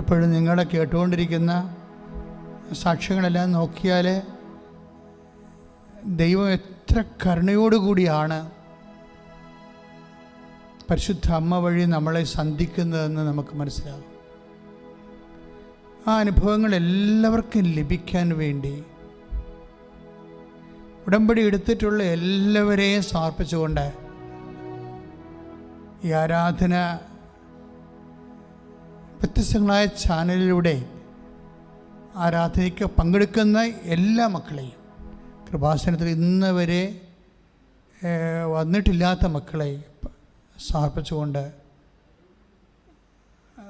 ഇപ്പോഴും നിങ്ങളെ കേട്ടുകൊണ്ടിരിക്കുന്ന സാക്ഷ്യങ്ങളെല്ലാം നോക്കിയാൽ ദൈവം എത്ര കരുണയോടുകൂടിയാണ് പരിശുദ്ധ അമ്മ വഴി നമ്മളെ സന്ധിക്കുന്നതെന്ന് നമുക്ക് മനസ്സിലാകും. ആ അനുഭവങ്ങൾ എല്ലാവർക്കും ലഭിക്കാൻ വേണ്ടി ഉടമ്പടി എടുത്തിട്ടുള്ള എല്ലാവരെയും സമർപ്പിച്ചുകൊണ്ട് ഈ ആരാധന വ്യത്യസ്തങ്ങളായ ചാനലിലൂടെ ആരാധനയ്ക്ക് പങ്കെടുക്കുന്ന എല്ലാ മക്കളെയും, കൃപാസനത്തിൽ ഇന്ന് വരെ വന്നിട്ടില്ലാത്ത മക്കളെ സമർപ്പിച്ചുകൊണ്ട്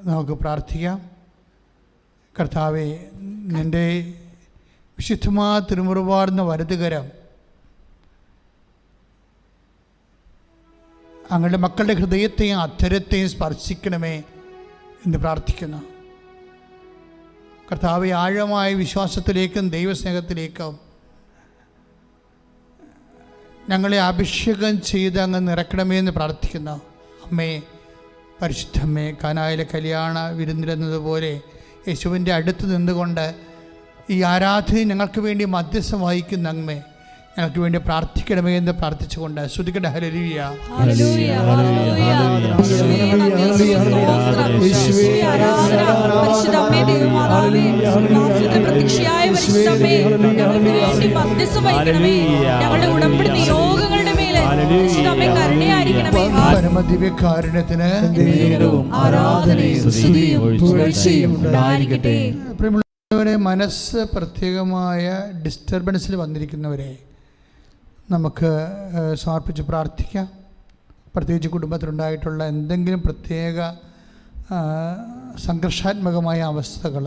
നമുക്ക് പ്രാർത്ഥിക്കാം. കർത്താവേ, നിൻ്റെ വിശുദ്ധമായ തിരുമുറിവാർന്ന വലതുകരം അങ്ങയുടെ മക്കളുടെ ഹൃദയത്തെയും അധരത്തെയും സ്പർശിക്കണമേ എന്ന് പ്രാർത്ഥിക്കുന്നു. കർത്താവെ, ആഴമായ വിശ്വാസത്തിലേക്കും ദൈവസ്നേഹത്തിലേക്കും ഞങ്ങളെ അഭിഷേകം ചെയ്ത് അങ്ങ് നിറക്കണമേ എന്ന് പ്രാർത്ഥിക്കുന്നു. അമ്മേ, പരിശുദ്ധമ്മേ, കാനായിലെ കല്യാണ വിരുന്നിരുന്നതുപോലെ യേശുവിൻ്റെ അടുത്ത് നിന്നുകൊണ്ട് ഈ ആരാധന ഞങ്ങൾക്ക് വേണ്ടി മധ്യസ്ഥം വഹിക്കുന്ന അമ്മേ, ഞങ്ങൾക്ക് വേണ്ടി പ്രാർത്ഥിക്കണമേ എന്ന് പ്രാർത്ഥിച്ചുകൊണ്ട് ശ്രുതിക്കട്ടെ. Hallelujah, hallelujah, hallelujah. പരിശുദ്ധമ്മേ, ദൈവമാതാവേ, പ്രത്യക്ഷയായ പരിശുദ്ധമ്മേ, ഞങ്ങൾക്ക് വേണ്ടി മധ്യസ്ഥം വഹിക്കണമേ. ഞങ്ങളുടെ ഉടമ്പടി നിയോഗങ്ങളുടെ മേലെ പരിശുദ്ധമ്മേ കരുണയായിരിക്കണമേ. പരമദിവ്യകാരുണ്യത്തിന് ആരാധനയും സ്തുതിയും പുകഴ്ചയും ഉണ്ടായിരിക്കട്ടെ. പ്രിയമുള്ളവരെ, മനസ്സ് പ്രത്യേകമായ ഡിസ്റ്റർബൻസിൽ വന്നിരിക്കുന്നവരെ നമുക്ക് സമർപ്പിച്ച് പ്രാർത്ഥിക്കാം. പ്രത്യേകിച്ച് കുടുംബത്തിലുണ്ടായിട്ടുള്ള എന്തെങ്കിലും പ്രത്യേക സംഘർഷാത്മകമായ അവസ്ഥകൾ,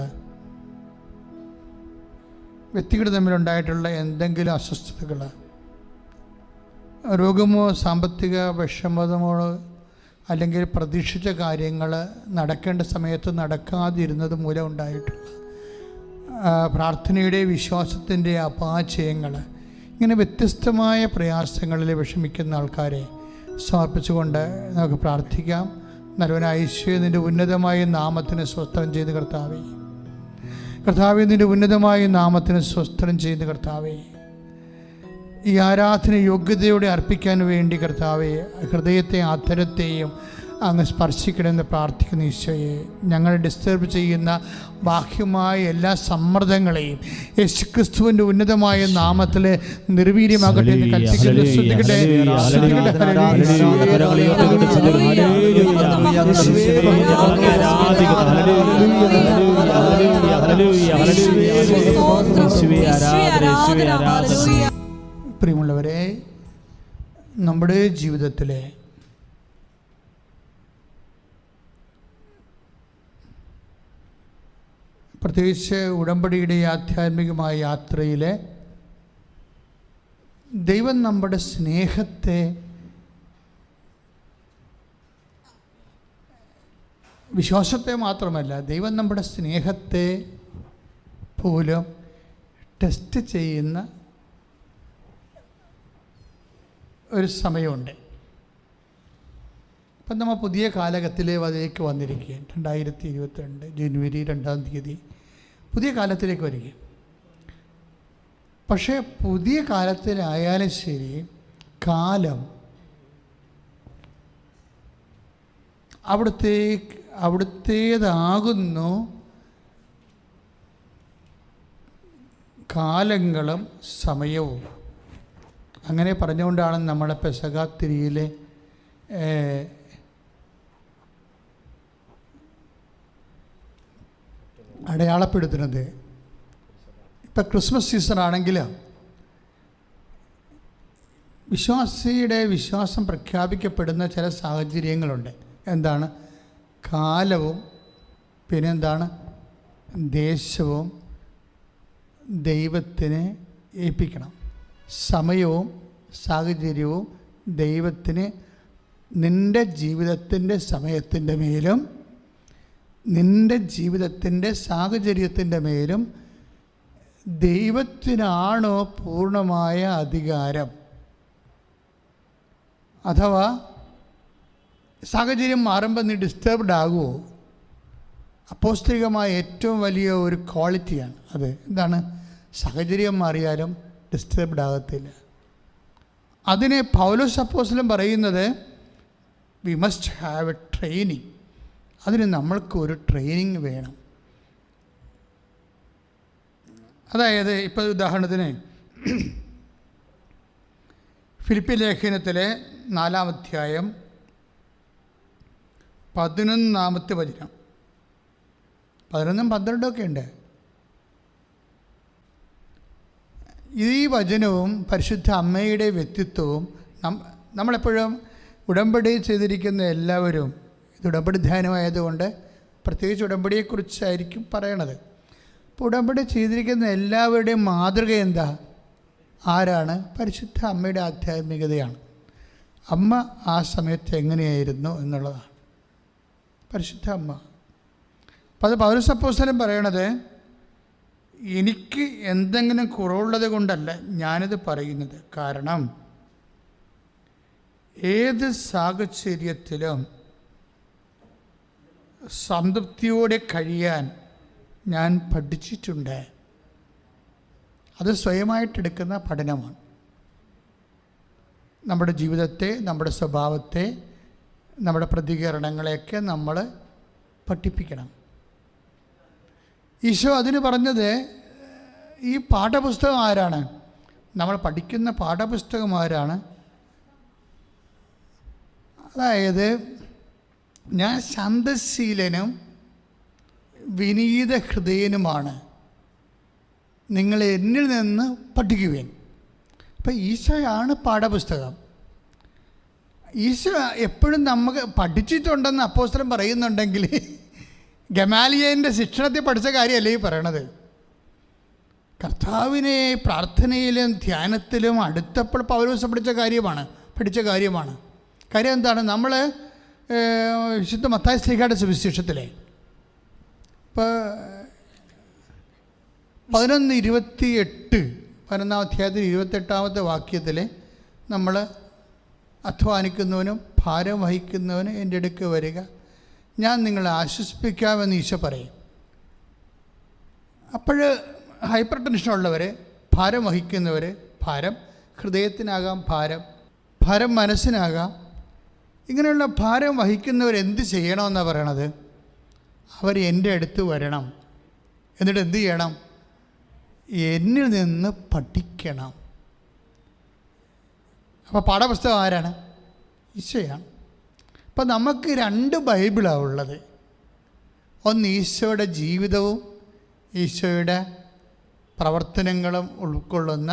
വ്യക്തികൾ തമ്മിലുണ്ടായിട്ടുള്ള എന്തെങ്കിലും അസ്വസ്ഥതകൾ, രോഗമോ സാമ്പത്തിക വിഷമതമോ അല്ലെങ്കിൽ പ്രതീക്ഷിച്ച കാര്യങ്ങൾ നടക്കേണ്ട സമയത്ത് നടക്കാതിരുന്നത് മൂലം ഉണ്ടായിട്ടുള്ള പ്രാർത്ഥനയുടെ വിശ്വാസത്തിൻ്റെ അപാചയങ്ങൾ, ഇങ്ങനെ വ്യത്യസ്തമായ പ്രയാസങ്ങളിൽ വിഷമിക്കുന്ന ആൾക്കാരെ സമർപ്പിച്ചുകൊണ്ട് നമുക്ക് പ്രാർത്ഥിക്കാം. നല്ലവനായ യേശുവേ, നിൻ്റെ ഉന്നതമായ നാമത്തിന് സ്വസ്ത്രം ചെയ്ത് കർത്താവേ, കർത്താവേ, നിൻ്റെ ഉന്നതമായ നാമത്തിന് സ്വസ്ത്രം ചെയ്ത് കർത്താവേ, ഈ ആരാധന യോഗ്യതയോടെ അർപ്പിക്കാൻ വേണ്ടി കർത്താവേ, ഹൃദയത്തെയും അധരത്തെയും അങ്ങ് സ്പർശിക്കണമെന്ന് പ്രാർത്ഥിക്കുന്ന ഈശോയെ, ഞങ്ങളെ ഡിസ്റ്റർബ് ചെയ്യുന്ന ബാഹ്യമായ എല്ലാ സമ്മർദ്ദങ്ങളെയും യേശുക്രിസ്തുവിൻ്റെ ഉന്നതമായ നാമത്തിൽ നിർവീര്യമാകട്ടെ എന്ന് കൽപ്പിക്കുന്നു. ശ്രദ്ധിക്കട്ടെ, പ്രിയമുള്ളവരെ, നമ്മുടെ ജീവിതത്തിലെ പ്രത്യേകിച്ച് ഉടമ്പടിയുടെ ആധ്യാത്മികമായ യാത്രയിൽ ദൈവം നമ്മുടെ സ്നേഹത്തെ വിശ്വാസത്തെ മാത്രമല്ല, ദൈവം നമ്മുടെ സ്നേഹത്തെ പോലും ടെസ്റ്റ് ചെയ്യുന്ന ഒരു സമയമുണ്ട്. ഇപ്പം നമ്മൾ പുതിയ കാലഘട്ടത്തിലേക്ക് വന്നിരിക്കുകയാണ്. 2022 ജനുവരി 2 പുതിയ കാലത്തിലേക്ക് വരിക. പക്ഷേ പുതിയ കാലത്തിലായാലും ശരി, കാലം അവിടുത്തേതാകുന്നു. കാലങ്ങളും സമയവും അങ്ങനെ പറഞ്ഞുകൊണ്ടാണ് നമ്മളെ പെസഹാത്തിരിയിലെ അടയാളപ്പെടുത്തുന്നത്. ഇപ്പം ക്രിസ്മസ് സീസൺ ആണെങ്കിൽ വിശ്വാസിയുടെ വിശ്വാസം പ്രഖ്യാപിക്കപ്പെടുന്ന ചില സാഹചര്യങ്ങളുണ്ട്. എന്താണ്? കാലവും പിന്നെന്താണ്? ദേശവും ദൈവത്തിന് ഏൽപ്പിക്കണം. സമയവും സാഹചര്യവും ദൈവത്തിന്, നിൻ്റെ ജീവിതത്തിൻ്റെ സമയത്തിൻ്റെ മേലും നിൻ്റെ ജീവിതത്തിൻ്റെ സാഹചര്യത്തിൻ്റെ മേലും ദൈവത്തിനാണോ പൂർണ്ണമായ അധികാരം? അഥവാ സാഹചര്യം മാറുമ്പോൾ നീ ഡിസ്റ്റർബ്ഡ് ആകുമോ? അപ്പോസ്തലികമായ ഏറ്റവും വലിയ ഒരു ക്വാളിറ്റിയാണ് അത്. എന്താണ്? സാഹചര്യം മാറിയാലും ഡിസ്റ്റർബ്ഡ് ആകത്തില്ല. അതിനെ പൗലോസ് അപ്പോസ്തലൻ പറയുന്നത് we must have A training. അതിന് നമ്മൾക്ക് ഒരു ട്രെയിനിങ് വേണം. അതായത് ഇപ്പോൾ ഉദാഹരണത്തിന് ഫിലിപ്പി ലേഖനത്തിലെ 4-ാം അധ്യായം 11-ാമത്തെ വചനം, 11ഉം 12ഉം ഒക്കെ ഉണ്ട്. ഈ വചനവും പരിശുദ്ധ അമ്മയുടെ വ്യക്തിത്വവും നമ്മളെപ്പോഴും ഉടമ്പടി ചെയ്തിരിക്കുന്ന എല്ലാവരും, ഇത് ഉടമ്പടി ധ്യാനമായതുകൊണ്ട് പ്രത്യേകിച്ച് ഉടമ്പടിയെക്കുറിച്ചായിരിക്കും പറയണത്. അപ്പോൾ ഉടമ്പടി ചെയ്തിരിക്കുന്ന എല്ലാവരുടെയും മാതൃക എന്താ? ആരാണ്? പരിശുദ്ധ അമ്മയുടെ ആധ്യാത്മികതയാണ്. അമ്മ ആ സമയത്ത് എങ്ങനെയായിരുന്നു എന്നുള്ളതാണ് പരിശുദ്ധ അമ്മ. അപ്പോൾ അത് പൗലോസ് അപ്പോസ്തലൻ പറയണത് എനിക്ക് എന്തെങ്കിലും കുറവുള്ളത് കൊണ്ടല്ല ഞാനിത് പറയുന്നത്. കാരണം ഏത് സാഹചര്യത്തിലും സംതൃപ്തിയോടെ കഴിയാൻ ഞാൻ പഠിച്ചിട്ടുണ്ട്. അത് സ്വയമായിട്ടെടുക്കുന്ന പഠനമാണ്. നമ്മുടെ ജീവിതത്തെ, നമ്മുടെ സ്വഭാവത്തെ, നമ്മുടെ പ്രതികരണങ്ങളെയൊക്കെ നമ്മൾ പഠിപ്പിക്കണം. ഈശോ അതിന് പറഞ്ഞത് ഈ പാഠപുസ്തകം ആരാണ്? നമ്മൾ പഠിക്കുന്ന പാഠപുസ്തകം ആരാണ്? അതായത് ഞാൻ ശാന്തശീലനും വിനീത ഹൃദയനുമാണ്, നിങ്ങൾ എന്നിൽ നിന്ന് പഠിക്കുവേൻ. അപ്പം ഈശോയാണ് പാഠപുസ്തകം. ഈശോ എപ്പോഴും നമുക്ക് പഠിച്ചിട്ടുണ്ടെന്ന് അപ്പോസ്തലൻ പറയുന്നുണ്ടെങ്കിൽ ഗമാലിയലിൻ്റെ ശിക്ഷണത്തിൽ പഠിച്ച കാര്യമല്ലേ ഈ പറയണത്. കർത്താവിനെ പ്രാർത്ഥനയിലും ധ്യാനത്തിലും അടുത്തപ്പോൾ പൗലോസ് പഠിച്ച കാര്യമാണ്. കാര്യം എന്താണ്? നമ്മൾ വിശുദ്ധ മത്തായി ശ്ലീഹായുടെ സുവിശേഷത്തിലെ ഇപ്പോൾ 11:28 അധ്യായത്തിൽ 28-ാമത്തെ വാക്യത്തിൽ നമ്മൾ അധ്വാനിക്കുന്നവനും ഭാരം വഹിക്കുന്നവനും എൻ്റെ അടുക്ക് വരിക, ഞാൻ നിങ്ങളെ ആശ്വസിപ്പിക്കാമെന്ന് ഈശോ പറയും. അപ്പോൾ ഹൈപ്പർ ടെൻഷനുള്ളവർ, ഭാരം വഹിക്കുന്നവർ, ഭാരം ഹൃദയത്തിനാകാം, ഭാരം മനസ്സിനാകാം, ഇങ്ങനെയുള്ള ഭാരം വഹിക്കുന്നവർ എന്ത് ചെയ്യണമെന്നാണ് പറയണത്? അവർ എൻ്റെ അടുത്ത് വരണം. എന്നിട്ട് എന്ത് ചെയ്യണം? എന്നിൽ നിന്ന് പഠിക്കണം. അപ്പോൾ പാഠപുസ്തകം ആരാണ്? ഈശോയാണ്. അപ്പം നമുക്ക് 2 ബൈബിളാണ് ഉള്ളത്. ഒന്ന് ഈശോയുടെ ജീവിതവും ഈശോയുടെ പ്രവർത്തനങ്ങളും ഉൾക്കൊള്ളുന്ന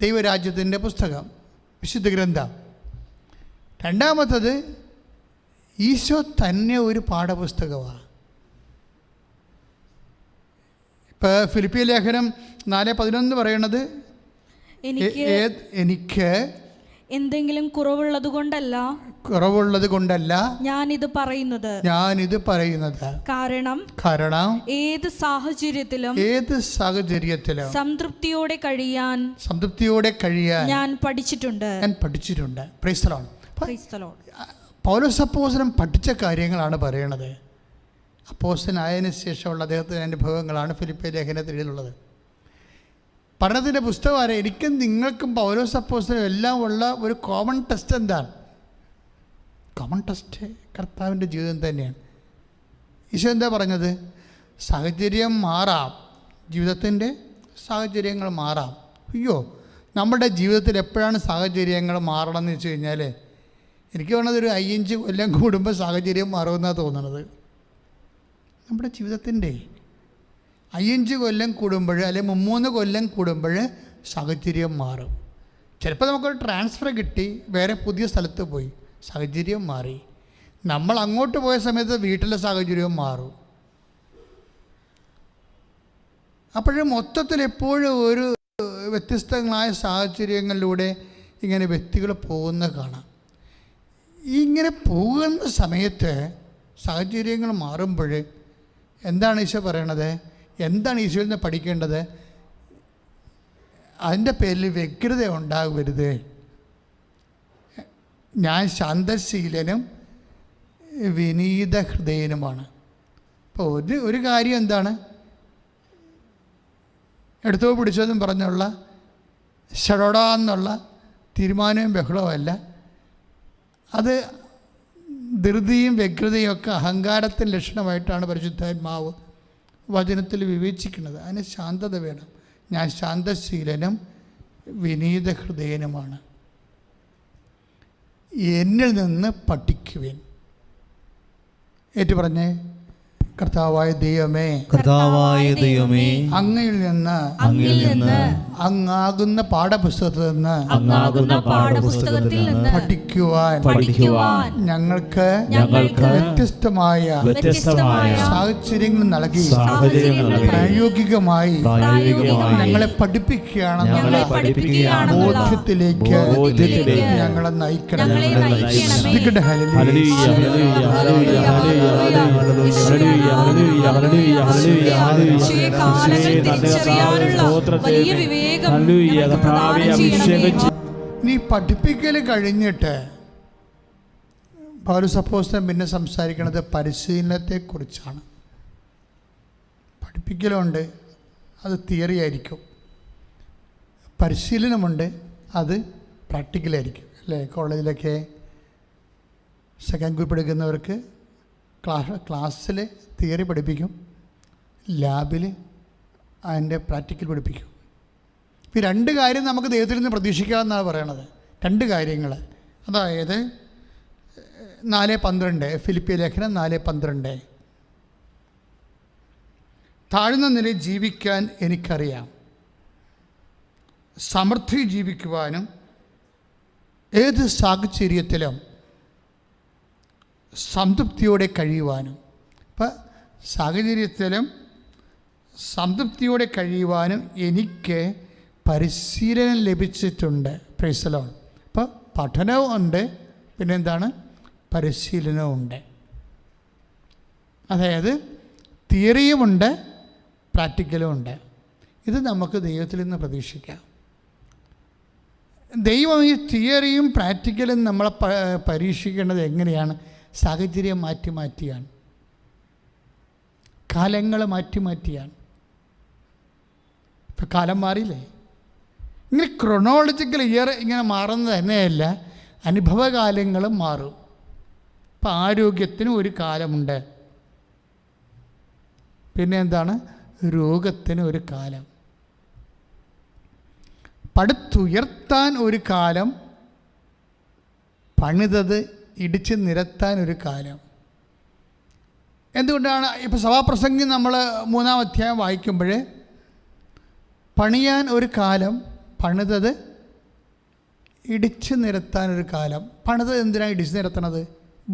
ദൈവരാജ്യത്തിൻ്റെ പുസ്തകം, വിശുദ്ധ ഗ്രന്ഥം. രണ്ടാമത്തത് ഈശോ തന്നെ ഒരു പാഠപുസ്തകമാണ്. ഇപ്പോൾ ഫിലിപ്പി ലേഖനം 4:11 പറയണത് എനിക്ക് എന്തെങ്കിലും കുറവുള്ളത് കൊണ്ടല്ല ഞാനിത് പറയുന്നത്. കാരണം ഏത് സാഹചര്യത്തിലും സംതൃപ്തിയോടെ കഴിയാൻ ഞാൻ പഠിച്ചിട്ടുണ്ട്. Praise the Lord. പൗലോസ് അപ്പോസ്തലൻ പഠിച്ച കാര്യങ്ങളാണ് പറയണത്. അപ്പോസ്തലനായതിനു ശേഷമുള്ള അദ്ദേഹത്തിൻ്റെ അനുഭവങ്ങളാണ് ഫിലിപ്പി ലേഖനത്തിൽ എഴുതിയിട്ടുള്ളത്. പഠനത്തിൻ്റെ പുസ്തകമാണ്. എനിക്കും നിങ്ങൾക്കും പൗലോസ് അപ്പോസ്തലനും എല്ലാം ഉള്ള ഒരു കോമൺ ടെസ്റ്റ് എന്താണ്? കോമൺ ടെസ്റ്റ് കർത്താവിൻ്റെ ജീവിതം തന്നെയാണ്. ഈശോ എന്താ പറഞ്ഞത്? സാഹചര്യം മാറാം, ജീവിതത്തിൻ്റെ സാഹചര്യങ്ങൾ മാറാം. അയ്യോ, നമ്മുടെ ജീവിതത്തിൽ എപ്പോഴാണ് സാഹചര്യങ്ങൾ മാറണമെന്ന് വെച്ച് കഴിഞ്ഞാൽ എനിക്ക് തോന്നുന്നത് ഒരു 5 കൊല്ലം കൂടുമ്പോൾ സാഹചര്യം മാറുമെന്നാണ് തോന്നുന്നത്. നമ്മുടെ ജീവിതത്തിൻ്റെ 5 കൊല്ലം കൂടുമ്പോൾ അല്ലെങ്കിൽ 3 കൊല്ലം കൂടുമ്പോൾ സാഹചര്യം മാറും. ചിലപ്പോൾ നമുക്കൊരു ട്രാൻസ്ഫർ കിട്ടി, വേറെ പുതിയ സ്ഥലത്ത് പോയി, സാഹചര്യം മാറി. നമ്മൾ അങ്ങോട്ട് പോയ സമയത്ത് വീട്ടിലെ സാഹചര്യവും മാറും. അപ്പോഴും മൊത്തത്തിൽ എപ്പോഴും ഒരു വ്യത്യസ്തങ്ങളായ സാഹചര്യങ്ങളിലൂടെ ഇങ്ങനെ വ്യക്തികൾ പോകുന്ന കാണാം. ഇങ്ങനെ പോകുന്ന സമയത്ത് സാഹചര്യങ്ങൾ മാറുമ്പോൾ എന്താണ് ഈശോ പറയണത്? എന്താണ് ഈശോയിൽ നിന്ന് പഠിക്കേണ്ടത്? അതിൻ്റെ പേരിൽ വ്യഗ്രത ഉണ്ടാകരുത്. ഞാൻ ശാന്തശീലനും വിനീത ഹൃദയനുമാണ്. ഇപ്പോൾ ഒരു കാര്യം എന്താണ്, എടുത്തോ പിടിച്ചതെന്നും പറഞ്ഞുള്ള ഷടോടാന്നുള്ള തീരുമാനവും ബഹളവുമല്ല. അത് ധൃതിയും വ്യഗ്രതയും ഒക്കെ അഹങ്കാരത്തിൻ്റെ ലക്ഷണമായിട്ടാണ് പരിശുദ്ധാത്മാവ് വചനത്തിൽ വിവേചിക്കുന്നത്. അതിന് ശാന്തത വേണം. ഞാൻ ശാന്തശീലനും വിനീത ഹൃദയനുമാണ്, എന്നിൽ നിന്ന് പഠിക്കുവിൻ. ഏറ്റു പറഞ്ഞേ, കർത്താവായ ദൈവമേ, കർത്താവായ ദൈവമേ, അങ്ങയിൽ നിന്ന് അങ്ങാകുന്ന പാഠപുസ്തകത്തിൽ നിന്ന് പഠിക്കുവാൻ ഞങ്ങൾക്ക് വ്യത്യസ്തമായ സാഹചര്യങ്ങൾ നൽകി പ്രായോഗികമായി ഞങ്ങളെ പഠിപ്പിക്കുകയാണെന്നുള്ള ബോധ്യത്തിലേക്ക് ഞങ്ങളെ നയിക്കണം. നീ പഠിപ്പിക്കൽ കഴിഞ്ഞിട്ട് പൗലോസ് അപ്പോസ്തലൻ പിന്നെ സംസാരിക്കുന്നത് പരിശീലനത്തെക്കുറിച്ചാണ്. പഠിപ്പിക്കലുണ്ട്, അത് തിയറി ആയിരിക്കും. പരിശീലനമുണ്ട്, അത് പ്രാക്ടിക്കലായിരിക്കും. അല്ലേ? കോളേജിലൊക്കെ സെക്കൻഡ് ഗ്രൂപ്പ് എടുക്കുന്നവർക്ക് ക്ലാസ്സിൽ തിയറി പഠിപ്പിക്കും, ലാബിൽ അതിൻ്റെ പ്രാക്ടിക്കൽ പഠിപ്പിക്കും. ഈ രണ്ട് കാര്യം നമുക്ക് ദൈവത്തിൽ നിന്ന് പ്രതീക്ഷിക്കാമെന്നാണ് പറയണത്. രണ്ട് കാര്യങ്ങൾ, അതായത് 4:12 ഫിലിപ്പിയ ലേഖനം 4:12, താഴ്ന്ന നിലയിൽ ജീവിക്കാൻ എനിക്കറിയാം, സമൃദ്ധി ജീവിക്കുവാനും ഏത് സാഹചര്യത്തിലും സംതൃപ്തിയോടെ കഴിയുവാനും. ഇപ്പം സാഹചര്യത്തിലും സംതൃപ്തിയോടെ കഴിയുവാനും എനിക്ക് പരിശീലനം ലഭിച്ചിട്ടുണ്ട്. Praise the Lord. ഇപ്പോൾ പഠനവും ഉണ്ട്, പിന്നെന്താണ്, പരിശീലനവും ഉണ്ട്. അതായത് തിയറിയുമുണ്ട്, പ്രാക്ടിക്കലും ഉണ്ട്. ഇത് നമുക്ക് ദൈവത്തിൽ നിന്ന് പ്രതീക്ഷിക്കാം. ദൈവം ഈ തിയറിയും പ്രാക്ടിക്കലും നമ്മളെ പരീക്ഷിക്കേണ്ടത് എങ്ങനെയാണ്? സാഹചര്യം മാറ്റിയാണ്, കാലങ്ങൾ മാറ്റിയാണ്. ഇപ്പം കാലം മാറിയില്ലേ? ഇങ്ങനെ ക്രൊണോളജിക്കൽ ഇയർ ഇങ്ങനെ മാറുന്നത് തന്നെയല്ല, അനുഭവകാലങ്ങളും മാറും. ഇപ്പം ആരോഗ്യത്തിന് ഒരു കാലമുണ്ട്, പിന്നെ എന്താണ്, രോഗത്തിന് ഒരു കാലം, പടുത്തുയർത്താൻ ഒരു കാലം, പണിതത് ഇടിച്ച് നിരത്താൻ ഒരു കാലം. എന്തുകൊണ്ടാണ് ഇപ്പോൾ സഭാപ്രസംഗം നമ്മൾ 3-ാം അധ്യായം വായിക്കുമ്പോൾ പണിയാൻ ഒരു കാലം, പണിതത് ഇടിച്ച് നിരത്താൻ ഒരു കാലം. പണിതത് എന്തിനാണ് ഇടിച്ച് നിരത്തണത്?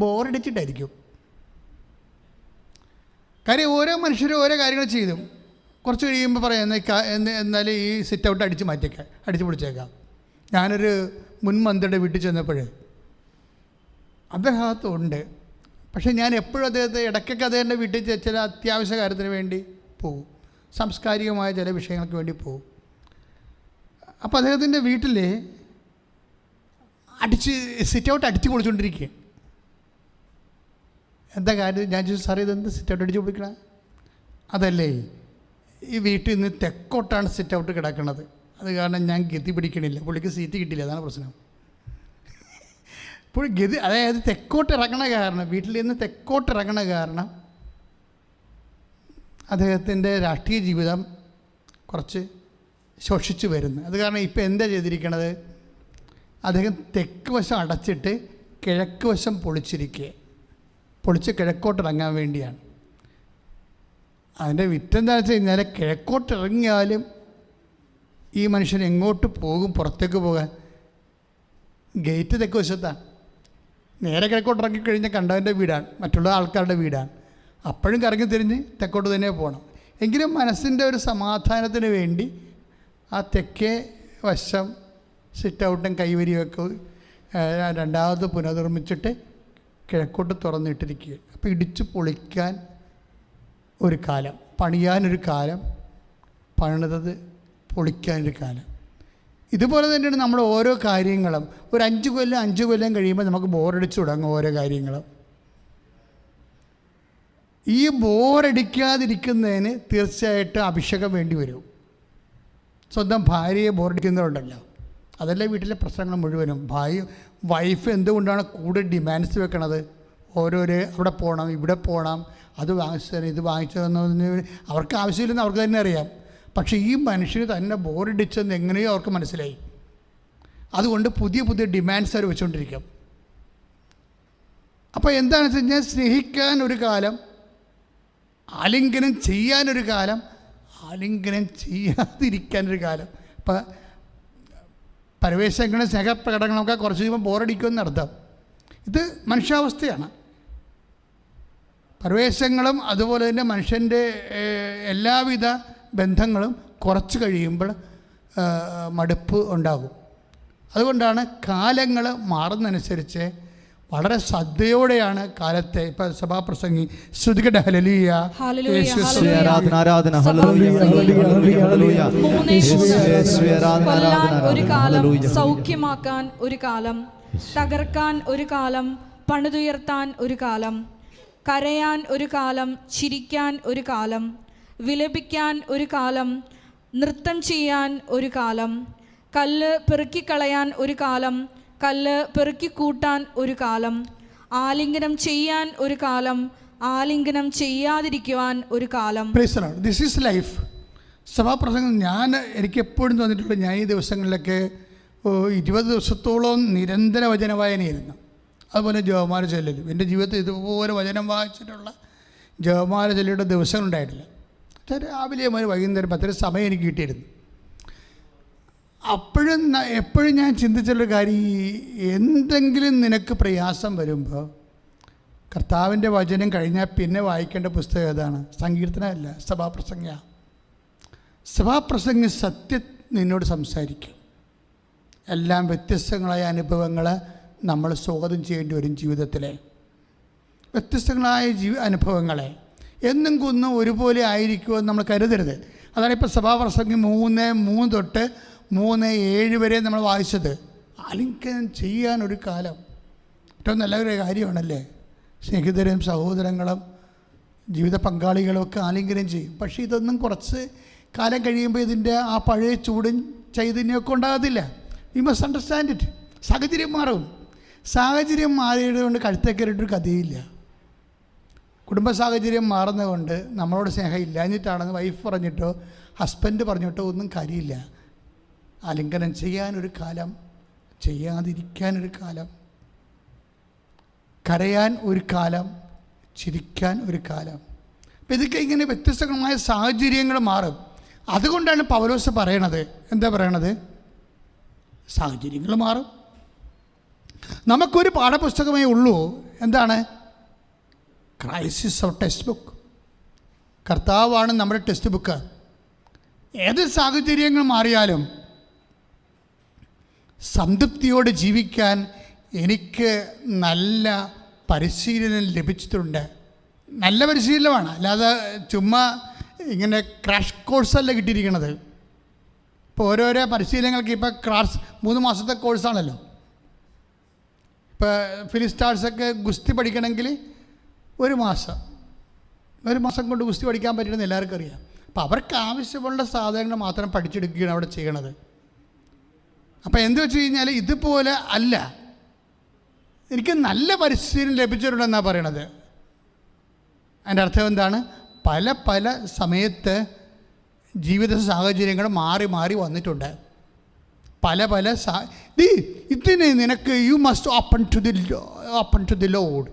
ബോറടിച്ചിട്ടായിരിക്കും. കാര്യം ഓരോ മനുഷ്യരും ഓരോ കാര്യങ്ങൾ ചെയ്തു. കുറച്ച് കഴിയുമ്പോൾ പറയാം, എന്നാലും ഈ സിറ്റ് ഔട്ട് അടിച്ച് പൊളിച്ചേക്കാം. ഞാനൊരു മുൻ മന്ത്രിയുടെ വീട്ടിൽ ചെന്നപ്പോൾ അദ്ദേഹത്തുണ്ട്, പക്ഷേ ഞാൻ എപ്പോഴും അദ്ദേഹത്തെ ഇടയ്ക്കൊക്കെ അദ്ദേഹത്തിൻ്റെ വീട്ടിൽ ചില അത്യാവശ്യ കാര്യത്തിന് വേണ്ടി പോകും, സാംസ്കാരികമായ ചില വിഷയങ്ങൾക്ക് വേണ്ടി പോകും. അപ്പോൾ അദ്ദേഹത്തിൻ്റെ വീട്ടിൽ സിറ്റ് ഔട്ട് അടിച്ച് പൊളിച്ചുകൊണ്ടിരിക്കുക. എന്താ കാര്യം? ഞാൻ ചോദിച്ചു, സാറേ ഇതെന്ത് സിറ്റ് ഔട്ട് അടിച്ച് പൊളിക്കണം? അതല്ലേ, ഈ വീട്ടിൽ നിന്ന് തെക്കോട്ടാണ് സിറ്റ് ഔട്ട് കിടക്കുന്നത്, അത് കാരണം ഞാൻ ഗതി പിടിക്കണില്ല, പുള്ളിക്ക് സീറ്റ് കിട്ടിയില്ല, അതാണ് പ്രശ്നം. ഇപ്പോൾ ഗതി, അതായത് തെക്കോട്ട് ഇറങ്ങണ കാരണം, വീട്ടിൽ നിന്ന് തെക്കോട്ട് ഇറങ്ങണ കാരണം അദ്ദേഹത്തിൻ്റെ രാഷ്ട്രീയ ജീവിതം കുറച്ച് ശോഷിച്ചു വരുന്നു. അത് കാരണം ഇപ്പോൾ എന്താ ചെയ്തിരിക്കണത്, അദ്ദേഹം തെക്ക് വശം അടച്ചിട്ട് കിഴക്ക് വശം പൊളിച്ച് കിഴക്കോട്ടിറങ്ങാൻ വേണ്ടിയാണ്. അതിൻ്റെ വിറ്റെന്താ വെച്ച് കഴിഞ്ഞാൽ, കിഴക്കോട്ടിറങ്ങിയാലും ഈ മനുഷ്യൻ എങ്ങോട്ട് പോകും? പുറത്തേക്ക് പോകാൻ ഗേറ്റ് തെക്ക് വശത്താണ്. നേരെ കിഴക്കോട്ട് ഇറങ്ങിക്കഴിഞ്ഞാൽ കണ്ടവൻ്റെ വീടാണ്, മറ്റുള്ള ആൾക്കാരുടെ വീടാണ്. അപ്പോഴും കറങ്ങി തിരിഞ്ഞ് തെക്കോട്ട് തന്നെ പോകണം. എങ്കിലും മനസ്സിൻ്റെ ഒരു സമാധാനത്തിന് വേണ്ടി ആ തെക്കേ വശം സിറ്റ് ഔട്ടും കൈവരിയൊക്കെ രണ്ടാമത് പുനർനിർമ്മിച്ചിട്ട് കിഴക്കോട്ട് തുറന്നിട്ടിരിക്കുക. അപ്പോൾ ഇടിച്ച് പൊളിക്കാൻ ഒരു കാലം, പണിയാനൊരു കാലം, പണിതത് പൊളിക്കാനൊരു കാലം. ഇതുപോലെ തന്നെയാണ് നമ്മുടെ ഓരോ കാര്യങ്ങളും. ഒരു 5 കൊല്ലം കഴിയുമ്പോൾ നമുക്ക് ബോറടിച്ച് തുടങ്ങും ഓരോ കാര്യങ്ങളും. ഈ ബോറടിക്കാതിരിക്കുന്നതിന് തീർച്ചയായിട്ടും അഭിഷേകം വേണ്ടി വരും. സ്വന്തം ഭാര്യയെ ബോറടിക്കുന്നവരുണ്ടല്ലോ, അതല്ലേ വീട്ടിലെ പ്രശ്നങ്ങൾ മുഴുവനും. വൈഫ് എന്തുകൊണ്ടാണ് കൂടുതൽ ഡിമാൻഡ്സ് വെക്കണത്? ഓരോരോ അവിടെ പോകണം, ഇവിടെ പോകണം, അത് വാങ്ങിച്ചു തരണം, ഇത് വാങ്ങിച്ചു തരുന്നതിന് അവർക്ക് ആവശ്യമില്ലെന്ന് അവർക്ക് തന്നെ അറിയാം. പക്ഷേ ഈ മനുഷ്യന് തന്നെ ബോറടിച്ചെന്ന് എങ്ങനെയോ അവർക്ക് മനസ്സിലായി. അതുകൊണ്ട് പുതിയ പുതിയ ഡിമാൻഡ്സ് അവർ വെച്ചുകൊണ്ടിരിക്കും. അപ്പോൾ എന്താണെന്ന് വെച്ച് കഴിഞ്ഞാൽ, സ്നേഹിക്കാൻ ഒരു കാലം, ആലിംഗനം ചെയ്യാനൊരു കാലം, ആലിംഗനം ചെയ്യാതിരിക്കാനൊരു കാലം. ഇപ്പം പരവേശങ്ങളും സ്നേഹപ്രകടനങ്ങളൊക്കെ കുറച്ച് കഴിയുമ്പോൾ ബോറടിക്കുമെന്നർത്ഥം. ഇത് മനുഷ്യാവസ്ഥയാണ്. പരവേശങ്ങളും അതുപോലെ തന്നെ മനുഷ്യൻ്റെ എല്ലാവിധ ബന്ധങ്ങളും കുറച്ച് കഴിയുമ്പോൾ മടുപ്പ് ഉണ്ടാകും. അതുകൊണ്ടാണ് കാലങ്ങൾ മാറുന്നതനുസരിച്ച് വളരെ ശ്രദ്ധയോടെയാണ് കാലത്തെ. ഇപ്പം സഭാപ്രസംഗി ശ്രുതികട ഹല്ലേലൂയ, ഒരു കാലം, സൗഖ്യമാക്കാൻ ഒരു കാലം, തകർക്കാൻ ഒരു കാലം, പണിതുയർത്താൻ ഒരു കാലം, കരയാൻ ഒരു കാലം, ചിരിക്കാൻ ഒരു കാലം, വിലപിക്കാൻ ഒരു കാലം, നൃത്തം ചെയ്യാൻ ഒരു കാലം, കല്ല് പെറുക്കിക്കളയാൻ ഒരു കാലം, കല്ല് പെറുക്കിക്കൂട്ടാൻ ഒരു കാലം, ആലിംഗനം ചെയ്യാൻ ഒരു കാലം, ആലിംഗനം ചെയ്യാതിരിക്കുവാൻ ഒരു കാലം. This is life. സഭാപ്രസംഗം എനിക്ക് എപ്പോഴും തോന്നിയിട്ടുള്ള, ഞാൻ ഈ ദിവസങ്ങളിലൊക്കെ 20 ദിവസത്തോളം നിരന്തര വചന വായനയായിരുന്നു. അതുപോലെ ജപമാല ചൊല്ലലും. എൻ്റെ ജീവിതത്തിൽ ഇതുപോലെ വചനം വായിച്ചിട്ടുള്ള ജപമാല ചൊല്ലിയുടെ ദിവസങ്ങളുണ്ടായിട്ടില്ല. രാവിലെ മുതൽ വൈകുന്നേരം 10 സമയം എനിക്ക് കിട്ടിയിരുന്നു. എപ്പോഴും ഞാൻ ചിന്തിച്ചുള്ള കാര്യം, എന്തെങ്കിലും നിനക്ക് പ്രയാസം വരുമ്പോൾ കർത്താവിൻ്റെ വചനം കഴിഞ്ഞാൽ പിന്നെ വായിക്കേണ്ട പുസ്തകം ഏതാണ്? സങ്കീർത്തനമല്ല, സഭാപ്രസംഗ. സഭാപ്രസംഗം സത്യം നിന്നോട് സംസാരിക്കും. എല്ലാം വ്യത്യസ്തങ്ങളായ അനുഭവങ്ങൾ നമ്മൾ സ്വാഗതം ചെയ്യേണ്ടി വരും. ജീവിതത്തിലെ വ്യത്യസ്തങ്ങളായ അനുഭവങ്ങളെ എന്നും കുന്നും ഒരുപോലെ ആയിരിക്കുമെന്ന് നമ്മൾ കരുതരുത്. അതാണ് ഇപ്പോൾ സഭാപ്രസംഗം 3:3 തൊട്ട് 3:7 വരെ നമ്മൾ വായിച്ചത്. ആലിംഗനം ചെയ്യാനൊരു കാലം ഏറ്റവും നല്ലൊരു കാര്യമാണല്ലേ. സ്നേഹിതരും സഹോദരങ്ങളും ജീവിത പങ്കാളികളും ഒക്കെ ആലിംഗനം ചെയ്യും. പക്ഷേ ഇതൊന്നും കുറച്ച് കാലം കഴിയുമ്പോൾ ഇതിൻ്റെ ആ പഴയ ചൂടും ചൈതന്യമൊക്കെ ഉണ്ടാകത്തില്ല. We must understand it. സാഹചര്യം മാറും. സാഹചര്യം മാറിയത് കൊണ്ട് കഴുത്തേക്കറിയിട്ടൊരു കഥയില്ല. കുടുംബ സാഹചര്യം മാറുന്നതുകൊണ്ട് നമ്മളോട് സ്നേഹം ഇല്ലാഞ്ഞിട്ടാണെന്ന് വൈഫ് പറഞ്ഞിട്ടോ ഹസ്ബൻഡ് പറഞ്ഞിട്ടോ ഒന്നും കാര്യമില്ല. ആലിംഗനം ചെയ്യാനൊരു കാലം, ചെയ്യാതിരിക്കാനൊരു കാലം, കരയാൻ ഒരു കാലം, ചിരിക്കാൻ ഒരു കാലം. അപ്പം ഇതൊക്കെ ഇങ്ങനെ വ്യത്യസ്തമായ സാഹചര്യങ്ങൾ മാറും. അതുകൊണ്ടാണ് പൗലോസ് പറയണത്. എന്താ പറയണത്? സാഹചര്യങ്ങൾ മാറും. നമുക്കൊരു പാഠപുസ്തകമേ ഉള്ളൂ. എന്താണ്? Christ is our text book. കർത്താവാണ് നമ്മുടെ ടെക്സ്റ്റ് ബുക്ക്. ഏത് സാഹചര്യങ്ങൾ മാറിയാലും സംതൃപ്തിയോടെ ജീവിക്കാൻ എനിക്ക് നല്ല പരിശീലനം ലഭിച്ചിട്ടുണ്ട്. നല്ല പരിശീലനമാണ്, അല്ലാതെ ചുമ്മാ ഇങ്ങനെ ക്രാഷ് കോഴ്സല്ല കിട്ടിയിരിക്കണത്. ഇപ്പോൾ ഓരോരോ പരിശീലനങ്ങൾക്ക് ഇപ്പോൾ 3 മാസത്തെ കോഴ്സാണല്ലോ. ഇപ്പോൾ ഫിലിസ്റ്റാർസൊക്കെ ഗുസ്തി പഠിക്കണമെങ്കിൽ 1 മാസം കൊണ്ട് ഗുസ്തി പഠിക്കാൻ പറ്റുമെന്ന് എല്ലാവർക്കും അറിയാം. അപ്പോൾ അവർക്ക് ആവശ്യമുള്ള സാധനങ്ങൾ മാത്രം പഠിച്ചെടുക്കുകയാണ് അവിടെ ചെയ്യണത്. അപ്പോൾ എന്ത് വെച്ച് കഴിഞ്ഞാൽ ഇതുപോലെ അല്ല, എനിക്ക് നല്ല പരിശീലനം ലഭിച്ചിട്ടുണ്ടെന്നാണ് പറയണത്. അതിൻ്റെ അർത്ഥം എന്താണ്? പല സമയത്ത് ജീവിത സാഹചര്യങ്ങൾ മാറി മാറി വന്നിട്ടുണ്ട്. ഇതിന് നിനക്ക് you must open to the Lord.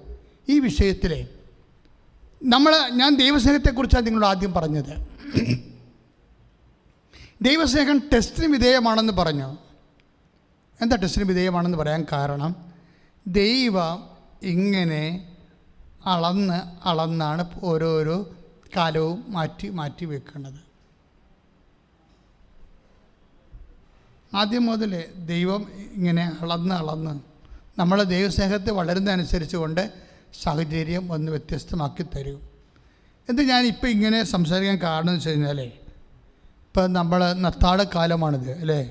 ഈ വിഷയത്തിൽ ഞാൻ ദൈവസ്നേഹത്തെക്കുറിച്ചാണ് നിങ്ങളോട് ആദ്യം പറഞ്ഞത്. ദൈവസ്നേഹം ടെസ്റ്റിന് വിധേയമാണെന്ന് പറഞ്ഞു. എന്താ ടെസ്റ്റിന് വിധേയമാണെന്ന് പറയാൻ കാരണം, ദൈവം ഇങ്ങനെ അളന്നാണ് ഓരോരോ കാലവും മാറ്റി വെക്കുന്നത്. ആദ്യം മുതൽ ദൈവം ഇങ്ങനെ അളന്ന് നമ്മൾ ദൈവസ്നേഹത്തെ വളരുന്നതനുസരിച്ച് കൊണ്ട് സാഹചര്യം ഒന്ന് വ്യത്യസ്തമാക്കി തരും. എന്ത് ഞാനിപ്പോൾ ഇങ്ങനെ സംസാരിക്കാൻ കാരണം എന്ന് വെച്ച് കഴിഞ്ഞാൽ, ഇപ്പം നമ്മൾ നത്താഴ കാലമാണിത് അല്ലേ,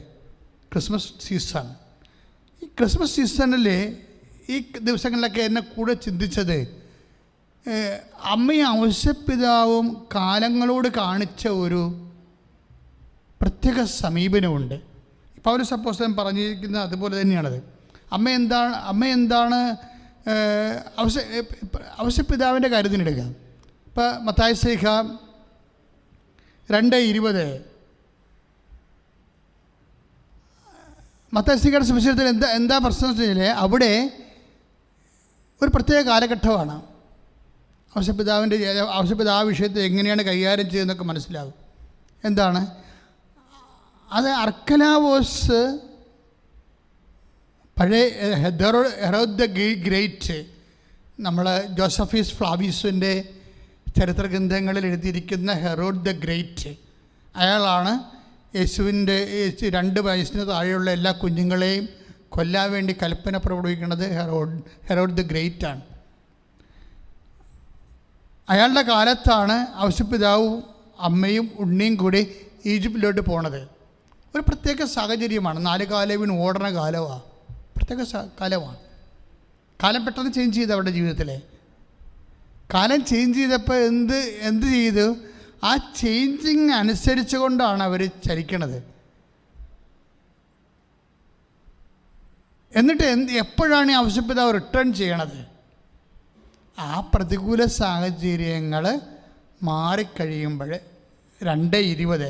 ക്രിസ്മസ് സീസൺ. ഈ ക്രിസ്മസ് സീസണിൽ ഈ ദിവസങ്ങളിലൊക്കെ എന്നെ കൂടെ ചിന്തിച്ചത്, അമ്മയും ഔസേപ്പിതാവും കാലങ്ങളോട് കാണിച്ച ഒരു പ്രത്യേക സമീപനമുണ്ട്. പൗലോസ് അപ്പോസ്തലൻ പറഞ്ഞിരിക്കുന്നത് അതുപോലെ തന്നെയാണത്. അമ്മ എന്താണ് ഔസേപ്പിതാവിൻ്റെ കാര്യത്തിനെടുക്കുക. ഇപ്പോൾ മത്തായി ശ്ലീഹ 2:20 മത്തായി ശ്ലീഹയുടെ സുവിശേഷത്തിൽ എന്താ പ്രശ്നം എന്ന് വെച്ചാൽ അവിടെ ഒരു പ്രത്യേക കാലഘട്ടമാണ്. ഔസേപ്പിതാവ് വിഷയത്തെ എങ്ങനെയാണ് കൈകാര്യം ചെയ്തതെന്നൊക്കെ മനസ്സിലാകും. എന്താണ് അത്? അർക്കലാവോസ് പഴയ ഹെറോദ് ദ ഗ്രേറ്റ്, നമ്മൾ ജോസഫീസ് ഫ്ലാവീസിൻ്റെ ചരിത്രഗ്രന്ഥങ്ങളിൽ എഴുതിയിരിക്കുന്ന ഹെറോഡ് ദ ഗ്രേറ്റ്, അയാളാണ് യേശുവിൻ്റെ 2 വയസ്സിന് താഴെയുള്ള എല്ലാ കുഞ്ഞുങ്ങളെയും കൊല്ലാൻ വേണ്ടി കൽപ്പന പുറപ്പെടുവിക്കുന്നത് ഹെറോഡ് ദ ഗ്രേറ്റ് ആണ്. അയാളുടെ കാലത്താണ് ഔസേപ്പിതാവും അമ്മയും ഉണ്ണിയും കൂടി ഈജിപ്തിലോട്ട് പോണത്. ഒരു പ്രത്യേക സാഹചര്യമാണ്. 4 കാലം വീണ് ഓടണ കാലമാണ്. പ്രത്യേക കാലമാണ്. കാലം പെട്ടെന്ന് ചേഞ്ച് ചെയ്തു അവരുടെ ജീവിതത്തിലെ. കാലം ചേഞ്ച് ചെയ്തപ്പോൾ എന്ത് ചെയ്തു? ആ ചേഞ്ചിങ് അനുസരിച്ച് കൊണ്ടാണ് അവർ ചലിക്കണത്. എന്നിട്ട് എപ്പോഴാണ് ഈ ഔസേപ്പിതാവ് റിട്ടേൺ ചെയ്യണത്? ആ പ്രതികൂല സാഹചര്യങ്ങൾ മാറിക്കഴിയുമ്പോൾ 2:20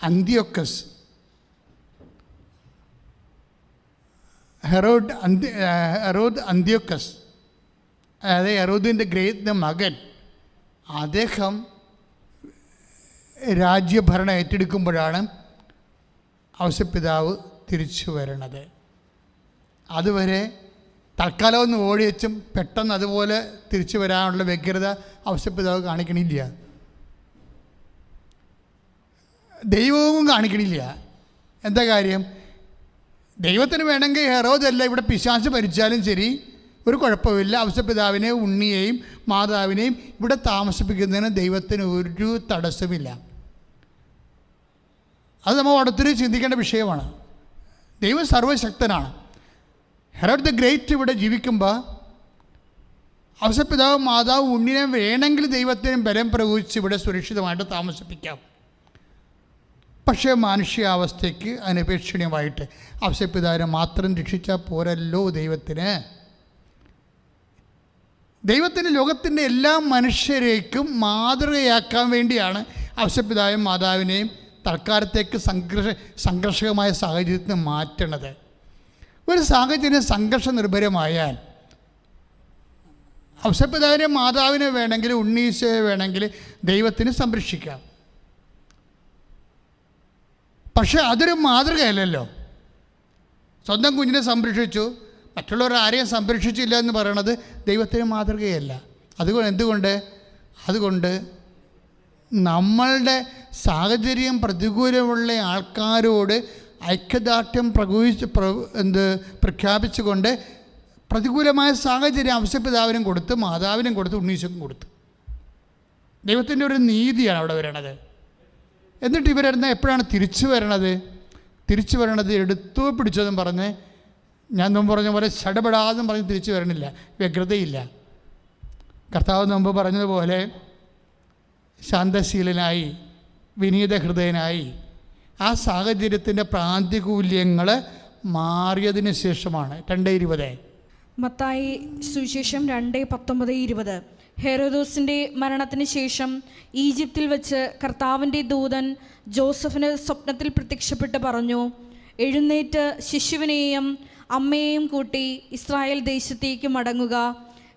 അന്ത്യോക്കസ് ഹെറോഡ് അന്ത്യോക്കസ്, അതായത് ഹെറോദിൻ്റെ ഗ്രേറ്റിൻ്റെ മകൻ, അദ്ദേഹം രാജ്യഭരണം ഏറ്റെടുക്കുമ്പോഴാണ് ഔസേപ്പിതാവ് തിരിച്ചു വരണത്. അതുവരെ തൽക്കാലം ഒന്ന് ഓടി വെച്ചും പെട്ടെന്ന് അതുപോലെ തിരിച്ചു വരാനുള്ള വ്യഗ്രത ഔസേപ്പിതാവ് കാണിക്കണില്ല, ദൈവവും കാണിക്കണില്ല. എന്താ കാര്യം? ദൈവത്തിന് വേണമെങ്കിൽ ഹെറോദല്ല ഇവിടെ പിശാച് ഭരിച്ചാലും ശരി ഒരു കുഴപ്പമില്ല. ഔസേപ്പിതാവിനെയും ഉണ്ണിയെയും മാതാവിനെയും ഇവിടെ താമസിപ്പിക്കുന്നതിന് ദൈവത്തിന് ഒരു തടസ്സമില്ല. അത് നമ്മൾ അടുത്തൊരു ചിന്തിക്കേണ്ട വിഷയമാണ്. ദൈവം സർവശക്തനാണ്. ഹെറോഡ് ദ ഗ്രേറ്റ് ഇവിടെ ജീവിക്കുമ്പോൾ ഔസേപ്പിതാവും മാതാവും ഉണ്ണിനെ വേണമെങ്കിൽ ദൈവത്തിന് ബലം പ്രയോഗിച്ച് ഇവിടെ സുരക്ഷിതമായിട്ട് താമസിപ്പിക്കാം. പക്ഷേ മാനുഷികാവസ്ഥയ്ക്ക് അനപേക്ഷണീയമായിട്ട് ഔസേപ്പിതാവിനെ മാത്രം രക്ഷിച്ചാൽ പോരല്ലോ ദൈവത്തിന് ലോകത്തിൻ്റെ എല്ലാ മനുഷ്യരേക്കും മാതൃകയാക്കാൻ വേണ്ടിയാണ് ഔസേപ്പിതാവും മാതാവിനെയും തൽക്കാലത്തേക്ക് സംഘർഷകമായ സാഹചര്യത്തിന് മാറ്റണത്. ഒരു സാഹചര്യം സംഘർഷ നിർഭരമായാൽ ഔസേപ്പിതാവിനെ മാതാവിനെ വേണമെങ്കിൽ ഉണ്ണീശോയെ വേണമെങ്കിൽ ദൈവത്തിന് സംരക്ഷിക്കാം. പക്ഷെ അതൊരു മാതൃകയല്ലല്ലോ. സ്വന്തം കുഞ്ഞിനെ സംരക്ഷിച്ചു, മറ്റുള്ളവർ ആരെയും സംരക്ഷിച്ചില്ല എന്ന് പറയണത് ദൈവത്തിന് മാതൃകയല്ല. അതുകൊണ്ട് നമ്മളുടെ സാഹചര്യം പ്രതികൂലമുള്ള ആൾക്കാരോട് ഐക്യദാർഢ്യം പ്രഖ്യാപിച്ചുകൊണ്ട് പ്രതികൂലമായ സാഹചര്യം ഔസേപ്പിതാവിനും കൊടുത്ത് മാതാവിനും കൊടുത്ത് ഉണ്ണീശോക്കും കൊടുത്തു. ദൈവത്തിൻ്റെ ഒരു നീതിയാണ് അവിടെ വരണത്. എന്നിട്ട് എപ്പോഴാണ് തിരിച്ചു വരണത്? എടുത്തോ പിടിച്ചതെന്ന് പറഞ്ഞ് ഞാൻ മുമ്പ് പറഞ്ഞ പോലെ ചടപെടാതെന്ന് പറഞ്ഞ് തിരിച്ചു വരണില്ല, വ്യഗ്രതയില്ല. കർത്താവ് മുമ്പ് പറഞ്ഞതുപോലെ ശാന്തശീലനായി വിനീത ഹൃദയനായി ആ സാഹചര്യത്തിൻ്റെ പ്രാന്തികൂല്യങ്ങൾ മാറിയതിന് ശേഷമാണ്. 2:20 മത്തായി സുവിശേഷം 2:19-20. ഹെരോദോസിൻ്റെ മരണത്തിന് ശേഷം ഈജിപ്തിൽ വെച്ച് കർത്താവിൻ്റെ ദൂതൻ ജോസഫിന് സ്വപ്നത്തിൽ പ്രത്യക്ഷപ്പെട്ട് പറഞ്ഞു, എഴുന്നേറ്റ് ശിശുവിനെയും അമ്മയെയും കൂട്ടി ഇസ്രായേൽ ദേശത്തേക്ക് മടങ്ങുക.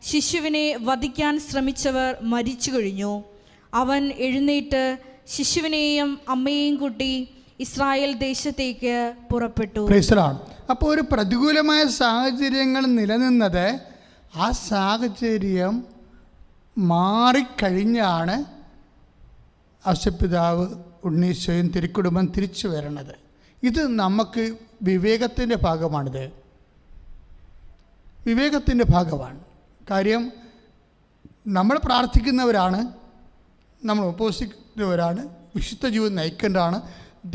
ശിശുവിനെ വധിക്കാൻ ശ്രമിച്ചവർ മരിച്ചു കഴിഞ്ഞു. അവൻ എഴുന്നേറ്റ് ശിശുവിനെയും അമ്മയെയും കൂട്ടി ഇസ്രായേൽ ദേശത്തേക്ക് പുറപ്പെട്ടു. അപ്പോൾ ഒരു പ്രതികൂലമായ സാഹചര്യങ്ങൾ നിലനിന്നത് ആ സാഹചര്യം മാറിക്കഴിഞ്ഞാണ് ഔസേപ്പിതാവ് ഉണ്ണീശോയും തിരുക്കുടുംബം തിരിച്ചു വരണത്. ഇത് നമുക്ക് വിവേകത്തിൻ്റെ ഭാഗമാണ്. കാര്യം നമ്മൾ പ്രാർത്ഥിക്കുന്നവരാണ്, നമ്മൾ ഉപവസിക്കുന്നവരാണ്, വിശുദ്ധ ജീവിതം നയിക്കേണ്ടതാണ്.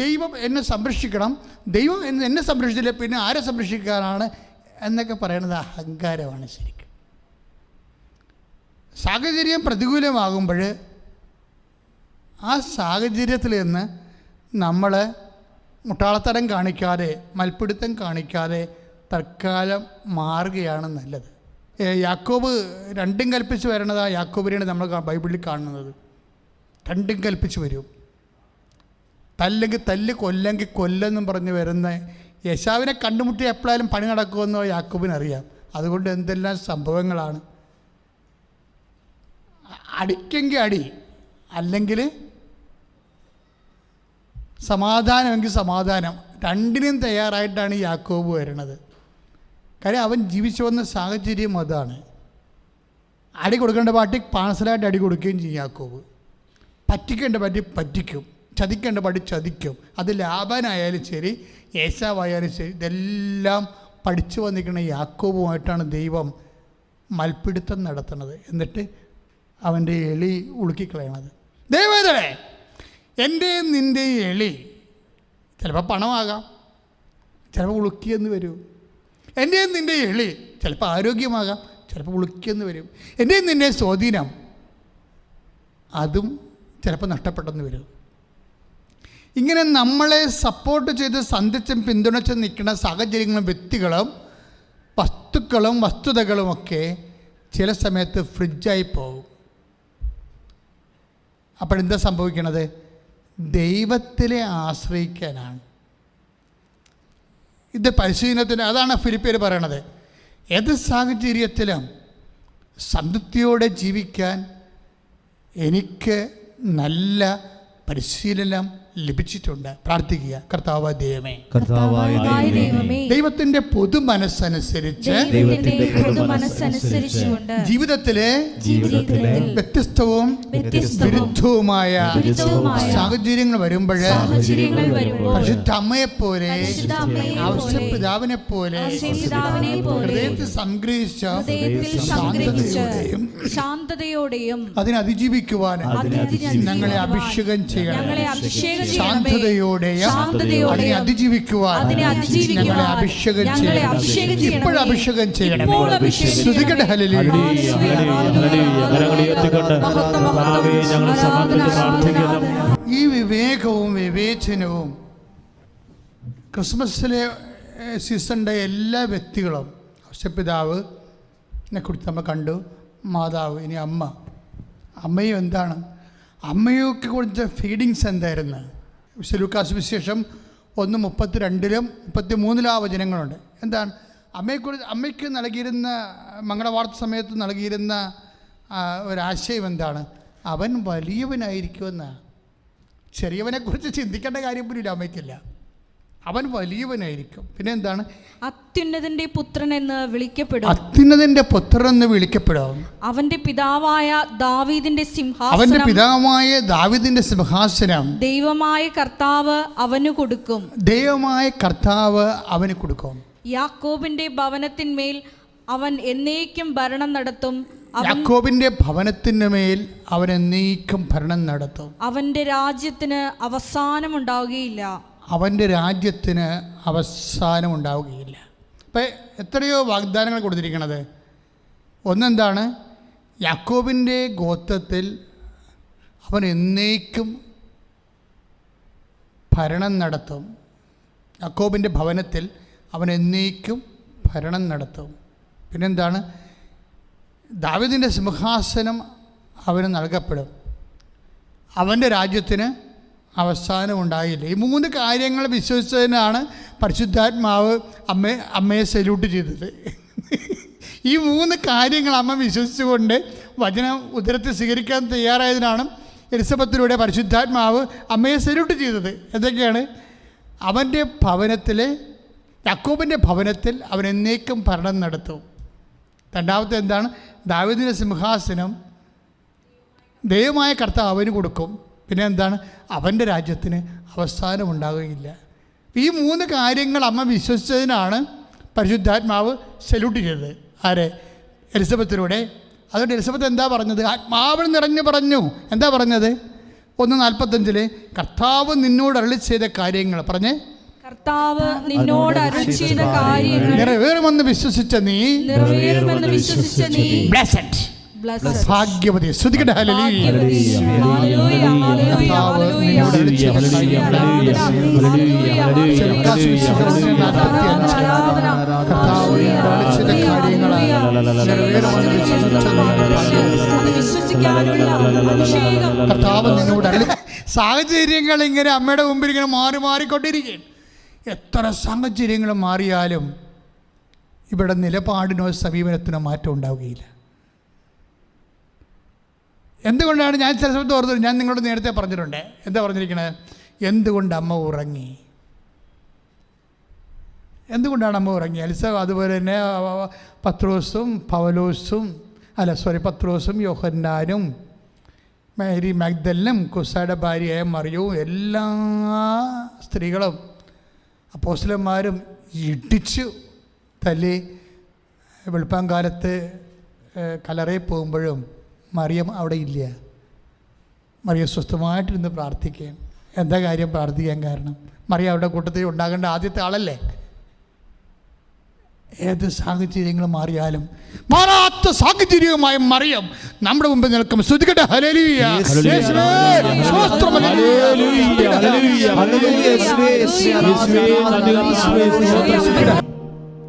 ദൈവം എന്നെ സംരക്ഷിക്കണം, ദൈവം എന്നെ സംരക്ഷിച്ചില്ല പിന്നെ ആരെ സംരക്ഷിക്കാനാണ് എന്നൊക്കെ പറയുന്നത് അഹങ്കാരമാണ്. ശരിക്കും സാഹചര്യം പ്രതികൂലമാകുമ്പോൾ ആ സാഹചര്യത്തിൽ നിന്ന് നമ്മൾ മുട്ടാളത്തരം കാണിക്കാതെ, മൽപ്പിടുത്തം കാണിക്കാതെ തൽക്കാലം മാറുകയാണ് നല്ലത്. യാക്കോബ് രണ്ടും കൽപ്പിച്ച് വരണത്, ആ യാക്കോബിനെയാണ് നമ്മൾ ബൈബിളിൽ കാണുന്നത്. രണ്ടും കൽപ്പിച്ച് വരും. തല്ലെങ്കിൽ തല്ല്, കൊല്ലെങ്കിൽ കൊല്ലെന്നും പറഞ്ഞ് വരുന്ന യേശാവിനെ കണ്ടുമുട്ടി എപ്പോഴായാലും പണി നടക്കുമെന്നോ യാക്കോബിനറിയാം. അതുകൊണ്ട് എന്തെല്ലാം സംഭവങ്ങളാണ്. അടിക്കെങ്കിൽ അടി, അല്ലെങ്കിൽ സമാധാനമെങ്കിൽ സമാധാനം, രണ്ടിനും തയ്യാറായിട്ടാണ് യാക്കോബ് വരുന്നത്. കാര്യം അവൻ ജീവിച്ചു വന്ന സാഹചര്യം അതാണ്. അടി കൊടുക്കേണ്ട പാട്ടി പാഴ്സലായിട്ട് അടി കൊടുക്കുകയും ചെയ്യും യാക്കോബ്. പറ്റിക്കേണ്ട പാട്ടി പറ്റിക്കും, ചതിക്കേണ്ട പാട്ടി ചതിക്കും. അത് ലാബാനായാലും ശരി, ഏശാവായാലും ശരി, ഇതെല്ലാം പഠിച്ചു വന്നിരിക്കുന്ന യാക്കോബുമായിട്ടാണ് ദൈവം മൽപ്പിടുത്തം നടത്തുന്നത്. എന്നിട്ട് അവൻ്റെ എളി ഉളുക്കിക്കളയണത്. ദൈവമേ, എൻ്റെ നിൻ്റെ എളി ചിലപ്പോൾ പണമാകാം, ചിലപ്പോൾ ഉളുക്കിയെന്ന് വരും. എൻ്റെ നിൻ്റെ എളി ചിലപ്പോൾ ആരോഗ്യമാകാം, ചിലപ്പോൾ ഉളുക്കിയെന്ന് വരും. എൻ്റെ നിൻ്റെ സ്വാധീനം അതും ചിലപ്പോൾ നഷ്ടപ്പെട്ടെന്ന് വരും. ഇങ്ങനെ നമ്മളെ സപ്പോർട്ട് ചെയ്ത് സന്ധിച്ചും പിന്തുണച്ചും നിൽക്കുന്ന സാഹചര്യങ്ങളും വ്യക്തികളും വസ്തുക്കളും വസ്തുതകളുമൊക്കെ ചില സമയത്ത് ഫ്രിഡ്ജായി പോകും. അപ്പോഴെന്താ സംഭവിക്കണത്? ദൈവത്തിലെ ആശ്രയിക്കാനാണ്. ഇത് പരിശീലനത്തിന്, അതാണ് ഫിലിപ്പിയർ പറയണത്. ഏത് സാഹചര്യത്തിലും സംതൃപ്തിയോടെ ജീവിക്കാൻ എനിക്ക് നല്ല പരിശീലനം ലഭിച്ചിട്ടുണ്ട്. പ്രാർത്ഥിക്കുക. കർത്താവായ ദൈവമേ, ദൈവത്തിന്റെ പൊതു മനസ്സനുസരിച്ച് ജീവിതത്തിലെ വ്യത്യസ്തവും വിരുദ്ധവുമായ സാഹചര്യങ്ങൾ വരുമ്പോൾ പരിശുദ്ധ അമ്മയെപ്പോലെ, ഔഷധപിതാവിനെ പോലെ ഹൃദയത്തിൽ സംഗ്രഹിച്ച ശാന്തതയോടെയും അതിനെ അതിജീവിക്കുവാൻ ഞങ്ങളെ അഭിഷേകം ചെയ്യണം. ശാന്തതയോടെയും അതിനെ അതിജീവിക്കുവാൻ ഞങ്ങളെ അഭിഷേകം ചെയ്യണം. ഇപ്പോഴും അഭിഷേകം ചെയ്യണം. ശ്രുതികട ഹല്ലേലൂയ. ഈ വിവേകവും വിവേചനവും ക്രിസ്മസിലെ സീസണിൻ്റെ എല്ലാ വ്യക്തികളും, ഔഷധപിതാവിനെ കുറിച്ച് നമ്മൾ കണ്ടു, മാതാവ്, ഇനി അമ്മ. അമ്മയും എന്താണ്? അമ്മയൊക്കെ കുറിച്ച ഫീഡിങ്സ് എന്തായിരുന്നു? ലൂക്കാസ് വിശേഷം 1:32 33 ആ വചനങ്ങളുണ്ട്. എന്താണ് അമ്മയെക്കുറിച്ച്? അമ്മയ്ക്ക് നൽകിയിരുന്ന മംഗളവാർത്ത സമയത്ത് നൽകിയിരുന്ന ഒരാശയം എന്താണ്? അവൻ വലിയവനായിരിക്കുമെന്നാണ്. ചെറിയവനെക്കുറിച്ച് ചിന്തിക്കേണ്ട കാര്യം പോലും അമ്മയ്ക്കില്ല. അവൻ വലിയവനായിരിക്കും. പിന്നെ എന്താണ്? അത്യുന്നതന്റെ പുത്രൻ എന്ന് വിളിക്കപ്പെടും. അത്യുന്നതന്റെ പുത്രൻ എന്ന് വിളിക്കപ്പെടും. അവന്റെ പിതാവായ ദാവീദിന്റെ സിംഹാസനം ദൈവമായ കർത്താവ് അവന് കൊടുക്കും. ദൈവമായ കർത്താവ് അവന് കൊടുക്കും. യാക്കോബിന്റെ ഭവനത്തിന്മേൽ അവൻ എന്നേക്കും ഭരണം നടത്തും. യാക്കോബിന്റെ ഭവനത്തിന്മേൽ അവൻ എന്നേക്കും ഭരണം നടത്തും. അവന്റെ രാജ്യത്തിന് അവസാനമുണ്ടാവുകയില്ല. അവൻ്റെ രാജ്യത്തിന് അവസാനമുണ്ടാവുകയില്ല. അപ്പം എത്രയോ വാഗ്ദാനങ്ങൾ കൊടുത്തിരിക്കണത്. ഒന്നെന്താണ്? യാക്കോബിൻ്റെ ഗോത്രത്തിൽ അവൻ എന്നേക്കും ഭരണം നടത്തും. യാക്കോബിൻ്റെ ഭവനത്തിൽ അവൻ എന്നേക്കും ഭരണം നടത്തും. പിന്നെന്താണ്? ദാവീദിൻ്റെ സിംഹാസനം അവന് നൽകപ്പെടും. അവൻ്റെ രാജ്യത്തിന് അവസാനം ഉണ്ടായില്ല. ഈ 3 കാര്യങ്ങൾ വിശ്വസിച്ചതിനാണ് പരിശുദ്ധാത്മാവ് അമ്മയെ സല്യൂട്ട് ചെയ്തത്. ഈ 3 കാര്യങ്ങൾ അമ്മ വിശ്വസിച്ചുകൊണ്ട് വചനം ഉദരത്തിൽ സ്വീകരിക്കാൻ തയ്യാറായതിനാണ് എലിസബത്തിലൂടെ പരിശുദ്ധാത്മാവ് അമ്മയെ സല്യൂട്ട് ചെയ്തത്. എന്തൊക്കെയാണ്? അവൻ്റെ ഭവനത്തിലെ, യാക്കോബിൻ്റെ ഭവനത്തിൽ അവൻ എന്നേക്കും ഭരണം നടത്തും. രണ്ടാമത്തെ എന്താണ്? ദാവീദിന്റെ സിംഹാസനം ദൈവമായ കർത്താവ് അവന് കൊടുക്കും. പിന്നെ എന്താണ്? അവൻ്റെ രാജ്യത്തിന് അവസാനം ഉണ്ടാകുകയില്ല. ഈ 3 കാര്യങ്ങൾ അമ്മ വിശ്വസിച്ചതിനാണ് പരിശുദ്ധാത്മാവ് സല്യൂട്ട് ചെയ്തത്. ആരെ? എലിസബത്തിലൂടെ. അതുകൊണ്ട് എലിസബത്ത് എന്താ പറഞ്ഞത്? ആത്മാവിൽ നിറഞ്ഞു പറഞ്ഞു. എന്താ പറഞ്ഞത്? 1:45 കർത്താവ് നിന്നോട് അരുളി ചെയ്ത കാര്യങ്ങൾ പറഞ്ഞേ. കർത്താവ് നിന്നോട് അരുളി ചെയ്ത കാര്യങ്ങൾ നിറവേറുമെന്ന് വിശ്വസിച്ച നീ ബ്ലെസ്ഡ് blessed. ഭാഗ്യവതി. ശ്രുതിക്കട്ടെ ഹല്ലേലൂയ. Hallelujah, hallelujah, hallelujah. കർത്താവ് നിന്നോട് സാഹചര്യങ്ങൾ ഇങ്ങനെ അമ്മയുടെ മുമ്പിൽ ഇങ്ങനെ മാറിക്കൊണ്ടിരിക്കുകയാണ്. എത്ര സാഹചര്യങ്ങൾ മാറിയാലും ഇവിടെ നിലപാടിനോ സമീപനത്തിനോ മാറ്റം ഉണ്ടാവുകയില്ല. എന്തുകൊണ്ടാണ് ഞാൻ ചില സമയത്ത് ഓർത്തത്, ഞാൻ നിങ്ങളോട് നേരത്തെ പറഞ്ഞിട്ടുണ്ട്. എന്താ പറഞ്ഞിരിക്കണത്? എന്തുകൊണ്ട് അമ്മ ഉറങ്ങി? എന്തുകൊണ്ടാണ് അമ്മ ഉറങ്ങി? അതുപോലെ തന്നെ പത്രോസും യോഹന്നാനും മേരി മഗ്ദലിനും കുസായുടെ ഭാര്യയായ മറിയവും എല്ലാ സ്ത്രീകളും അപ്പോസ്തലന്മാരും ഇടിച്ചു തല്ലി വെളുപ്പാങ്കാലത്ത് കല്ലറയിൽ പോകുമ്പോഴും മറിയം അവിടെ ഇല്ല. മറിയം സ്വസ്ഥമായിട്ടിരുന്ന് പ്രാർത്ഥിക്കുകയും. എന്താ കാര്യം പ്രാർത്ഥിക്കാൻ കാരണം? മറിയം അവരുടെ കൂട്ടത്തിൽ ഉണ്ടാകേണ്ട ആദ്യത്തെ ആളല്ലേ. ഏത് സാഹചര്യങ്ങൾ മാറിയാലും മാറാത്ത സാഹചര്യവുമായി മറിയം നമ്മുടെ മുമ്പിൽ നിൽക്കും. ശ്രുതിക്കട്ടെ ഹല്ലേലൂയ.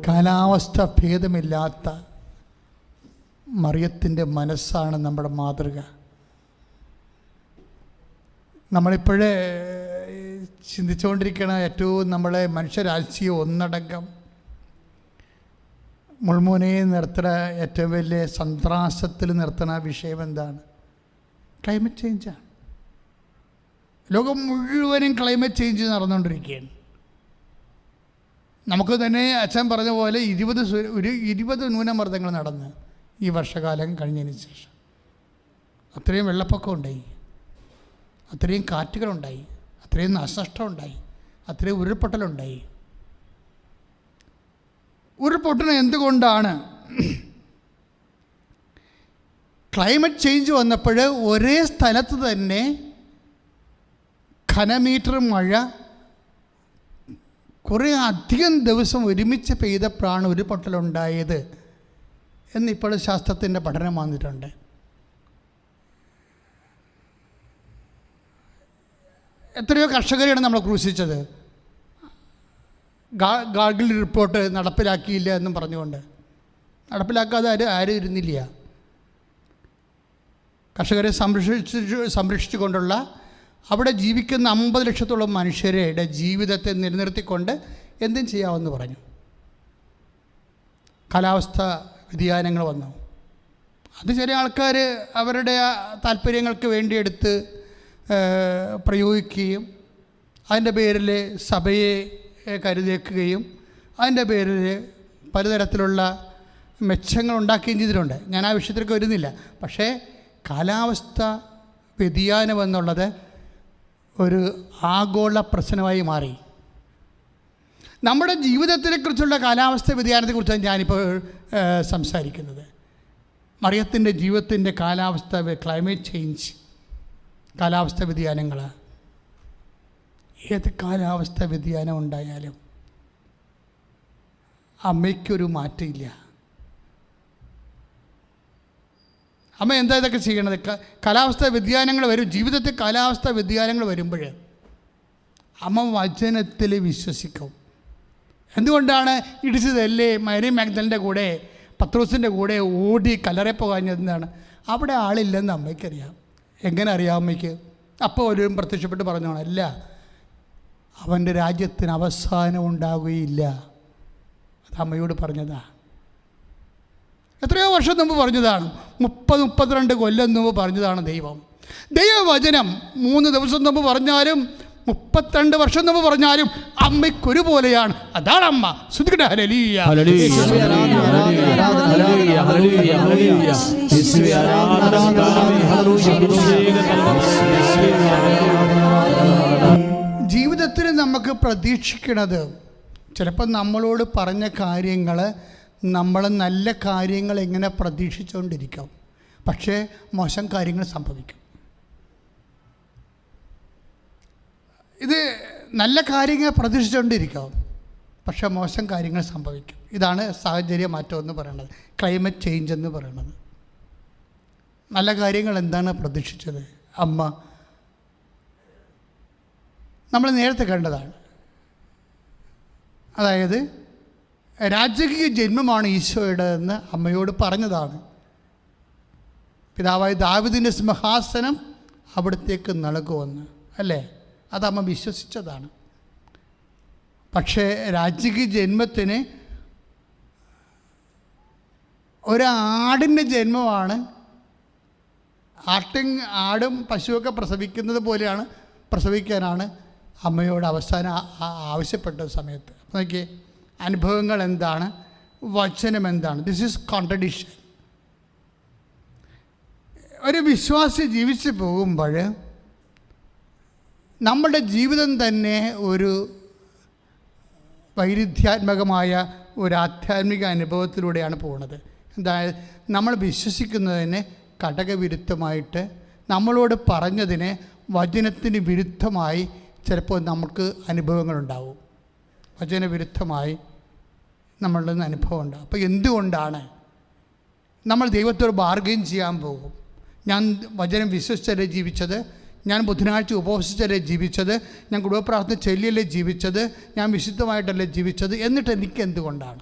കാലാവസ്ഥ ഭേദമില്ലാത്ത മറിയത്തിൻ്റെ മനസ്സാണ് നമ്മുടെ മാതൃക. നമ്മളിപ്പോഴേ ചിന്തിച്ചുകൊണ്ടിരിക്കുന്ന ഏറ്റവും നമ്മളെ മനുഷ്യരാശിയെ ഒന്നടങ്കം മുൾമുനയെ നിർത്തുന്ന ഏറ്റവും വലിയ സന്ത്രാസത്തിൽ നിർത്തുന്ന വിഷയം എന്താണ്? ക്ലൈമറ്റ് ചേഞ്ചാണ്. ലോകം മുഴുവനും ക്ലൈമറ്റ് ചേഞ്ച് നടന്നുകൊണ്ടിരിക്കുകയാണ്. നമുക്ക് തന്നെ അച്ഛൻ പറഞ്ഞ പോലെ 20 ന്യൂനമർദ്ദങ്ങൾ നടന്ന് ഈ വർഷകാലം കഴിഞ്ഞതിന് ശേഷം അത്രയും വെള്ളപ്പൊക്കം ഉണ്ടായി, അത്രയും കാറ്റുകളുണ്ടായി, അത്രയും നാശനഷ്ടം ഉണ്ടായി, അത്രയും ഉരുൾപൊട്ടലുണ്ടായി. ഉരുൾപൊട്ടുന്നത് എന്തുകൊണ്ടാണ്? ക്ലൈമറ്റ് ചേഞ്ച് വന്നപ്പോൾ ഒരേ സ്ഥലത്ത് തന്നെ ഘനമീറ്റർ മഴ കുറേ അധികം ദിവസം ഒരുമിച്ച് പെയ്തപ്പോഴാണ് ഉരുൾപൊട്ടലുണ്ടായത് എന്നിപ്പോൾ ശാസ്ത്രത്തിൻ്റെ പഠനം വന്നിട്ടുണ്ട്. എത്രയോ കർഷകരെയാണ് നമ്മൾ ക്രൂശിച്ചത്. ഗാർഗിൾ റിപ്പോർട്ട് നടപ്പിലാക്കിയില്ല എന്നും പറഞ്ഞുകൊണ്ട്. നടപ്പിലാക്കാതെ ആരും ഇരുന്നില്ല. കർഷകരെ സംരക്ഷിച്ചുകൊണ്ടുള്ള അവിടെ ജീവിക്കുന്ന 50 ലക്ഷത്തോളം മനുഷ്യരുടെ ജീവിതത്തെ നിലനിർത്തിക്കൊണ്ട് എന്തും ചെയ്യാമെന്ന് പറഞ്ഞു. കാലാവസ്ഥ വ്യതിയാനങ്ങൾ വന്നു. അത് ചില ആൾക്കാർ അവരുടെ താല്പര്യങ്ങൾക്ക് വേണ്ടി എടുത്ത് പ്രയോഗിക്കുകയും അതിൻ്റെ പേരിൽ സഭയെ കരുതേക്കുകയും അതിൻ്റെ പേരിൽ പലതരത്തിലുള്ള മെച്ചങ്ങൾ ഉണ്ടാക്കുകയും ചെയ്തിട്ടുണ്ട്. ഞാൻ ആ വിഷയത്തിലേക്ക് വരുന്നില്ല. പക്ഷേ കാലാവസ്ഥ വ്യതിയാനം എന്നുള്ളത് ഒരു ആഗോള പ്രശ്നമായി മാറി. നമ്മുടെ ജീവിതത്തെക്കുറിച്ചുള്ള കാലാവസ്ഥ വ്യതിയാനത്തെക്കുറിച്ചാണ് ഞാനിപ്പോൾ സംസാരിക്കുന്നത്. മറിയത്തിൻ്റെ ജീവിതത്തിൻ്റെ കാലാവസ്ഥ, ക്ലൈമറ്റ് ചേഞ്ച്, കാലാവസ്ഥ വ്യതിയാനങ്ങൾ. ഏത് കാലാവസ്ഥ വ്യതിയാനം ഉണ്ടായാലും അമ്മയ്ക്കൊരു മാറ്റമില്ല. അമ്മ എന്താ ഇതൊക്കെ ചെയ്യണത്? കാലാവസ്ഥ വ്യതിയാനങ്ങൾ വരും, ജീവിതത്തിൽ കാലാവസ്ഥ വ്യതിയാനങ്ങൾ വരുമ്പോൾ അമ്മ വചനത്തിൽ വിശ്വസിക്കും. എന്തുകൊണ്ടാണ് ഇടിച്ചതല്ലേ മേരി മാഗ്ദലിൻ്റെ കൂടെ പത്രോസിൻ്റെ കൂടെ ഓടി കല്ലറയിൽ പോകാഞ്ഞതെന്നാണ്? അവിടെ ആളില്ലെന്ന് അമ്മയ്ക്കറിയാം. എങ്ങനെ അറിയാം അമ്മയ്ക്ക്? അപ്പോൾ ഒരു പ്രത്യക്ഷപ്പെട്ട് പറഞ്ഞോണം, അല്ല, അവൻ്റെ രാജ്യത്തിന് അവസാനം ഉണ്ടാവുകയില്ല. അത് അമ്മയോട് പറഞ്ഞതാണ്. എത്രയോ വർഷം മുമ്പ് പറഞ്ഞതാണ്. 30-32 കൊല്ലം മുമ്പ് പറഞ്ഞതാണ് ദൈവവചനം. 3 ദിവസം മുമ്പ് പറഞ്ഞാലും 32 വർഷം മുമ്പ് പറഞ്ഞാലും അമ്മയ്ക്കൊരുപോലെയാണ്. അതാണ് അമ്മ. ശ്രുതിക്കട്ടെ ഹല്ലേലൂയ. ജീവിതത്തിൽ നമുക്ക് പ്രതീക്ഷിക്കുന്നത് ചിലപ്പോൾ നമ്മളോട് പറഞ്ഞ കാര്യങ്ങൾ നമ്മൾ നല്ല കാര്യങ്ങൾ എങ്ങനെ പ്രതീക്ഷിച്ചുകൊണ്ടിരിക്കും, പക്ഷേ മോശം കാര്യങ്ങൾ സംഭവിക്കും. ഇത് നല്ല കാര്യങ്ങൾ പ്രതീക്ഷിച്ചുകൊണ്ടിരിക്കും, പക്ഷേ മോശം കാര്യങ്ങൾ സംഭവിക്കും. ഇതാണ് സാഹചര്യ മാറ്റം എന്ന് പറയുന്നത്, ക്ലൈമറ്റ് ചേഞ്ച് എന്ന് പറയുന്നത്. നല്ല കാര്യങ്ങൾ എന്താണ് പ്രതീക്ഷിച്ചത്? അമ്മ നമ്മൾ നേരത്തെ കണ്ടതാണ്. അതായത് രാജകീയ ജന്മമാണ് ഈശോയുടെ എന്ന് അമ്മയോട് പറഞ്ഞതാണ്. പിതാവായ ദാവീദിൻ്റെ സിംഹാസനം അവിടത്തേക്ക് നൽകുമെന്ന്, അല്ലേ? അത് അമ്മ വിശ്വസിച്ചതാണ്. പക്ഷേ രാജകീയ ജന്മത്തിന് ഒരാടിൻ്റെ ജന്മമാണ്. ആടും പശുവൊക്കെ പ്രസവിക്കുന്നത് പോലെയാണ് പ്രസവിക്കാനാണ് അമ്മയോട് അവസാനം ആവശ്യപ്പെട്ട സമയത്ത്. അപ്പോൾ നോക്കിയേ, അനുഭവങ്ങൾ എന്താണ്, വചനം എന്താണ്? This is contradiction. ഒരു വിശ്വാസി ജീവിച്ചു പോകുമ്പോൾ നമ്മുടെ ജീവിതം തന്നെ ഒരു വൈരുദ്ധ്യാത്മകമായ ഒരു ആധ്യാത്മിക അനുഭവത്തിലൂടെയാണ് പോകുന്നത്. അതായത് നമ്മൾ വിശ്വസിക്കുന്നതിന് ഘടകവിരുദ്ധമായിട്ട്, നമ്മളോട് പറഞ്ഞതിന് വചനത്തിന് വിരുദ്ധമായി ചിലപ്പോൾ നമുക്ക് അനുഭവങ്ങളുണ്ടാവും. വചനവിരുദ്ധമായി നമ്മളിൽ നിന്ന് അനുഭവം ഉണ്ടാകും. അപ്പോൾ എന്തുകൊണ്ടാണ് നമ്മൾ ദൈവത്തോട് ബാർഗെയിൻ ചെയ്യാൻ പോകും? ഞാൻ വചനം വിശ്വസിച്ചല്ലേ ജീവിച്ചത്, ഞാൻ ബുധനാഴ്ച ഉപവസിച്ചല്ലേ ജീവിച്ചത്, ഞാൻ കുടുംബപ്രാർത്ഥന ചൊല്ലിയല്ലേ ജീവിച്ചത്, ഞാൻ വിശുദ്ധമായിട്ടല്ലേ ജീവിച്ചത്, എന്നിട്ട് എനിക്ക് എന്തുകൊണ്ടാണ്?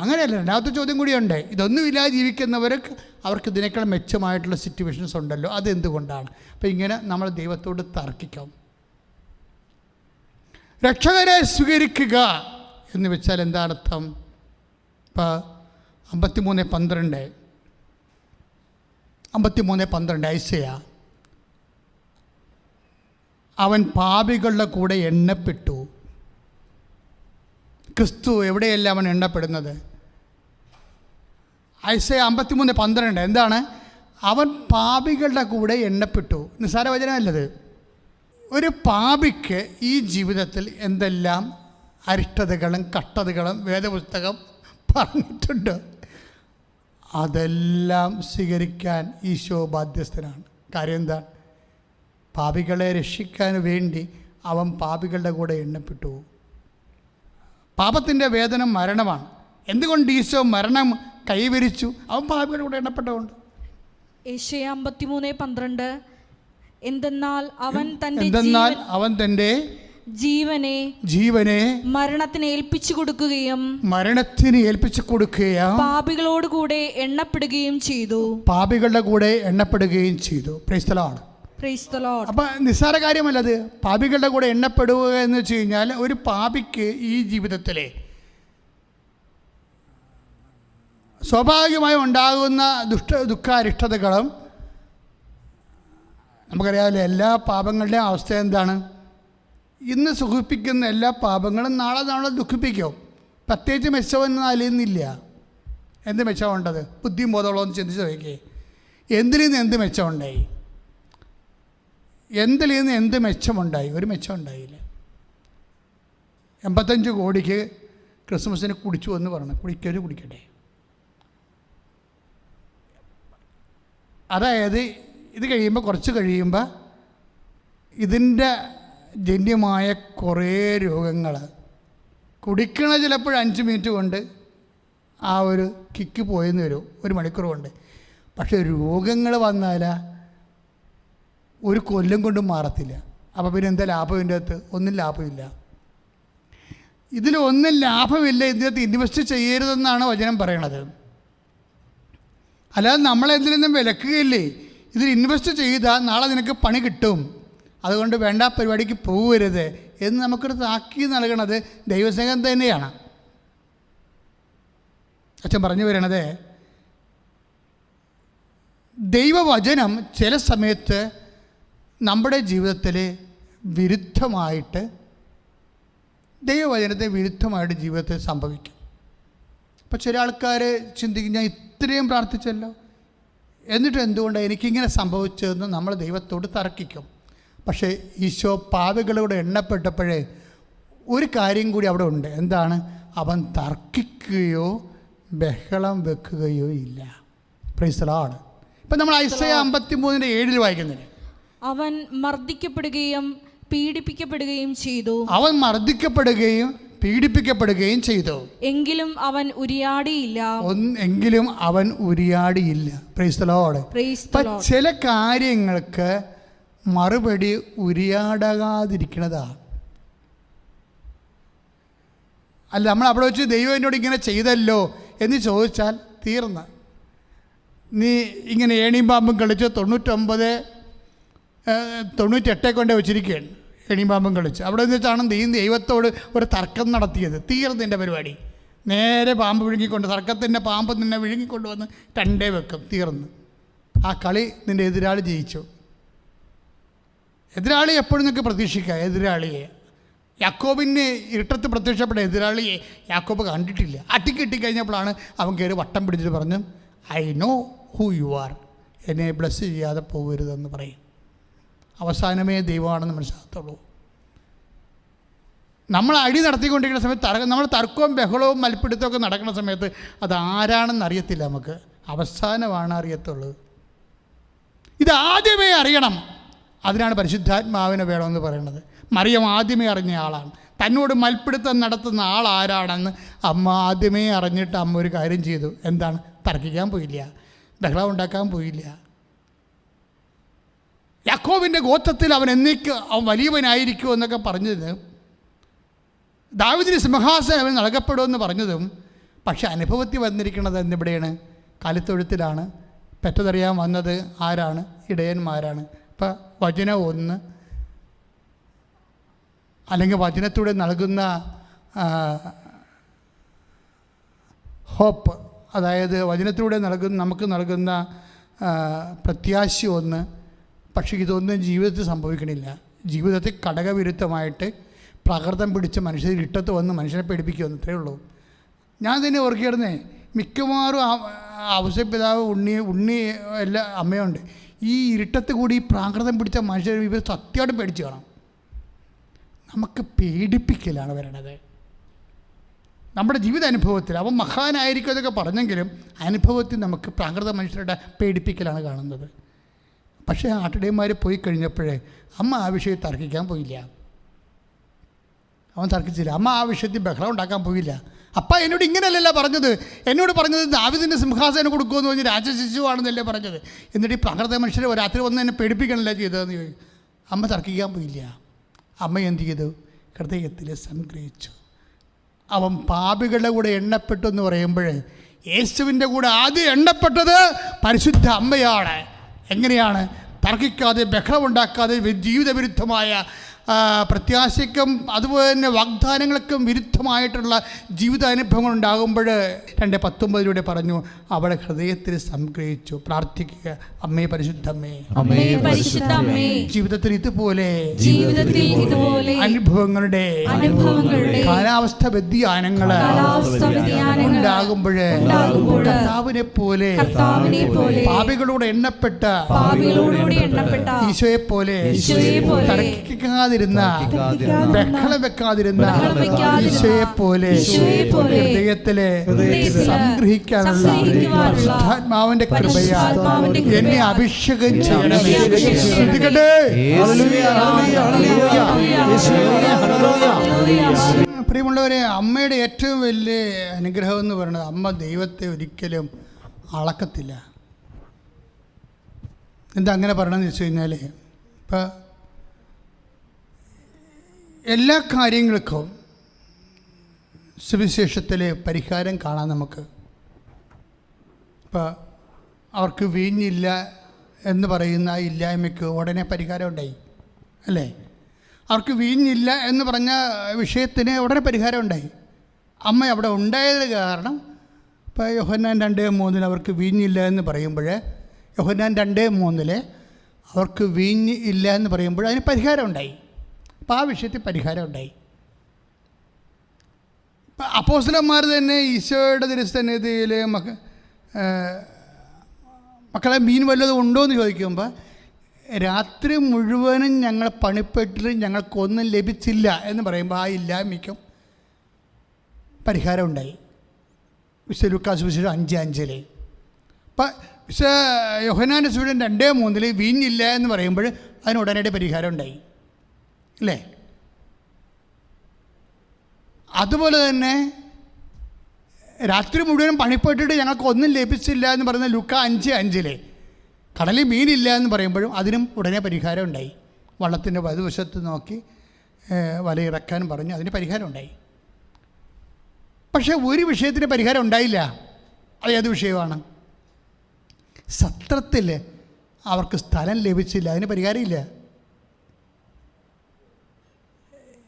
അങ്ങനെയല്ല. രണ്ടാമത്തെ ചോദ്യം കൂടിയുണ്ട്. ഇതൊന്നുമില്ലാതെ ജീവിക്കുന്നവർക്ക് അവർക്ക് ഇതിനേക്കാൾ മെച്ചമായിട്ടുള്ള സിറ്റുവേഷൻസ് ഉണ്ടല്ലോ, അതെന്തുകൊണ്ടാണ്? അപ്പോൾ ഇങ്ങനെ നമ്മൾ ദൈവത്തോട് തർക്കിക്കാം. രക്ഷകരെ സ്വീകരിക്കുക എന്ന് വെച്ചാൽ എന്താണ് അർത്ഥം? ഇപ്പോൾ 53:12 ഐസയ, അവൻ പാപികളുടെ കൂടെ എണ്ണപ്പെട്ടു. ക്രിസ്തു എവിടെയെല്ലാം അവൻ എണ്ണപ്പെടുന്നത്? ഐസയ 53:12 എന്താണ്? അവൻ പാപികളുടെ കൂടെ എണ്ണപ്പെട്ടു. നിസ്സാര വചനമല്ലത്. ഒരു പാപിക്ക് ഈ ജീവിതത്തിൽ എന്തെല്ലാം അരിഷ്ടതകളും കഷ്ടതകളും വേദപുസ്തകം പറഞ്ഞിട്ടുണ്ട്, അതെല്ലാം സ്വീകരിക്കാൻ ഈശോ ബാധ്യസ്ഥനാണ്. കാര്യം എന്താ? പാപികളെ രക്ഷിക്കാൻ വേണ്ടി അവൻ പാപികളുടെ കൂടെ എണ്ണപ്പെട്ടു. പാപത്തിൻ്റെ വേദന മരണമാണ്. എന്തുകൊണ്ട് ഈശോ മരണം കൈവരിച്ചു? അവൻ പാപികളുടെ കൂടെ എണ്ണപ്പെട്ടതുകൊണ്ട്. യേശയ്യ 53:12 എന്തെന്നാൽ അവൻ തൻ്റെ ജീവനെ മരണത്തിന് ഏൽപ്പിച്ചു കൊടുക്കുകയും പാപികളോട് കൂടെ എണ്ണപ്പെടുകയും ചെയ്തു. Praise the Lord. അപ്പം നിസ്സാര കാര്യമല്ലത്. പാപികളുടെ കൂടെ എണ്ണപ്പെടുക എന്ന് വെച്ച് കഴിഞ്ഞാൽ ഒരു പാപിക്ക് ഈ ജീവിതത്തിലെ സ്വാഭാവികമായി ഉണ്ടാകുന്ന ദുഃഖാരിഷ്ടതകളും നമുക്കറിയാമല്ലോ. എല്ലാ പാപങ്ങളുടെയും അവസ്ഥ എന്താണ്? ഇന്ന് സുഖിപ്പിക്കുന്ന എല്ലാ പാപങ്ങളും നാളെ നമ്മളെ ദുഃഖിപ്പിക്കും. പ്രത്യേകിച്ച് മെച്ചമൊന്നും അലിയുന്നില്ല. എന്ത് മെച്ചമുണ്ടത്? ബുദ്ധിയും ബോധമുള്ളതെന്ന് ചിന്തിച്ച് നോക്കിയേ. എന്തിൽ നിന്ന് എന്ത് മെച്ചമുണ്ടായി? എന്തിൽ നിന്ന് എന്ത് മെച്ചമുണ്ടായി? ഒരു മെച്ചം ഉണ്ടായില്ല. 85 കോടിക്ക് ക്രിസ്മസിന് കുടിച്ചു എന്ന് പറഞ്ഞു. കുടിക്കട്ടെ. അതായത് ഇത് കഴിയുമ്പോൾ, കുറച്ച് കഴിയുമ്പോൾ ഇതിൻ്റെ ജന്യമായ കുറേ രോഗങ്ങൾ കുടിക്കണ ചിലപ്പോൾ 5 മിനിറ്റ് കൊണ്ട് ആ ഒരു കിക്ക് പോയെന്ന് വരും, 1 മണിക്കൂർ കൊണ്ട്. പക്ഷേ രോഗങ്ങൾ വന്നാൽ ഒരു കൊല്ലം കൊണ്ടും മാറത്തില്ല. അപ്പോൾ പിന്നെ എന്താ ലാഭം? ഇതിൻ്റെ അകത്ത് ഒന്നും ലാഭമില്ല. ഇതിലൊന്നും ലാഭമില്ല. ഇതിനകത്ത് ഇൻവെസ്റ്റ് ചെയ്യരുതെന്നാണ് വചനം പറയണത്. അല്ലാതെ നമ്മളെന്തിൽ നിന്നും വിലക്കുകയില്ലേ. ഇതിൽ ഇൻവെസ്റ്റ് ചെയ്താൽ നാളെ നിനക്ക് പണി കിട്ടും, അതുകൊണ്ട് വേണ്ട പരിപാടിക്ക് പോകരുത് എന്ന് നമുക്കൊരു താക്കീത് നൽകണത് ദൈവസ്നേഹം തന്നെയാണ്. അച്ഛൻ പറഞ്ഞു വരണത്, ദൈവവചനം ചില സമയത്ത് നമ്മുടെ ജീവിതത്തിൽ വിരുദ്ധമായിട്ട്, ദൈവവചനത്തെ വിരുദ്ധമായിട്ട് ജീവിതത്തിൽ സംഭവിക്കും. അപ്പോൾ ചില ആൾക്കാർ ചിന്തിക്കും, ഞാൻ ഇത്രയും പ്രാർത്ഥിച്ചല്ലോ, എന്നിട്ട് എന്തുകൊണ്ടാണ് എനിക്കിങ്ങനെ സംഭവിച്ചതെന്ന് നമ്മൾ ദൈവത്തോട് തർക്കിക്കും. പക്ഷേ ഈശോ പാപികളോട് എണ്ണപ്പെട്ടപ്പോഴേ ഒരു കാര്യം കൂടി അവിടെ ഉണ്ട്. എന്താണ്? അവൻ തർക്കിക്കുകയോ ബഹളം വെക്കുകയോ ഇല്ല. Praise the Lord. ഇപ്പം നമ്മൾ ഐസയ 53:7 വായിക്കുന്നില്ലേ? അവൻ മർദ്ദിക്കപ്പെടുകയും പീഡിപ്പിക്കപ്പെടുകയും ചെയ്തു. അവൻ മർദ്ദിക്കപ്പെടുകയും പീഡിപ്പിക്കപ്പെടുകയും ചെയ്തു. എങ്കിലും അവൻ ഉരിയാടിയില്ല. Praise the Lord. ചില കാര്യങ്ങൾക്ക് മറുപടി ഉരിയാടാതിരിക്കുന്നതാണ്. അല്ല, നമ്മൾ അവിടെ വെച്ച് ദൈവം എന്നോട് ഇങ്ങനെ ചെയ്തല്ലോ എന്ന് ചോദിച്ചാൽ തീർന്ന്. നീ ഇങ്ങനെ ഏണിയും പാമ്പും കളിച്ച് 98 കൊണ്ട് വെച്ചിരിക്കുകയാണ്. ഏണിയും പാമ്പും കളിച്ച് അവിടെ വെച്ചാണ് ദൈവത്തോട് ഒരു തർക്കം നടത്തിയത്. തീർന്നതിൻ്റെ പരിപാടി. നേരെ പാമ്പ് വിഴുങ്ങിക്കൊണ്ട്, തർക്കത്തിൻ്റെ പാമ്പ് നിന്നെ വിഴുങ്ങിക്കൊണ്ട് വന്ന് 2 വെക്കും. തീർന്ന്. ആ കളി നിൻ്റെ എതിരാളി ജയിച്ചു. എതിരാളി എപ്പോഴും നിങ്ങൾക്ക് പ്രതീക്ഷിക്കാം. എതിരാളിയെ യാക്കോബിന് ഇരുട്ടത്ത് പ്രത്യക്ഷപ്പെട്ട എതിരാളിയെ യാക്കോബ് കണ്ടിട്ടില്ല. അട്ടിക്കിട്ടിക്കഴിഞ്ഞപ്പോഴാണ് അവൻ കയറി വട്ടം പിടിച്ചിട്ട് പറഞ്ഞു, I know who you are, എന്നെ ബ്ലസ് ചെയ്യാതെ പോകരുതെന്ന് പറയും. അവസാനമേ ദൈവമാണെന്ന് മനസ്സിലാകത്തുള്ളൂ. നമ്മൾ അടി നടത്തിക്കൊണ്ടിരിക്കുന്ന സമയത്ത് നമ്മൾ തർക്കവും ബഹളവും മൽപ്പിടുത്തമൊക്കെ നടക്കുന്ന സമയത്ത് അതാരാണെന്ന് അറിയത്തില്ല. നമുക്ക് അവസാനമാണ് അറിയത്തുള്ളത്. ഇതാദ്യമേ അറിയണം. അതിനാണ് പരിശുദ്ധാത്മാവിനെ വേണമെന്ന് പറയുന്നത്. മറിയം ആദ്യമേ അറിഞ്ഞ ആളാണ്. തന്നോട് മൽപ്പിടുത്തം നടത്തുന്ന ആൾ ആരാണെന്ന് അമ്മ ആദ്യമേ അറിഞ്ഞിട്ട് അമ്മ ഒരു കാര്യം ചെയ്തു. എന്താണ്? തർക്കിക്കാൻ പോയില്ല, ബഹളം ഉണ്ടാക്കാൻ പോയില്ല. യാക്കോബിൻ്റെ ഗോത്രത്തിൽ അവൻ അവൻ വലിയവനായിരിക്കും എന്നൊക്കെ പറഞ്ഞത്, ദാവീദിന് സിംഹാസനം അവൻ നൽകപ്പെടുമെന്ന് പറഞ്ഞതും, പക്ഷെ അനുഭവത്തിൽ വന്നിരിക്കുന്നത് എന്നിവിടെയാണ്, കാലിത്തൊഴുത്തിലാണ്. പെറ്റതറിയാൻ വന്നത് ആരാണ്? ഇടയന്മാരാണ്. ഇപ്പം വചനം 1 അല്ലെങ്കിൽ വചനത്തിലൂടെ നൽകുന്ന ഹോപ്പ്, അതായത് വചനത്തിലൂടെ നമുക്ക് നൽകുന്ന പ്രത്യാശ 1. പക്ഷേ ഇതൊന്നും ജീവിതത്തിൽ സംഭവിക്കണില്ല. ജീവിതത്തിൽ ഘടകവിരുദ്ധമായിട്ട് പ്രകൃതം പിടിച്ച് മനുഷ്യർ ഇരുട്ടത്ത് വന്ന് മനുഷ്യനെ പേടിപ്പിക്കുമെന്ന്. ഇത്രയേ ഉള്ളൂ. ഞാൻ തന്നെ ഓർക്കിയിരുന്നേ, മിക്കവാറും ഔസേപ്പിതാവ് ഉണ്ണി എല്ലാ അമ്മയുണ്ട്. ഈ ഇരുട്ടത്ത് കൂടി ഈ പ്രാകൃതം പിടിച്ച മനുഷ്യർ ഇവർ സത്യമായിട്ട് പേടിച്ച് കാണാം. നമുക്ക് പേടിപ്പിക്കലാണ് വരണത് നമ്മുടെ ജീവിതാനുഭവത്തിൽ. അവൻ മഹാനായിരിക്കും എന്നൊക്കെ പറഞ്ഞെങ്കിലും അനുഭവത്തിൽ നമുക്ക് പ്രാകൃത മനുഷ്യരുടെ പേടിപ്പിക്കലാണ് കാണുന്നത്. പക്ഷേ ആട്ടിടയന്മാർ പോയി കഴിഞ്ഞപ്പോഴേ അമ്മ ആ വിഷയത്തിൽ തർക്കിക്കാൻ പോയില്ല. അവൻ തർക്കിച്ചില്ല. അമ്മ ആ വിഷയത്തിൽ ബഹളം ഉണ്ടാക്കാൻ പോയില്ല. അപ്പ എന്നോട് ഇങ്ങനെയല്ലല്ലോ പറഞ്ഞത്. എന്നോട് പറഞ്ഞത് ദാവീദിൻ്റെ സിംഹാസനം കൊടുക്കുമെന്ന് പറഞ്ഞ് രാജശിശുവാണെന്നല്ലേ പറഞ്ഞത്. എന്നിട്ട് ഈ പ്രാകൃത മനുഷ്യരെ രാത്രി വന്ന് എന്നെ പേടിപ്പിക്കണമല്ലോ ചെയ്തതെന്ന് ചോദിക്കും. അമ്മ തർക്കിക്കാൻ പോയില്ല. അമ്മ എന്ത് ചെയ്തു? ഹൃദയത്തിൽ സംഗ്രഹിച്ചു. അവൻ പാപികളുടെ കൂടെ എണ്ണപ്പെട്ടു എന്ന് പറയുമ്പോൾ യേശുവിൻ്റെ കൂടെ ആദ്യം എണ്ണപ്പെട്ടത് പരിശുദ്ധ അമ്മയാണ്. എങ്ങനെയാണ്? തർക്കിക്കാതെ, ബഹളമുണ്ടാക്കാതെ, ജീവിതവിരുദ്ധമായ പ്രത്യാശയ്ക്കും അതുപോലെ തന്നെ വാഗ്ദാനങ്ങൾക്കും വിരുദ്ധമായിട്ടുള്ള ജീവിതാനുഭവങ്ങൾ ഉണ്ടാകുമ്പോൾ 2:19 പറഞ്ഞു, അവിടെ ഹൃദയത്തിൽ സംഗ്രഹിച്ചു. പ്രാർത്ഥിക്കുക, അമ്മേ പരിശുദ്ധമ്മേ, ജീവിതത്തിൽ ഇതുപോലെ അനുഭവങ്ങളുടെ കാലാവസ്ഥ വ്യതിയാനങ്ങൾ ഉണ്ടാകുമ്പോൾ കർത്താവിനെ പോലെ പാപികളോട് എണ്ണപ്പെട്ട ഈശോയെ പോലെ തർക്കിക്കാതെ ബഹളം വെക്കാതിരുന്ന ഈശോയെ പോലെ ഹൃദയത്തിലെ സംഗ്രഹിക്കാനുള്ള പരിശുദ്ധാത്മാവിന്റെ കൃപയാൽ എന്നെ അഭിഷേകം ചെയ്യണമേ. പ്രിയമുള്ളവരെ, അമ്മയുടെ ഏറ്റവും വലിയ അനുഗ്രഹം എന്ന് പറയുന്നത്, അമ്മ ദൈവത്തെ ഒരിക്കലും അളക്കത്തില്ല. എന്താ അങ്ങനെ പറയണമെന്ന് വെച്ച് കഴിഞ്ഞാൽ, ഇപ്പം എല്ലാ കാര്യങ്ങൾക്കും സുവിശേഷത്തിലെ പരിഹാരം കാണാൻ നമുക്ക്. ഇപ്പോൾ അവർക്ക് വീഞ്ഞില്ല എന്ന് പറയുന്ന ഇല്ലായ്മയ്ക്ക് ഉടനെ പരിഹാരം ഉണ്ടായി അല്ലേ? അവർക്ക് വീഞ്ഞില്ല എന്ന് പറഞ്ഞ വിഷയത്തിന് ഉടനെ പരിഹാരം ഉണ്ടായി. അമ്മ അവിടെ ഉണ്ടായത് കാരണം, ഇപ്പോൾ യോഹന്നാൻ 2:3 അവർക്ക് വീഞ്ഞില്ല എന്ന് പറയുമ്പോൾ, യോഹന്നാൻ 2:3 അവർക്ക് വീഞ്ഞ് ഇല്ല എന്ന് പറയുമ്പോൾ അതിന് പരിഹാരം ഉണ്ടായി. അപ്പോൾ ആ വിഷയത്തിൽ പരിഹാരം ഉണ്ടായി. ഇപ്പം അപ്പോസ്തലന്മാർ തന്നെ ഈശോയുടെ തിരുസന്നിധിയിൽ മക്കളെ മീൻ വല്ലതും ഉണ്ടോ എന്ന് ചോദിക്കുമ്പോൾ, രാത്രി മുഴുവനും ഞങ്ങൾ പണിപ്പെട്ടിട്ട് ഞങ്ങൾക്കൊന്നും ലഭിച്ചില്ല എന്ന് പറയുമ്പോൾ ആ ഇല്ലായ്മയ്ക്കും പരിഹാരം ഉണ്ടായി. വിശുദ്ധ ലൂക്കാസ് സുവിശേഷം 5:5. അപ്പം വിശുദ്ധ യോഹന്നാന്റെ സുവിശേഷം 2:3 വീഞ്ഞില്ല എന്ന് പറയുമ്പോൾ അതിന് ഉടനടി പരിഹാരം ഉണ്ടായി അല്ലേ? അതുപോലെ തന്നെ രാത്രി മുഴുവൻ പണിപ്പെട്ടിട്ട് ഞങ്ങൾക്ക് ഒന്നും ലഭിച്ചില്ല എന്ന് പറയുന്ന ലൂക്ക 5:5 കടലിൽ മീനില്ല എന്ന് പറയുമ്പോഴും അതിനും ഉടനെ പരിഹാരം ഉണ്ടായി. വള്ളത്തിൻ്റെ വലതുവശത്ത് നോക്കി വലയിറക്കാൻ പറഞ്ഞു, അതിന് പരിഹാരം ഉണ്ടായി. പക്ഷേ ഒരു വിഷയത്തിന് പരിഹാരം ഉണ്ടായില്ല. അത് ഏത് വിഷയമാണ്? സത്രത്തിൽ അവർക്ക് സ്ഥലം ലഭിച്ചില്ല, അതിന് പരിഹാരമില്ല.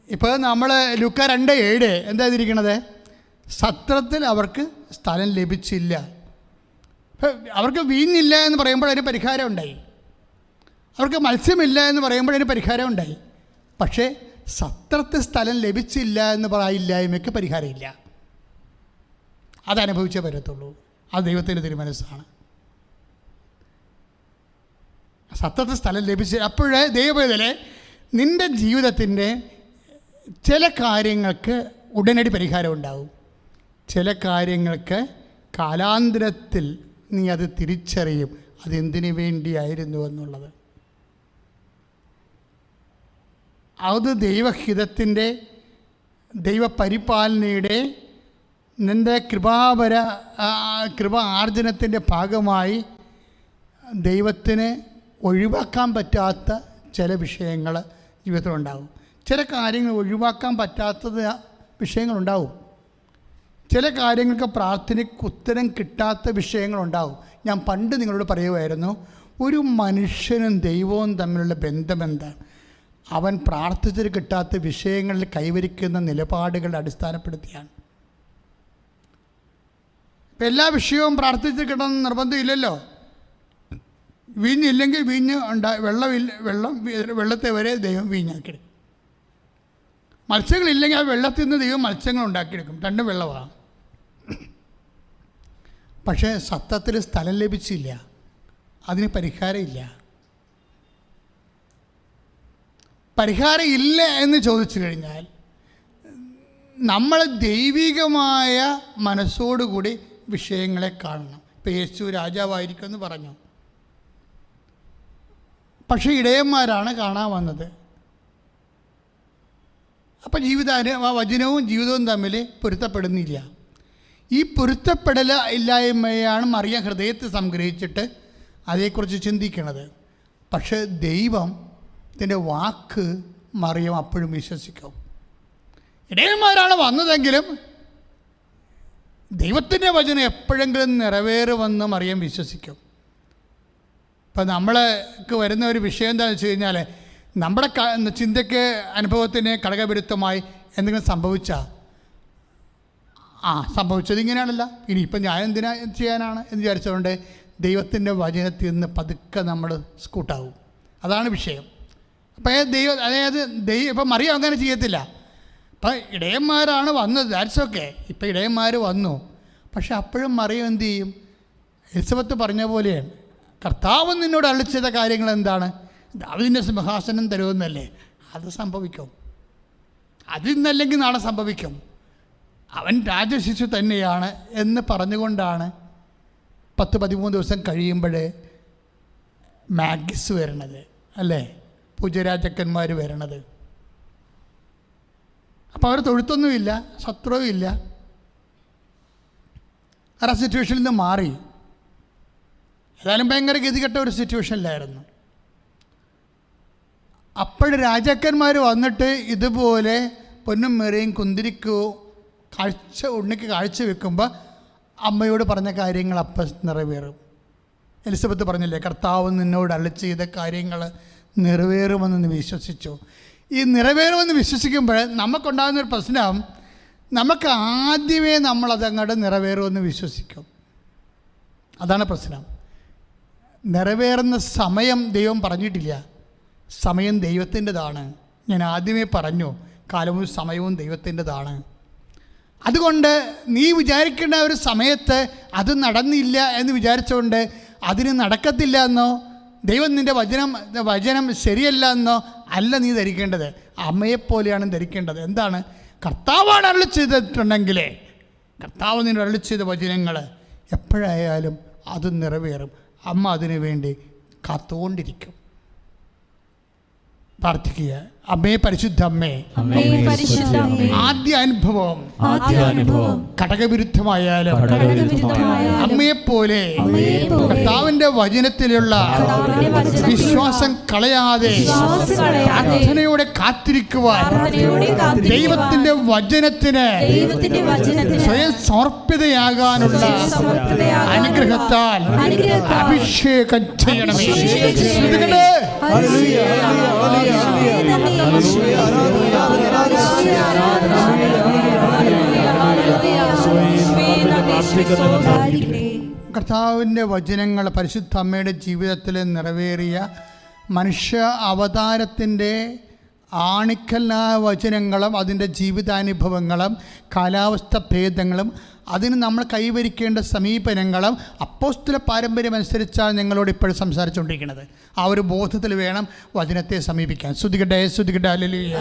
ഇപ്പോൾ നമ്മൾ ലൂക്ക 2:7 എന്താ എഴുതിയിരിക്കണത്? സത്രത്തിൽ അവർക്ക് സ്ഥലം ലഭിച്ചില്ല. അവർക്ക് വീഞ്ഞില്ല എന്ന് പറയുമ്പോൾ അതിന് പരിഹാരം ഉണ്ടായി. അവർക്ക് മത്സ്യമില്ല എന്ന് പറയുമ്പോൾ അതിന് പരിഹാരം ഉണ്ടായി. പക്ഷേ സത്രത്തിൽ സ്ഥലം ലഭിച്ചില്ല എന്ന് പറയില്ലായ്മയ്ക്ക് പരിഹാരമില്ല. അതനുഭവിച്ചേ പറ്റത്തുള്ളൂ. അത് ദൈവത്തിൻ്റെ തിരുമനസ്സാണ്. സത്രത്തിൽ സ്ഥലം ലഭിച്ചില്ല. അപ്പോഴേ ദൈവവേദനെ നിൻ്റെ ജീവിതത്തിൻ്റെ ചില കാര്യങ്ങൾക്ക് ഉടനടി പരിഹാരം ഉണ്ടാവും. ചില കാര്യങ്ങൾക്ക് കാലാന്തരത്തിൽ നീ അത് തിരിച്ചറിയും, അതെന്തിനു വേണ്ടിയായിരുന്നു എന്നുള്ളത്. അത് ദൈവഹിതത്തിൻ്റെ, ദൈവപരിപാലനയുടെ, നിൻ്റെ കൃപ ആർജനത്തിൻ്റെ ഭാഗമായി ദൈവത്തിന് ഒഴിവാക്കാൻ പറ്റാത്ത ചില വിഷയങ്ങൾ ജീവിതത്തിലുണ്ടാകും. ചില കാര്യങ്ങൾ ഒഴിവാക്കാൻ പറ്റാത്തത് വിഷയങ്ങളുണ്ടാവും. ചില കാര്യങ്ങൾക്ക് പ്രാർത്ഥനയ്ക്ക് ഉത്തരം കിട്ടാത്ത വിഷയങ്ങളുണ്ടാവും. ഞാൻ പണ്ട് നിങ്ങളോട് പറയുമായിരുന്നു, ഒരു മനുഷ്യനും ദൈവവും തമ്മിലുള്ള ബന്ധമെന്താണ്? അവൻ പ്രാർത്ഥിച്ചിട്ട് കിട്ടാത്ത വിഷയങ്ങളിൽ കൈവരിക്കുന്ന നിലപാടുകളെ അടിസ്ഥാനപ്പെടുത്തിയാണ്. ഇപ്പം എല്ലാ വിഷയവും പ്രാർത്ഥിച്ച് കിട്ടണമെന്ന് നിർബന്ധമില്ലല്ലോ. വീഞ്ഞില്ലെങ്കിൽ വീഞ്ഞ് വെള്ളത്തെ വരെ ദൈവം വീഞ്ഞാക്കിയെടുക്കും. മത്സ്യങ്ങളില്ലെങ്കിൽ ആ വെള്ളത്തിൽ നിന്ന് ദൈവം മത്സ്യങ്ങൾ ഉണ്ടാക്കിയെടുക്കും. രണ്ടും വെള്ളമാണ്. പക്ഷേ സത്യത്തിൽ സ്ഥലം ലഭിച്ചില്ല, അതിന് പരിഹാരമില്ല. പരിഹാരം ഇല്ല എന്ന് ചോദിച്ചു കഴിഞ്ഞാൽ നമ്മൾ ദൈവികമായ മനസ്സോടുകൂടി വിഷയങ്ങളെ കാണണം. ഇപ്പം യേശു രാജാവായിരിക്കുമെന്ന് പറഞ്ഞു, പക്ഷേ ഇടയന്മാരാണ് കാണാൻ വന്നത്. അപ്പം വചനവും ജീവിതവും തമ്മിൽ പൊരുത്തപ്പെടുന്നില്ല. ഈ പൊരുത്തപ്പെടൽ ഇല്ലായ്മയാണ് മറിയം ഹൃദയത്തെ സംഗ്രഹിച്ചിട്ട് അതേക്കുറിച്ച് ചിന്തിക്കണത്. പക്ഷേ ദൈവത്തിൻ്റെ വാക്ക് മറിയം അപ്പോഴും വിശ്വസിക്കും. ഇടയന്മാരാണ് വന്നതെങ്കിലും ദൈവത്തിൻ്റെ വചനം എപ്പോഴെങ്കിലും നിറവേറുമെന്ന് മറിയം വിശ്വസിക്കും. ഇപ്പം നമ്മൾക്ക് വരുന്ന ഒരു വിഷയം എന്താണെന്ന് വെച്ച് കഴിഞ്ഞാൽ, നമ്മുടെ ചിന്തയ്ക്ക് അനുഭവത്തിന് ഘടകവിരുദ്ധമായി എന്തെങ്കിലും സംഭവിച്ചാൽ, സംഭവിച്ചത് ഇങ്ങനെയാണല്ല, ഇനിയിപ്പം ഞാൻ എന്തിനാ ചെയ്യാനാണ് എന്ന് വിചാരിച്ചുകൊണ്ട് ദൈവത്തിൻ്റെ വചനത്തിൽ നിന്ന് പതുക്കെ നമ്മൾ സ്കൂട്ടാവും. അതാണ് വിഷയം. അപ്പം ഇപ്പം മറിയം അങ്ങനെ ചെയ്യത്തില്ല. അപ്പം ഇടയന്മാരാണ് വന്നത്, ദാറ്റ്സ് ഓക്കെ. ഇപ്പം ഇടയന്മാർ വന്നു. പക്ഷെ അപ്പോഴും മറിയം എന്ത് ചെയ്യും? എലിസബത്ത് പറഞ്ഞ പോലെയാണ്, കർത്താവ് നിന്നോട് അരുളിച്ചെയ്ത കാര്യങ്ങൾ എന്താണ്? ദാവീദിൻ്റെ സിംഹാസനം തരുമെന്നല്ലേ? അത് സംഭവിക്കും. അതിന്നല്ലെങ്കിൽ നാളെ സംഭവിക്കും. അവൻ രാജശിശു തന്നെയാണ് എന്ന് പറഞ്ഞുകൊണ്ടാണ് 10-13 ദിവസം കഴിയുമ്പോൾ മാഗിസ് വരണത്, അല്ലേ? പൂജരാജക്കന്മാർ വരണത്. അപ്പോൾ അവർ തൊഴുത്തൊന്നുമില്ല, ശത്രുവുമില്ല. ആ സിറ്റുവേഷനിൽ നിന്ന് മാറി. ഏതായാലും ഭയങ്കര ഗതികെട്ട ഒരു സിറ്റുവേഷനിലായിരുന്നു. അപ്പോൾ രാജാക്കന്മാർ വന്നിട്ട് ഇതുപോലെ പൊന്നും മേറയും കുന്തിരിക്കവും ഉണ്ണിക്ക് കാഴ്ച വെക്കുമ്പോൾ അമ്മയോട് പറഞ്ഞ കാര്യങ്ങൾ അപ്പം നിറവേറും. എലിസബത്ത് പറഞ്ഞില്ലേ, കർത്താവ് നിന്നോട് അരുളി ചെയ്ത കാര്യങ്ങൾ നിറവേറുമെന്ന് വിശ്വസിച്ചു. ഈ നിറവേറുമെന്ന് വിശ്വസിക്കുമ്പോൾ നമുക്കുണ്ടാകുന്നൊരു പ്രശ്നം, നമുക്ക് ആദ്യമേ നമ്മളതങ്ങോട്ട് നിറവേറുമെന്ന് വിശ്വസിക്കും. അതാണ് പ്രശ്നം. നിറവേറുന്ന സമയം ദൈവം പറഞ്ഞിട്ടില്ല. സമയം ദൈവത്തിൻ്റെതാണ്. ഞാൻ ആദ്യമേ പറഞ്ഞു, കാലവും സമയവും ദൈവത്തിൻ്റെതാണ്. അതുകൊണ്ട് നീ വിചാരിക്കേണ്ട ഒരു സമയത്ത് അത് നടന്നില്ല എന്ന് വിചാരിച്ചുകൊണ്ട് അതിന് നടക്കത്തില്ല എന്നോ ദൈവം നിൻ്റെ വചനം ശരിയല്ല എന്നോ അല്ല നീ ധരിക്കേണ്ടത്. അമ്മയെപ്പോലെയാണ് ധരിക്കേണ്ടത്. എന്താണ്? കർത്താവാണ് അരുളി ചെയ്തിട്ടുണ്ടെങ്കിലേ, കർത്താവ് നിന്നോട് അരുളി ചെയ്ത വചനങ്ങൾ എപ്പോഴായാലും അത് നിറവേറും. അമ്മ അതിനു വേണ്ടി കാത്തുകൊണ്ടിരിക്കും. പ്രാർത്ഥിക്കുക. അമ്മേ, പരിശുദ്ധ അമ്മേ, അമ്മേ പരിശുദ്ധ അമ്മേ, ആദ്യ അനുഭവം ഘടകവിരുദ്ധമായാലും അമ്മയെപ്പോലെ കർത്താവിന്റെ വചനത്തിലുള്ള വിശ്വാസം കളയാതെ പ്രാർത്ഥനയോടെ കാത്തിരിക്കുവാൻ, ദൈവത്തിന്റെ വചനത്തിന് സ്വയം സമർപ്പിതയാകാനുള്ള അനുഗ്രഹത്താൽ അഭിഷേകം ചെയ്യണമേ. കർത്താവിൻ്റെ വചനങ്ങൾ പരിശുദ്ധ അമ്മയുടെ ജീവിതത്തിൽ നിറവേറിയ മനുഷ്യ അവതാരത്തിൻ്റെ ആണിക്കല്ലായ വചനങ്ങളും അതിൻ്റെ ജീവിതാനുഭവങ്ങളും കാലാവസ്ഥ ഭേദങ്ങളും അതിന് നമ്മൾ കൈവരിക്കേണ്ട സമീപനങ്ങളും അപ്പോസ്തല പാരമ്പര്യം അനുസരിച്ചാണ് ഞങ്ങളോട് ഇപ്പോഴും സംസാരിച്ചുകൊണ്ടിരിക്കുന്നത്. ആ ഒരു ബോധത്തിൽ വേണം വചനത്തെ സമീപിക്കാൻ. സ്തുതിക്കട്ടെ, സ്തുതിക്കട്ടെ, ഹല്ലേലൂയ.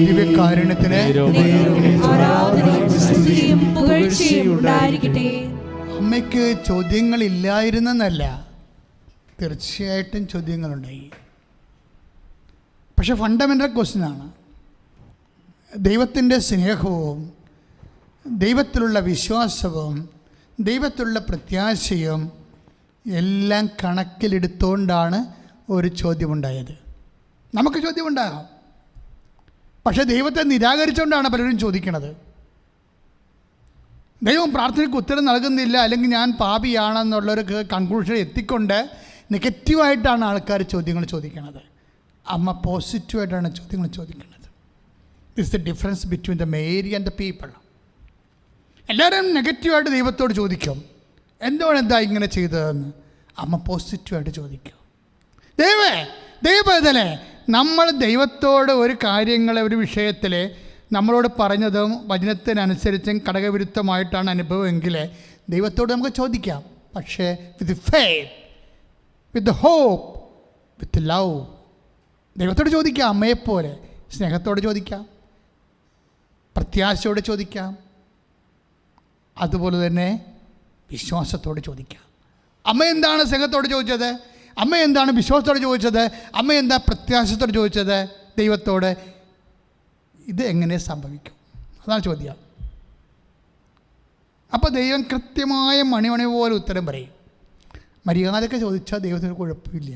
ദിവ്യകാരുണ്യത്തിന് അമ്മയ്ക്ക് ചോദ്യങ്ങളില്ലായിരുന്നെന്നല്ല, തീർച്ചയായിട്ടും ചോദ്യങ്ങളുണ്ടായി. പക്ഷെ ഫണ്ടമെൻ്റൽ ക്വസ്റ്റ്യനാണ്. ദൈവത്തിൻ്റെ സ്നേഹവും ദൈവത്തിലുള്ള വിശ്വാസവും ദൈവത്തിലുള്ള പ്രത്യാശയും എല്ലാം കണക്കിലെടുത്തുകൊണ്ടാണ് ഒരു ചോദ്യമുണ്ടായത്. നമുക്ക് ചോദ്യമുണ്ടാകാം, പക്ഷേ ദൈവത്തെ നിരാകരിച്ചുകൊണ്ടാണ് പലരും ചോദിക്കുന്നത്. ദൈവം പ്രാർത്ഥനയ്ക്ക് ഉത്തരം നൽകുന്നില്ല, അല്ലെങ്കിൽ ഞാൻ പാപിയാണെന്നുള്ളൊരു കൺക്ലൂഷൻ എത്തിക്കൊണ്ട് നെഗറ്റീവായിട്ടാണ് ആൾക്കാർ ചോദ്യങ്ങൾ ചോദിക്കുന്നത്. അമ്മ പോസിറ്റീവായിട്ടാണ് ചോദ്യങ്ങൾ ചോദിക്കുന്നത്. This the difference between the Mary and the people. എല്ലാവരും നെഗറ്റീവായിട്ട് ദൈവത്തോട് ചോദിക്കും, എന്താ ഇങ്ങനെ ചെയ്തതെന്ന്. അമ്മ പോസിറ്റീവായിട്ട് ചോദിക്കും, ദൈവത്തിലെ നമ്മൾ ദൈവത്തോട് ഒരു കാര്യങ്ങൾ, ഒരു വിഷയത്തിൽ നമ്മളോട് പറഞ്ഞതും വചനത്തിനനുസരിച്ചും ഘടകവിരുദ്ധമായിട്ടാണ് അനുഭവമെങ്കിൽ ദൈവത്തോട് നമുക്ക് ചോദിക്കാം. പക്ഷേ with faith, with hope, with love ദൈവത്തോട് ചോദിക്കാം. അമ്മയെപ്പോലെ സ്നേഹത്തോടെ ചോദിക്കാം, പ്രത്യാശയോടെ ചോദിക്കാം, അതുപോലെ തന്നെ വിശ്വാസത്തോടെ ചോദിക്കാം. അമ്മ എന്താണ് സ്നേഹത്തോടെ ചോദിച്ചത്? അമ്മ എന്താണ് വിശ്വാസത്തോടെ ചോദിച്ചത്? അമ്മ എന്താ പ്രത്യാശത്തോടെ ചോദിച്ചത് ദൈവത്തോട്? ഇത് എങ്ങനെ സംഭവിക്കും? അതാണ് ചോദ്യം. അപ്പോൾ ദൈവം കൃത്യമായ മണിമണി പോലെ ഉത്തരം പറയും. മര്യാദയൊക്കെ ചോദിച്ചാൽ ദൈവത്തിന് കുഴപ്പമില്ല.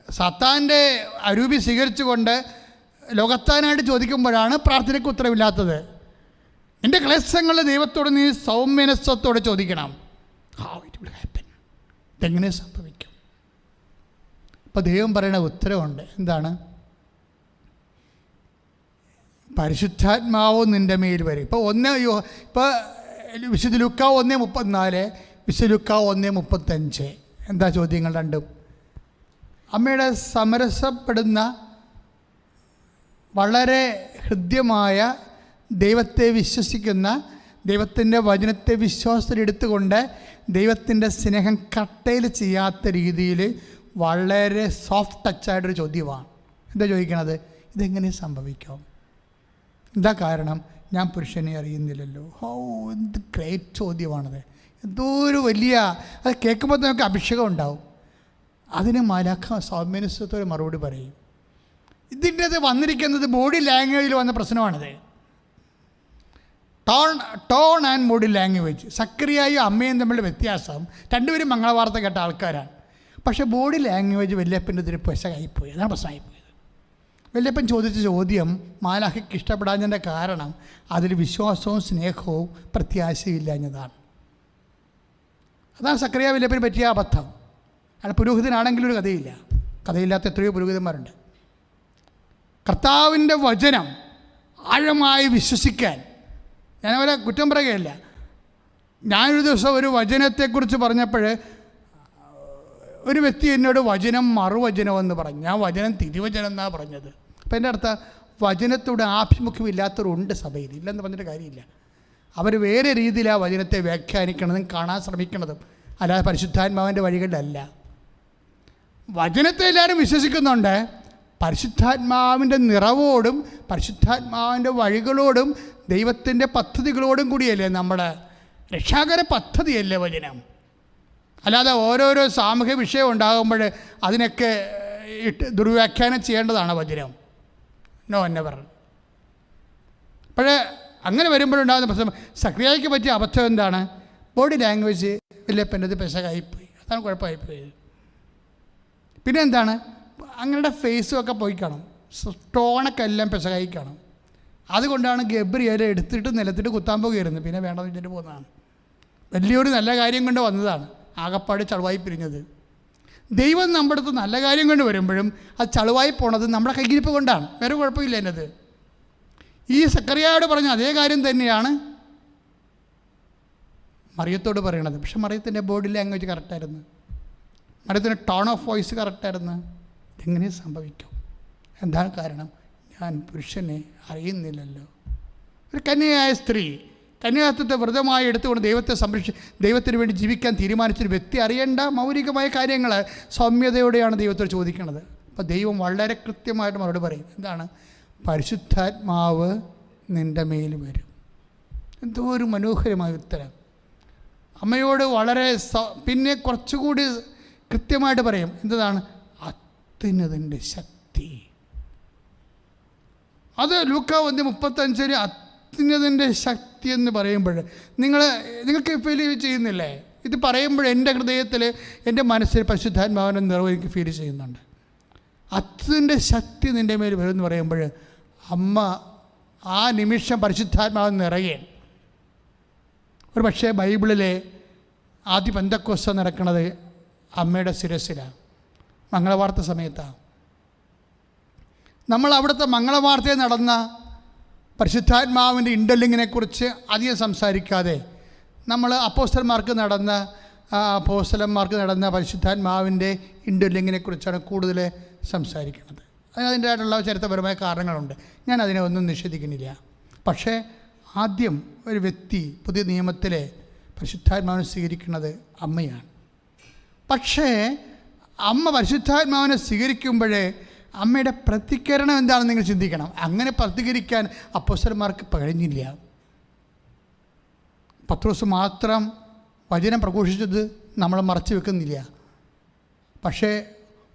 സാത്താൻ്റെ അരൂപി സ്വീകരിച്ചുകൊണ്ട് ലോകത്താനായിട്ട് ചോദിക്കുമ്പോഴാണ് പ്രാർത്ഥനയ്ക്ക് ഉത്തരവില്ലാത്തത്. എൻ്റെ ക്ലേശങ്ങൾ ദൈവത്തോട് നീ സൗമ്യനസ്വത്തോടെ ചോദിക്കണം. ഹൗ ഇറ്റ് വിൽ ഹാപ്പൻ, ഇതെങ്ങനെ സംഭവിക്കും? അപ്പോൾ ദൈവം പറയുന്ന ഉത്തരവുണ്ട്. എന്താണ്? പരിശുദ്ധാത്മാവും നിൻ്റെ മേൽ വരും. ഇപ്പോൾ വിശുദ്ധ ലൂക്കാ 1:34, വിശുദ്ധ ലൂക്കാ 1:35. എന്താ ചോദ്യങ്ങൾ രണ്ടും? അമ്മയുടെ സമരസപ്പെടുന്ന വളരെ ഹൃദ്യമായ ദൈവത്തെ വിശ്വസിക്കുന്ന, ദൈവത്തിൻ്റെ വചനത്തെ വിശ്വാസത്തിലെടുത്തുകൊണ്ട് ദൈവത്തിൻ്റെ സ്നേഹം കട്ടയിൽ ചെയ്യാത്ത രീതിയിൽ വളരെ സോഫ്റ്റ് ടച്ചായിട്ടൊരു ചോദ്യമാണ്. എന്താ ചോദിക്കണത്? ഇതെങ്ങനെ സംഭവിക്കും? എന്താ കാരണം? ഞാൻ പുരുഷനെ അറിയുന്നില്ലല്ലോ. എന്ത് ഗ്രേറ്റ് ചോദ്യമാണത്. എന്തോ ഒരു വലിയ, അത് കേൾക്കുമ്പോൾ നമുക്ക് അഭിഷേകം ഉണ്ടാവും. അതിന് മാലാഖ സൗമ്യനസ്വത്തോടെ മറുപടി പറയും. ഇതിൻ്റെ വന്നിരിക്കുന്നത് ബോഡി ലാംഗ്വേജിൽ വന്ന പ്രശ്നമാണിത്. Tone and body language. സക്രിയയും അമ്മയും തമ്മിലുള്ള വ്യത്യാസം, രണ്ടുപേരും മംഗളവാർത്ത കേട്ട ആൾക്കാരാണ്. പക്ഷേ ബോഡി ലാംഗ്വേജ് വല്യപ്പൻ്റെ ഇതിൽ പെശകായിപ്പോയി. അതാണ് പ്രശ്നമായിപ്പോയത്. വല്യപ്പൻ ചോദിച്ച ചോദ്യം മാലാഖയ്ക്ക് ഇഷ്ടപ്പെടാഞ്ഞതിൻ്റെ കാരണം അതിൽ വിശ്വാസവും സ്നേഹവും പ്രത്യാശയും ഇല്ലാഞ്ഞതാണ്. അതാണ് സക്രിയ വല്യപ്പന് പറ്റിയ അബദ്ധം. അയാൾ പുരോഹിതനാണെങ്കിലും ഒരു കഥയില്ല. കഥയില്ലാത്ത എത്രയോ പുരോഹിതന്മാരുണ്ട്. കർത്താവിൻ്റെ വചനം ആഴമായി വിശ്വസിക്കാൻ ഞാനവരെ കുറ്റം പറയുകയല്ല. ഞാനൊരു ദിവസം ഒരു വചനത്തെക്കുറിച്ച് പറഞ്ഞപ്പോൾ ഒരു വ്യക്തി എന്നോട് വചനം മറുവചനമെന്ന് പറഞ്ഞു. ഞാൻ വചനം തിരുവചനം എന്നാണ് പറഞ്ഞത്. അപ്പം എൻ്റെ അടുത്ത വചനത്തോട് ആഭിമുഖ്യമില്ലാത്തവരുണ്ട് സഭയിൽ, ഇല്ലെന്ന് പറഞ്ഞിട്ട് കാര്യമില്ല. അവർ വേറെ രീതിയിലാണ് വചനത്തെ വ്യാഖ്യാനിക്കണതും കാണാൻ ശ്രമിക്കുന്നതും, അല്ലാതെ പരിശുദ്ധാത്മാവിൻ്റെ വഴികളിലല്ല. വചനത്തെ എല്ലാവരും വിശ്വസിക്കുന്നുണ്ട്, പരിശുദ്ധാത്മാവിൻ്റെ നിറവോടും പരിശുദ്ധാത്മാവിൻ്റെ വഴികളോടും ദൈവത്തിൻ്റെ പദ്ധതികളോടും കൂടിയല്ലേ നമ്മുടെ രക്ഷാകര പദ്ധതിയല്ലേ വചനം. അല്ലാതെ ഓരോരോ സാമൂഹ്യ വിഷയം ഉണ്ടാകുമ്പോൾ അതിനൊക്കെ ദുർവ്യാഖ്യാനം ചെയ്യേണ്ടതാണ് വചനം. No never. അപ്പോഴേ അങ്ങനെ വരുമ്പോഴുണ്ടാകുന്ന പ്രശ്നം, സക്രിയയ്ക്ക് പറ്റിയ അബദ്ധം എന്താണ്? ബോഡി ലാംഗ്വേജ് വല്യപ്പൻ്റെത് പെശകായിപ്പോയി, അതാണ് കുഴപ്പമായിപ്പോയത്. പിന്നെ എന്താണ്? അങ്ങനെ ഫേസും ഒക്കെ പോയി കാണും, സ്റ്റോണൊക്കെ എല്ലാം പെശകായി കാണും. അതുകൊണ്ടാണ് ഗബ്രിയേൽ എടുത്തിട്ട് നിലത്തിട്ട് കുത്താൻ പോകുകയായിരുന്നു. പിന്നെ വേണ്ടെന്ന് വെച്ചിട്ട് പോകുന്നതാണ്. വലിയൊരു നല്ല കാര്യം കൊണ്ട് വന്നതാണ്, ആകപ്പാട് ചളുവായി പിരിഞ്ഞത്. ദൈവം നമ്മുടെ അടുത്ത് നല്ല കാര്യം കൊണ്ട് വരുമ്പോഴും അത് ചളുവായി പോണത് നമ്മുടെ കയ്യിരിപ്പ് കൊണ്ടാണ്, വേറെ കുഴപ്പമില്ല എന്നത്. ഈ സക്കറിയായോട് പറഞ്ഞ അതേ കാര്യം തന്നെയാണ് മറിയത്തോട് പറയണത്. പക്ഷെ മറിയത്തിൻ്റെ ബോഡി ലാംഗ്വേജ് കറക്റ്റായിരുന്നു, മറിയത്തിൻ്റെ ടോൺ ഓഫ് വോയിസ് കറക്റ്റായിരുന്നു. ഇതെങ്ങനെ സംഭവിക്കും? എന്താണ് കാരണം? ഞാൻ പുരുഷനെ അറിയുന്നില്ലല്ലോ. ഒരു കന്യയായ സ്ത്രീ കന്യാത്വത്തെ വ്രതമായി എടുത്തുകൊണ്ട് ദൈവത്തെ ദൈവത്തിന് വേണ്ടി ജീവിക്കാൻ തീരുമാനിച്ചൊരു വ്യക്തി അറിയേണ്ട മൗലികമായ കാര്യങ്ങൾ സൗമ്യതയോടെയാണ് ദൈവത്തോട് ചോദിക്കുന്നത്. അപ്പോൾ ദൈവം വളരെ കൃത്യമായിട്ട് മറുപടി പറയും. എന്താണ്? പരിശുദ്ധാത്മാവ് നിൻ്റെ മേൽ വരും. എന്തോ ഒരു മനോഹരമായ ഉത്തരം. അമ്മയോട് വളരെ പിന്നെ കുറച്ചുകൂടി കൃത്യമായിട്ട് പറയും. എന്താണ്? അത്യുന്നതൻ്റെ ശക്തി. അത് ലൂക്ക 1:35 അത്യുന്നതൻ്റെ ശക്തി എന്ന് പറയുമ്പോൾ നിങ്ങൾക്ക് ഫീൽ ചെയ്യുന്നില്ലേ? ഇത് പറയുമ്പോൾ എൻ്റെ ഹൃദയത്തിൽ, എൻ്റെ മനസ്സിൽ പരിശുദ്ധാത്മാവിൻ്റെ നിറവ് എനിക്ക് ഫീൽ ചെയ്യുന്നുണ്ട്. അത്യുന്നതൻ്റെ ശക്തി നിൻ്റെ മേൽ വരുമെന്ന് പറയുമ്പോൾ അമ്മ ആ നിമിഷം പരിശുദ്ധാത്മാവ് നിറയെ. ഒരു പക്ഷേ ബൈബിളിലെ ആദ്യ പെന്തക്കോസ്ത നടക്കുന്നത് അമ്മയുടെ ശിരസിലാണ്, മംഗളവാർത്ത സമയത്താണ്. നമ്മൾ അവിടുത്തെ മംഗളവാർത്തയിൽ നടന്ന പരിശുദ്ധാത്മാവിൻ്റെ ഇൻഡലിങ്ങിനെക്കുറിച്ച് അധികം സംസാരിക്കാതെ നമ്മൾ അപ്പോസ്തലന്മാർക്ക് നടന്ന പരിശുദ്ധാത്മാവിൻ്റെ ഇൻഡലിങ്ങിനെക്കുറിച്ചാണ് കൂടുതൽ സംസാരിക്കുന്നത്. അതിൻ്റെതായിട്ടുള്ള ചരിത്രപരമായ കാരണങ്ങളുണ്ട്, ഞാൻ അതിനെ ഒന്നും നിഷേധിക്കുന്നില്ല. പക്ഷേ ആദ്യം ഒരു വ്യക്തി പുതിയ നിയമത്തിലെ പരിശുദ്ധാത്മാവിനെ സ്വീകരിക്കുന്നത് അമ്മയാണ്. പക്ഷേ അമ്മ പരിശുദ്ധാത്മാവിനെ സ്വീകരിക്കുമ്പോഴേ അമ്മയുടെ പ്രതികരണം എന്താണെന്ന് നിങ്ങൾ ചിന്തിക്കണം. അങ്ങനെ പ്രതികരിക്കാൻ അപ്പോസ്തലന്മാർക്ക് കഴിഞ്ഞില്ല. പത്രോസ് മാത്രം വചനം പ്രഘോഷിച്ചത് നമ്മൾ മറച്ചു വെക്കുന്നില്ല. പക്ഷേ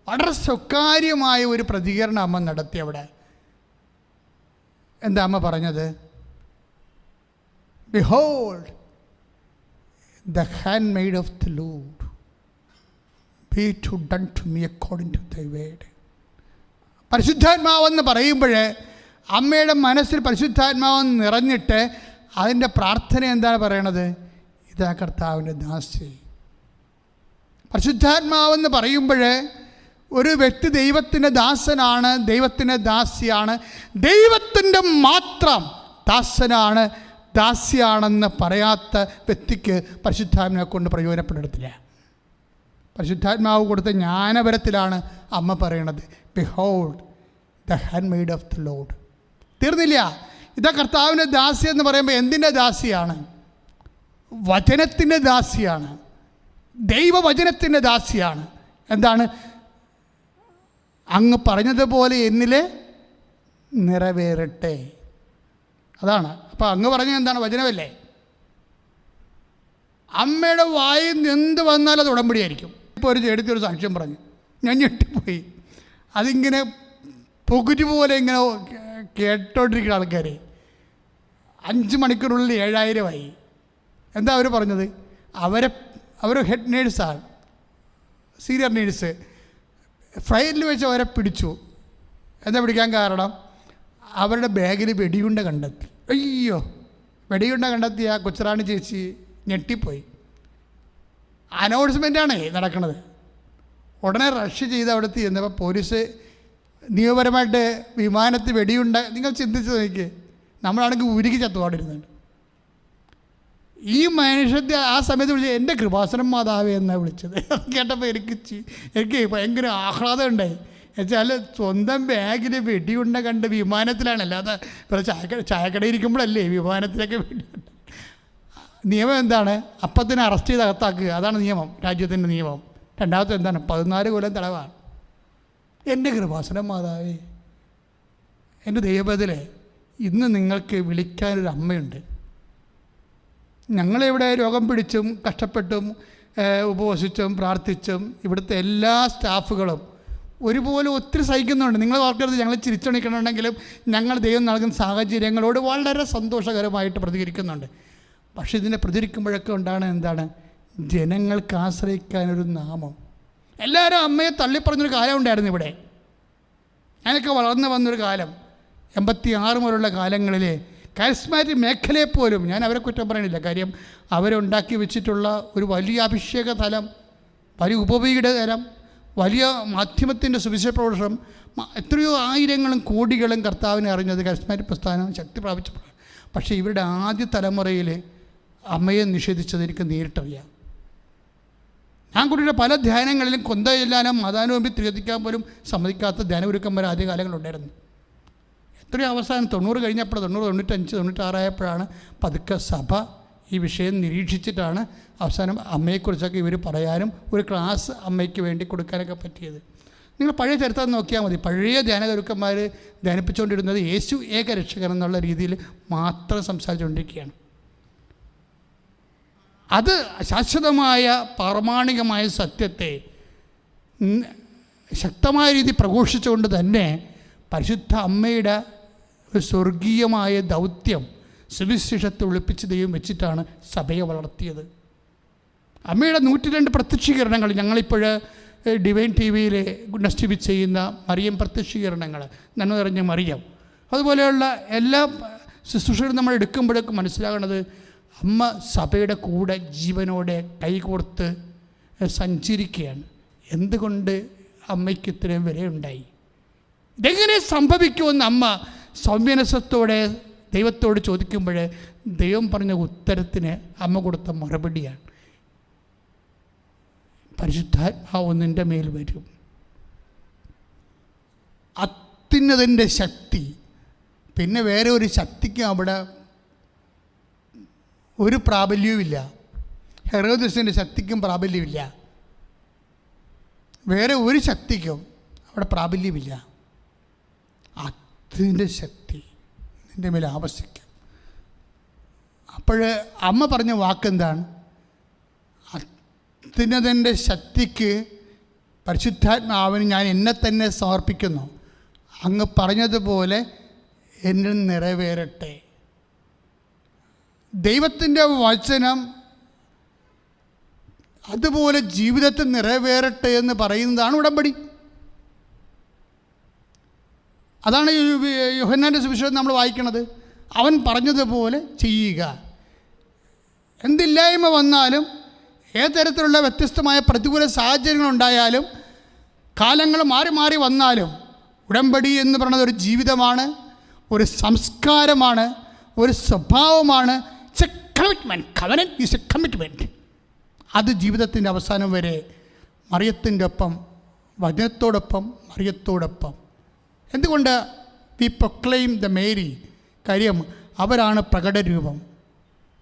വളരെ സ്വകാര്യമായ ഒരു പ്രതികരണം അമ്മ നടത്തി. അവിടെ എന്താ അമ്മ പറഞ്ഞത്? Behold, the handmaid of the Lord, be it done to me according to thy word. പരിശുദ്ധാത്മാവെന്ന് പറയുമ്പോൾ അമ്മയുടെ മനസ്സിൽ പരിശുദ്ധാത്മാവെന്ന് നിറഞ്ഞിട്ട് അതിൻ്റെ പ്രാർത്ഥന എന്താണ് പറയണത്? ഇതാ കർത്താവിൻ്റെ ദാസി. പരിശുദ്ധാത്മാവെന്ന് പറയുമ്പോൾ ഒരു വ്യക്തി ദൈവത്തിൻ്റെ ദാസനാണ്, ദൈവത്തിൻ്റെ ദാസിയാണ്. ദൈവത്തിൻ്റെ മാത്രം ദാസനാണ്, ദാസിയാണെന്ന് പറയാത്ത വ്യക്തിക്ക് പരിശുദ്ധാത്മാവിനെ കൊണ്ട് പ്രയോജനപ്പെടത്തില്ല. പരിശുദ്ധാത്മാവ് കൊടുത്ത ജ്ഞാനപരത്തിലാണ് അമ്മ പറയണത്, behold the handmade of the Lord. തീർന്നില്ല. ഇതാ കർത്താവിൻ്റെ ദാസി എന്ന് പറയുമ്പോൾ എന്തിൻ്റെ ദാസിയാണ്? വചനത്തിൻ്റെ ദാസിയാണ്, ദൈവവചനത്തിൻ്റെ ദാസിയാണ്. എന്താണ്? അങ്ങ് പറഞ്ഞതുപോലെ എന്നിലെ നിറവേറട്ടെ. അതാണ്. അപ്പോൾ അങ്ങ് പറഞ്ഞത് എന്താണ്? വചനമല്ലേ. അമ്മയുടെ വായിൽ നിന്ന് എന്ത് വന്നാലും അത് ഉടമ്പടിയായിരിക്കും. ഇപ്പോൾ ഒരു എടുത്തൊരു സാക്ഷ്യം പറഞ്ഞു, ഞാൻ ഞെട്ടിപ്പോയി. അതിങ്ങനെ പുകുരു പോലെ ഇങ്ങനെ കേട്ടോണ്ടിരിക്കുന്ന ആൾക്കാർ 5 മണിക്കൂറിനുള്ളിൽ 7000 എന്താ അവർ പറഞ്ഞത്? അവർ ഹെഡ് നേഴ്സാണ്, സീനിയർ നേഴ്സ്. ഫ്ലൈറ്റിൽ വെച്ച് അവരെ പിടിച്ചു. എന്താ പിടിക്കാൻ കാരണം? അവരുടെ ബാഗിൽ വെടിയുണ്ട കണ്ടെത്തി. അയ്യോ, വെടിയുണ്ട കണ്ടെത്തിയ കൊച്ചുറാണി ചേച്ചി ഞെട്ടിപ്പോയി. അനൗൺസ്മെൻറ്റാണ് നടക്കുന്നത്. ഉടനെ റഷ് ചെയ്ത് അവിടുത്തെ ചെന്നപ്പോൾ പോലീസ് നിയമപരമായിട്ട് വിമാനത്തിൽ വെടിയുണ്ട, നിങ്ങൾ ചിന്തിച്ച് നോക്കി, നമ്മളാണെങ്കിൽ ഉരുകി ചത്തുപാടിരുന്നുണ്ട്. ഈ മനുഷ്യത്തെ ആ സമയത്ത് വിളിച്ചത് എൻ്റെ കൃപാസനം മാതാവേ എന്നാണ് വിളിച്ചത്. കേട്ടപ്പോൾ എനിക്ക് ഭയങ്കര ആഹ്ലാദം ഉണ്ടായി. എന്നുവെച്ചാൽ സ്വന്തം ബാഗിൽ വെടിയുണ്ട കണ്ട് വിമാനത്തിലാണ്, അല്ലാതെ ഇപ്പോൾ ചായക്കടയിൽ ഇരിക്കുമ്പോഴല്ലേ വിമാനത്തിലൊക്കെ വെടിയുണ്ട. നിയമം എന്താണ്? അപ്പത്തിനെ അറസ്റ്റ് ചെയ്ത് അകത്താക്കുക, അതാണ് നിയമം, രാജ്യത്തിൻ്റെ നിയമം. രണ്ടാമത്തെ എന്താണ്? 14 കൊല്ലം തടവാണ്. എൻ്റെ കൃപാസനം മാതാവേ, എൻ്റെ ദൈവത്തിലെ ഇന്ന് നിങ്ങൾക്ക് വിളിക്കാനൊരു അമ്മയുണ്ട്. ഞങ്ങളിവിടെ രോഗം പിടിച്ചും കഷ്ടപ്പെട്ടും ഉപവസിച്ചും പ്രാർത്ഥിച്ചും ഇവിടുത്തെ എല്ലാ സ്റ്റാഫുകളും ഒരുപോലെ ഒത്തിരി സഹിക്കുന്നുണ്ട്. നിങ്ങൾ ഓർക്കരുത്, ഞങ്ങൾ ചിരിച്ചണിക്കണമെങ്കിലും ഞങ്ങൾ ദൈവം നൽകുന്ന സാഹചര്യങ്ങളോട് വളരെ സന്തോഷകരമായിട്ട് പ്രതികരിക്കുന്നുണ്ട്. പക്ഷേ ഇതിനെ പ്രതികരിക്കുമ്പോഴൊക്കെ ഉണ്ടാണ് എന്താണ്, ജനങ്ങൾക്ക് ആശ്രയിക്കാനൊരു നാമം. എല്ലാവരും അമ്മയെ തള്ളിപ്പറഞ്ഞൊരു കാലം ഉണ്ടായിരുന്നു ഇവിടെ. ഞാനൊക്കെ വളർന്നു വന്നൊരു കാലം 86 മുതലുള്ള കാലങ്ങളിൽ കാരിസ്മാറ്റിക് മേഖലയെപ്പോലും ഞാൻ അവരെ കുറ്റം പറയണില്ല. കാര്യം അവരുണ്ടാക്കി വെച്ചിട്ടുള്ള ഒരു വലിയ അഭിഷേക തലം, വലിയ ഉപവീയുടെ തലം, വലിയ മാധ്യമത്തിൻ്റെ സുവിശേഷ പ്രവർത്തനം, എത്രയോ ആയിരങ്ങളും കോടികളും കർത്താവിനെ അറിഞ്ഞത് കാരിസ്മാറ്റിക് പ്രസ്ഥാനം ശക്തി പ്രാപിച്ചപ്പോഴാണ്. പക്ഷേ ഇവരുടെ ആദ്യ തലമുറയിൽ അമ്മയെ നിഷേധിച്ചത് എനിക്ക് നേരിട്ടറിയാം. ഞാൻ കൂടിയുടെ പല ധ്യാനങ്ങളിലും കൊന്തയില്ലാനും മതാനുമ്പി തിരഞ്ഞെടുക്കാൻ പോലും സമ്മതിക്കാത്ത ധ്യാനഗുരുക്കന്മാർ ആദ്യ കാലങ്ങളുണ്ടായിരുന്നു. എത്രയോ അവസാനം 90 കഴിഞ്ഞപ്പോൾ 90, 95, 96 ആയപ്പോഴാണ് പതുക്കെ സഭ ഈ വിഷയം നിരീക്ഷിച്ചിട്ടാണ് അവസാനം അമ്മയെക്കുറിച്ചൊക്കെ ഇവർ പറയാനും ഒരു ക്ലാസ് അമ്മയ്ക്ക് വേണ്ടി കൊടുക്കാനൊക്കെ പറ്റിയത്. നിങ്ങൾ പഴയ ചരിത്രം നോക്കിയാൽ മതി. പഴയ ധ്യാനഗുരുക്കന്മാർ ധ്യാനിപ്പിച്ചുകൊണ്ടിരുന്നത് യേശു ഏകരക്ഷകൻ എന്നുള്ള രീതിയിൽ മാത്രം സംസാരിച്ചുകൊണ്ടിരിക്കുകയാണ്. അത് ശാശ്വതമായ പ്രാമാണികമായ സത്യത്തെ ശക്തമായ രീതി പ്രഘോഷിച്ചുകൊണ്ട് തന്നെ പരിശുദ്ധ അമ്മയുടെ ഒരു സ്വർഗീയമായ ദൗത്യം സുവിശേഷത്തെ ഒളിപ്പിച്ച് ദൈവം വെച്ചിട്ടാണ് സഭയെ വളർത്തിയത്. അമ്മയുടെ 102 പ്രത്യക്ഷീകരണങ്ങൾ, ഞങ്ങളിപ്പോൾ ഡിവൈൻ ടി വിയിൽ ഗുഡ്നസ് ടി വി ചെയ്യുന്ന മറിയം പ്രത്യക്ഷീകരണങ്ങൾ, നന്മ നിറഞ്ഞ മറിയം, അതുപോലെയുള്ള എല്ലാ ശുശ്രൂഷകളും നമ്മൾ എടുക്കുമ്പോഴേക്കും മനസ്സിലാകുന്നത് അമ്മ സഭയുടെ കൂടെ ജീവനോടെ കൈകോർത്ത് സഞ്ചരിക്കുകയാണ്. എന്തുകൊണ്ട് അമ്മയ്ക്ക് ഇത്രയും വിലയുണ്ടായി? ഇതെങ്ങനെ സംഭവിക്കുമെന്ന് അമ്മ സൗമ്യനസത്തോടെ ദൈവത്തോട് ചോദിക്കുമ്പോൾ ദൈവം പറഞ്ഞ ഉത്തരത്തിന് അമ്മ കൊടുത്ത മറുപടിയാണ്, പരിശുദ്ധാത്മാവ് നിൻ്റെ മേൽ വരും. അത്യുന്നതൻ്റെ ശക്തി, പിന്നെ വേറെ ഒരു ശക്തിക്കും അവിടെ ഒരു പ്രാബല്യവുമില്ല. ഹെറോദസിൻ്റെ ശക്തിക്കും പ്രാബല്യമില്ല. വേറെ ഒരു ശക്തിക്കും അവിടെ പ്രാബല്യമില്ല. അതിൻ്റെ ശക്തി നിൻ്റെ മേൽ ആവശ്യിക്കും. അപ്പോൾ അമ്മ പറഞ്ഞ വാക്കെന്താണ്? അത്യുന്നതൻ്റെ ശക്തിക്ക് പരിശുദ്ധാത്മാവിന് ഞാൻ എന്നെ തന്നെ സമർപ്പിക്കുന്നു. അങ്ങ് പറഞ്ഞതുപോലെ എന്നിൽ നിറവേറട്ടെ. ദൈവത്തിൻ്റെ വചനം അതുപോലെ ജീവിതത്തിൽ നിറവേറട്ടെ എന്ന് പറയുന്നതാണ് ഉടമ്പടി. അതാണ് യോഹന്നാൻ്റെ സുവിശേഷം നമ്മൾ വായിക്കണത്. അവൻ പറഞ്ഞതുപോലെ ചെയ്യുക. എന്തില്ലായ്മ വന്നാലും, ഏത് തരത്തിലുള്ള വ്യത്യസ്തമായ പ്രതികൂല സാഹചര്യങ്ങളുണ്ടായാലും, കാലങ്ങൾ മാറി മാറി വന്നാലും, ഉടമ്പടി എന്ന് പറയുന്നത് ഒരു ജീവിതമാണ്, ഒരു സംസ്കാരമാണ്, ഒരു സ്വഭാവമാണ്. It's A commitment. Covenant is A commitment. അത് ജീവിതത്തിൻ്റെ അവസാനം വരെ മറിയത്തിൻ്റെ ഒപ്പം, വചനത്തോടൊപ്പം, മറിയത്തോടൊപ്പം. എന്തുകൊണ്ട് വി പ്രൊക്ലെയിം ദ മേരി? കാര്യം അവരാണ് പ്രകടരൂപം.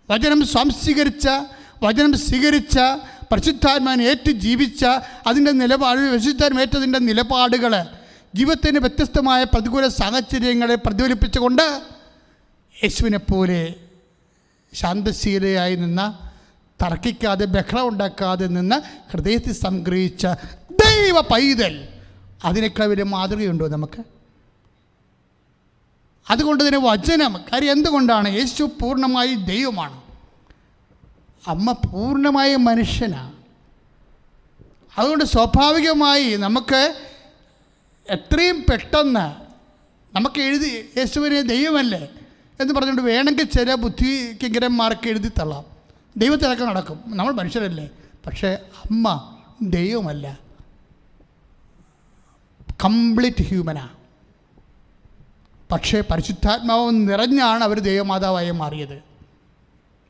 വചനം സംസ്വീകരിച്ച, വചനം സ്വീകരിച്ച, പരിശുദ്ധാത്മാവിനെ ഏറ്റു ജീവിച്ച, അതിൻ്റെ നിലപാട്, പരിശുദ്ധാത്മേറ്റതിൻ്റെ നിലപാടുകൾ ജീവിതത്തിൻ്റെ വ്യത്യസ്തമായ പ്രതികൂല സാഹചര്യങ്ങളെ പ്രതിഫലിപ്പിച്ചുകൊണ്ട് യേശുവിനെപ്പോലെ ശാന്തശീലയായി നിന്ന, തർക്കിക്കാതെ ബഹളം ഉണ്ടാക്കാതെ നിന്ന് ഹൃദയത്തിൽ സംഗ്രഹിച്ച ദൈവ പൈതൽ, അതിനേക്കാൾ വലിയ മാതൃകയുണ്ടോ നമുക്ക്? അതുകൊണ്ട് തന്നെ വചനം, കാര്യം എന്തുകൊണ്ടാണ്? യേശു പൂർണ്ണമായി ദൈവമാണ്, അമ്മ പൂർണ്ണമായ മനുഷ്യനാണ്. അതുകൊണ്ട് സ്വാഭാവികമായി നമുക്ക് എത്രയും പെട്ടെന്ന് നമുക്ക് എഴുതി യേശുവിനെ ദൈവമല്ലേ എന്ന് പറഞ്ഞുകൊണ്ട് വേണമെങ്കിൽ ചില ബുദ്ധികിങ്കരന്മാർക്ക് എഴുതി തള്ളാം. ദൈവത്തിലൊക്കെ നടക്കും, നമ്മൾ മനുഷ്യരല്ലേ. പക്ഷേ അമ്മ ദൈവമല്ല, കംപ്ലീറ്റ് ഹ്യൂമനാണ്. പക്ഷേ പരിശുദ്ധാത്മാവ് നിറഞ്ഞാണ് അവർ ദൈവമാതാവായി മാറിയത്,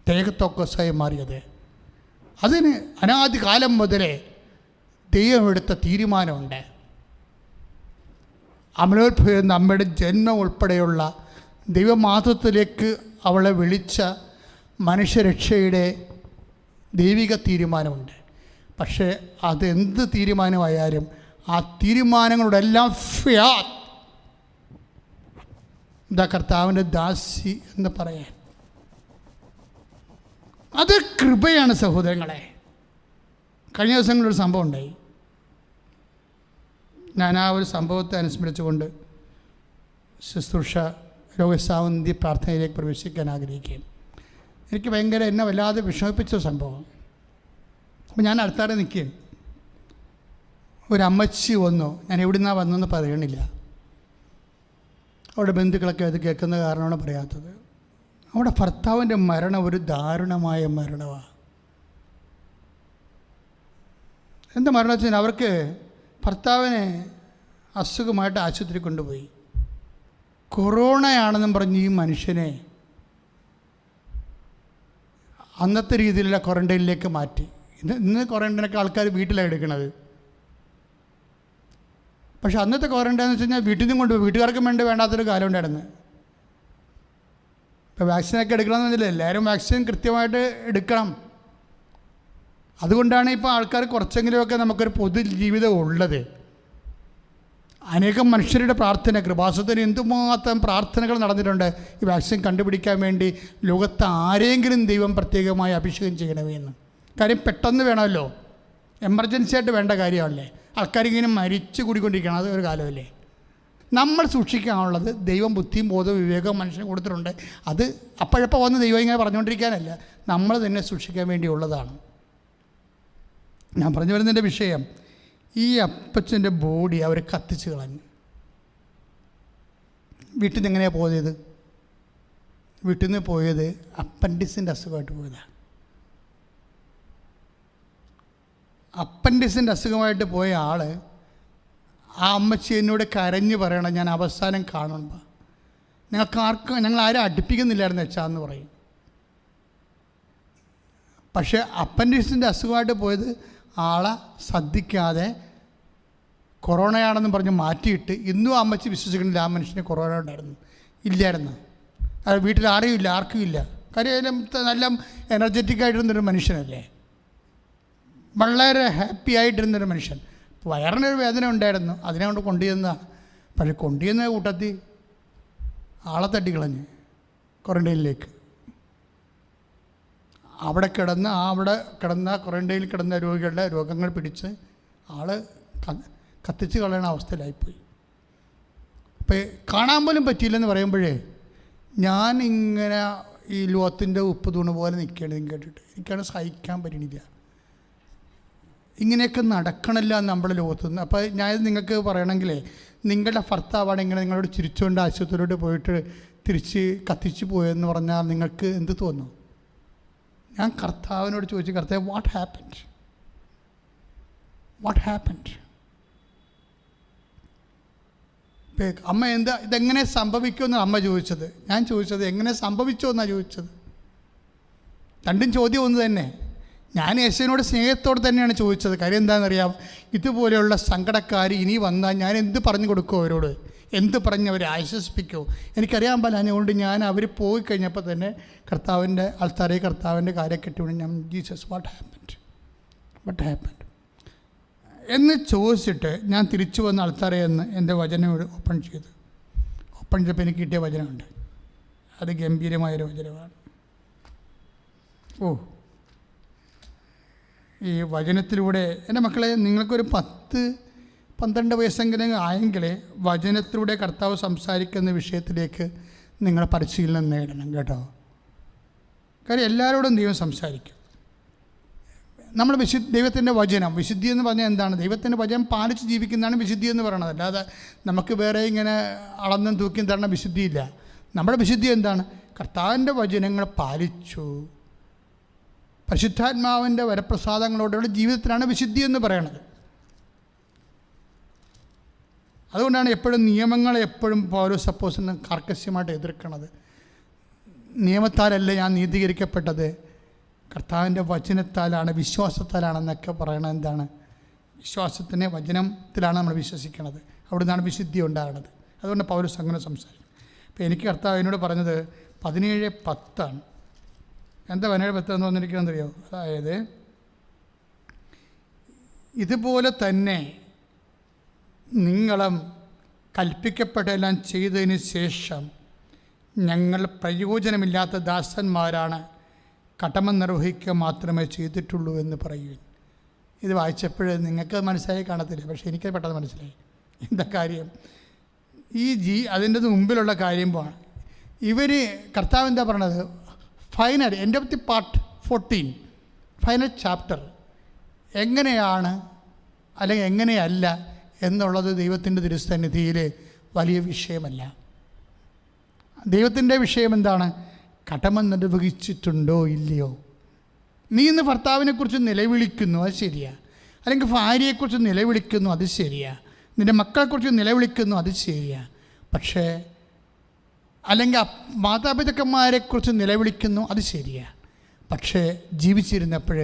തേകത്തോക്കസായി മാറിയത്. അതിന് അനാദി കാലം മുതലേ ദൈവം എടുത്ത തീരുമാനമുണ്ട്. അമലോത്ഭവം എന്ന അമ്മയുടെ ജന്മം ഉൾപ്പെടെയുള്ള ദൈവമാതൃത്വത്തിലേക്ക് അവളെ വിളിച്ച മനുഷ്യരക്ഷയുടെ ദൈവിക തീരുമാനമുണ്ട്. പക്ഷേ അതെന്ത് തീരുമാനമായാലും ആ തീരുമാനങ്ങളുടെ എല്ലാം ഫിയാത്ത്, ഇതാ കർത്താവിൻ്റെ ദാസി എന്ന് പറയാൻ. അത് കൃപയാണ് സഹോദരങ്ങളെ. കഴിഞ്ഞ ദിവസങ്ങളൊരു സംഭവം ഉണ്ടായി. ഞാൻ ആ ഒരു സംഭവത്തെ അനുസ്മരിച്ചുകൊണ്ട് ശുശ്രൂഷ രോഗശാന്തി പ്രാർത്ഥനയിലേക്ക് പ്രവേശിക്കാൻ ആഗ്രഹിക്കുകയും എനിക്ക് ഭയങ്കര എന്നെ വല്ലാതെ വിഷമിപ്പിച്ച സംഭവം. അപ്പോൾ ഞാൻ അടുത്താടെ നിൽക്കുകയും ഒരമ്മച്ചി വന്നു. ഞാൻ എവിടെ നിന്നാണ് വന്നതെന്ന് പറയണില്ല. അവിടെ ബന്ധുക്കളൊക്കെ അത് കേൾക്കുന്ന കാരണമാണ് പറയാത്തത്. അവിടെ ഭർത്താവിൻ്റെ മരണം ഒരു ദാരുണമായ മരണമാണ്. എന്താ മരണം വെച്ചാൽ അവർക്ക് ഭർത്താവിനെ അസുഖമായിട്ട് ആശുപത്രി കൊണ്ടുപോയി. കൊറോണയാണെന്നും പറഞ്ഞ് ഈ മനുഷ്യനെ അന്നത്തെ രീതിയിലുള്ള ക്വാറൻറ്റൈനിലേക്ക് മാറ്റി. ഇന്ന് ക്വാറൻറ്റൈനൊക്കെ ആൾക്കാർ വീട്ടിലാണ് എടുക്കുന്നത്. പക്ഷെ അന്നത്തെ ക്വാറൻറ്റൈൻ എന്ന് വെച്ച് കഴിഞ്ഞാൽ വീട്ടിൽ നിന്നും കൊണ്ടുപോയി, വീട്ടുകാർക്കും വേണ്ടാത്തൊരു കാലം ഉണ്ടായിരുന്നു. ഇപ്പോൾ വാക്സിനൊക്കെ എടുക്കണമെന്ന് പറഞ്ഞില്ല, എല്ലാവരും വാക്സിൻ കൃത്യമായിട്ട് എടുക്കണം. അതുകൊണ്ടാണ് ഇപ്പോൾ ആൾക്കാർ കുറച്ചെങ്കിലുമൊക്കെ നമുക്കൊരു പൊതുജീവിതം ഉള്ളത്. അനേകം മനുഷ്യരുടെ പ്രാർത്ഥന, കൃപാസനത്തിന് എന്തുമാത്രം പ്രാർത്ഥനകൾ നടന്നിട്ടുണ്ട് ഈ വാക്സിൻ കണ്ടുപിടിക്കാൻ വേണ്ടി. ലോകത്ത് ആരെങ്കിലും ദൈവം പ്രത്യേകമായി അഭിഷേകം ചെയ്യണമേ എന്ന്. കാര്യം പെട്ടെന്ന് വേണമല്ലോ, എമർജൻസി ആയിട്ട് വേണ്ട കാര്യമല്ലേ. ആൾക്കാരിങ്ങനെ മരിച്ചു കൂടിക്കൊണ്ടിരിക്കണം, അത് ഒരു കാലമല്ലേ. നമ്മൾ സൂക്ഷിക്കാനുള്ളത് ദൈവം ബുദ്ധിയും ബോധവും വിവേകവും മനുഷ്യന് കൊടുത്തിട്ടുണ്ട്. അത് അപ്പോഴപ്പോൾ വന്ന് ദൈവം ഇങ്ങനെ പറഞ്ഞുകൊണ്ടിരിക്കാനല്ല, നമ്മൾ തന്നെ സൂക്ഷിക്കാൻ വേണ്ടിയുള്ളതാണ്. ഞാൻ പറഞ്ഞു വരുന്നതിൻ്റെ വിഷയം, ഈ അപ്പച്ചൻ്റെ ബോഡി അവർ കത്തിച്ച് കളഞ്ഞു. വീട്ടിൽ നിന്ന് എങ്ങനെയാണ് പോയത്? വീട്ടിൽ നിന്ന് പോയത് അപ്പൻഡിക്സിൻ്റെ അസുഖമായിട്ട് പോയതാണ്. അപ്പൻഡിക്സിൻ്റെ അസുഖമായിട്ട് പോയ ആൾ, ആ അമ്മച്ചി എന്നോട് കരഞ്ഞ് പറയണം, ഞാൻ അവസാനം കാണുമ്പോൾ ഞങ്ങൾ ആരും അടുപ്പിക്കുന്നില്ലായിരുന്നു വെച്ചാന്ന് പറയും. പക്ഷേ അപ്പൻഡിക്സിൻ്റെ അസുഖമായിട്ട് പോയത് ആളെ ശ്രദ്ധിക്കാതെ കൊറോണയാണെന്ന് പറഞ്ഞ് മാറ്റിയിട്ട് ഇന്നും അമ്മച്ചി വിശ്വസിക്കണില്ല ആ മനുഷ്യന് കൊറോണ ഇല്ലായിരുന്നു. അത് വീട്ടിൽ ആർക്കും ഇല്ല. കാര്യം നല്ല എനർജറ്റിക് ആയിട്ടിരുന്നൊരു മനുഷ്യനല്ലേ, വളരെ ഹാപ്പി ആയിട്ടിരുന്നൊരു മനുഷ്യൻ. വയറിനൊരു വേദന ഉണ്ടായിരുന്നു, അതിനെ കൊണ്ട് കൊണ്ടുചെന്നതാണ്. പക്ഷെ കൊണ്ടുചെന്ന കൂട്ടത്തിൽ ആളെ തട്ടിക്കളഞ്ഞ് ക്വാറൻറ്റൈനിലേക്ക്. അവിടെ കിടന്ന ക്വാറൻറ്റൈനിൽ കിടന്ന രോഗികളുടെ രോഗങ്ങൾ പിടിച്ച് ആൾ കത്തിച്ച് കളയണ അവസ്ഥയിലായിപ്പോയി. അപ്പോൾ കാണാൻ പോലും പറ്റിയില്ലെന്ന് പറയുമ്പോഴേ ഞാനിങ്ങനെ ഈ ലോകത്തിൻ്റെ ഉപ്പ് തൂണ് പോലെ നിൽക്കുകയാണ് കേട്ടിട്ട്. എനിക്കാണ് സഹിക്കാൻ പറ്റണില്ല. ഇങ്ങനെയൊക്കെ നടക്കണില്ല നമ്മുടെ ലോകത്തു നിന്ന്. അപ്പോൾ ഞാൻ നിങ്ങൾക്ക് പറയണമെങ്കിലേ, നിങ്ങളുടെ ഭർത്താവാണ് ഇങ്ങനെ നിങ്ങളോട് ചിരിച്ചുകൊണ്ട് ആശുപത്രിയിലോട്ട് പോയിട്ട് തിരിച്ച് കത്തിച്ച് പോയെന്ന് പറഞ്ഞാൽ നിങ്ങൾക്ക് എന്ത് തോന്നും? ഞാൻ കർത്താവിനോട് ചോദിച്ചു, കർത്താവ് വാട്ട് ഹാപ്പൻഡ്? അമ്മ ഇതെങ്ങനെ സംഭവിക്കുമെന്ന് അമ്മ ചോദിച്ചത്. ഞാൻ ചോദിച്ചത് എങ്ങനെ സംഭവിച്ചോ എന്നാണ് ചോദിച്ചത്. രണ്ടും ചോദ്യം ഒന്ന് തന്നെ. ഞാൻ യേശുവിനോട് സ്നേഹത്തോടെ തന്നെയാണ് ചോദിച്ചത്. കാര്യം എന്താണെന്നറിയാം, ഇതുപോലെയുള്ള സങ്കടക്കാർ ഇനി വന്നാൽ ഞാൻ എന്ത് പറഞ്ഞു കൊടുക്കുമോ അവരോട്? എന്ത് പറഞ്ഞ് അവരെ ആശ്വസിപ്പിക്കുമോ? എനിക്കറിയാൻ പാടില്ല. അതുകൊണ്ട് ഞാൻ അവർ പോയി കഴിഞ്ഞപ്പോൾ തന്നെ കർത്താവിൻ്റെ ആൾത്താരെ കർത്താവിൻ്റെ കാര്യം കെട്ടിവിടെ ഞാൻ ജീസസ് വാട്ട് ഹാപ്പൻഡ് എന്ന് ചോദിച്ചിട്ട് ഞാൻ തിരിച്ചു വന്ന ആൾത്താരെ എന്ന് എൻ്റെ വചനം ഓപ്പൺ ചെയ്തപ്പോൾ എനിക്ക് കിട്ടിയ വചനമുണ്ട്. അത് ഗംഭീരമായൊരു വചനമാണ്. ഈ വചനത്തിലൂടെ എൻ്റെ മക്കളെ, നിങ്ങൾക്കൊരു 10-12 വയസ്സെങ്കിലും ആയെങ്കിൽ വചനത്തിലൂടെ കർത്താവ് സംസാരിക്കുന്ന വിഷയത്തിലേക്ക് നിങ്ങൾ പരിശീലനം നേടണം കേട്ടോ. കാര്യം എല്ലാവരോടും ദൈവം സംസാരിക്കും. നമ്മൾ ദൈവത്തിൻ്റെ വചനം, വിശുദ്ധി എന്ന് പറഞ്ഞാൽ എന്താണ്? ദൈവത്തിൻ്റെ വചനം പാലിച്ച് ജീവിക്കുന്നതാണ് വിശുദ്ധി എന്ന് പറയുന്നത്. അല്ലാതെ നമുക്ക് വേറെ ഇങ്ങനെ അളന്നും തൂക്കിയും തരണ വിശുദ്ധിയില്ല. നമ്മുടെ വിശുദ്ധി എന്താണ്? കർത്താവിൻ്റെ വചനങ്ങൾ പാലിച്ചു, പരിശുദ്ധാത്മാവിൻ്റെ വരപ്രസാദങ്ങളോടുള്ള ജീവിതത്തിലാണ് വിശുദ്ധി എന്ന് പറയണത്. അതുകൊണ്ടാണ് എപ്പോഴും നിയമങ്ങളെ എപ്പോഴും പൗലോസ് അപ്പോസ്തലൻ കർക്കശമായിട്ട് എതിർക്കണത്. നിയമത്താലല്ല ഞാൻ നീതീകരിക്കപ്പെട്ടത്, കർത്താവിൻ്റെ വചനത്താലാണ്, വിശ്വാസത്താലാണെന്നൊക്കെ പറയണത്. എന്താണ്? വിശ്വാസത്തിൻ്റെ വചനത്തിലാണ് നമ്മൾ വിശ്വസിക്കുന്നത്. അവിടെ നിന്നാണ് വിശുദ്ധി ഉണ്ടാകുന്നത്. അതുകൊണ്ട് പൗലോസ് അങ്ങനെ സംസാരിക്കും. അപ്പോൾ എനിക്ക് കർത്താവ് എന്നോട് പറഞ്ഞത് 17:10 എന്താ 17:10 എന്ന് പറഞ്ഞിരിക്കുകയെന്ന് അറിയാമോ? അതായത് ഇതുപോലെ തന്നെ നിങ്ങളും കൽപ്പിക്കപ്പെട്ടെല്ലാം ചെയ്തതിന് ശേഷം ഞങ്ങൾ പ്രയോജനമില്ലാത്ത ദാസന്മാരാണ്, കടമ നിർവഹിക്കുക മാത്രമേ ചെയ്തിട്ടുള്ളൂ എന്ന് പറയുവിൻ. ഇത് വായിച്ചപ്പോൾ നിങ്ങൾക്ക് മനസ്സിലായി കാണത്തില്ല, പക്ഷേ എനിക്ക് പെട്ടെന്ന് മനസ്സിലായി. എന്താ കാര്യം? അതിൻ്റെ മുമ്പിലുള്ള കാര്യം പോവാണ്. ഇവർ കർത്താവ് എന്താ പറയണത്? Final end of the part 14 final chapter എങ്ങനെയാണ് അല്ലെങ്കിൽ എങ്ങനെയല്ല എന്നുള്ളത് ദൈവത്തിൻ്റെ തിരുസന്നിധിയിൽ വലിയ വിഷയമല്ല. ദൈവത്തിൻ്റെ വിഷയം എന്താണ്? കടമ നിർവഹിച്ചിട്ടുണ്ടോ ഇല്ലയോ. നീ ഇന്ന് ഭർത്താവിനെക്കുറിച്ച് നിലവിളിക്കുന്നു, അത് ശരിയാ. അല്ലെങ്കിൽ ഭാര്യയെക്കുറിച്ച് നിലവിളിക്കുന്നു, അത് ശരിയാ. നിൻ്റെ മക്കളെക്കുറിച്ച് നിലവിളിക്കുന്നു, അത് ശരിയാ. പക്ഷേ അല്ലെങ്കിൽ മാതാപിതാക്കന്മാരെക്കുറിച്ച് നിലവിളിക്കുന്നു, അത് ശരിയാ. പക്ഷേ ജീവിച്ചിരുന്നപ്പോൾ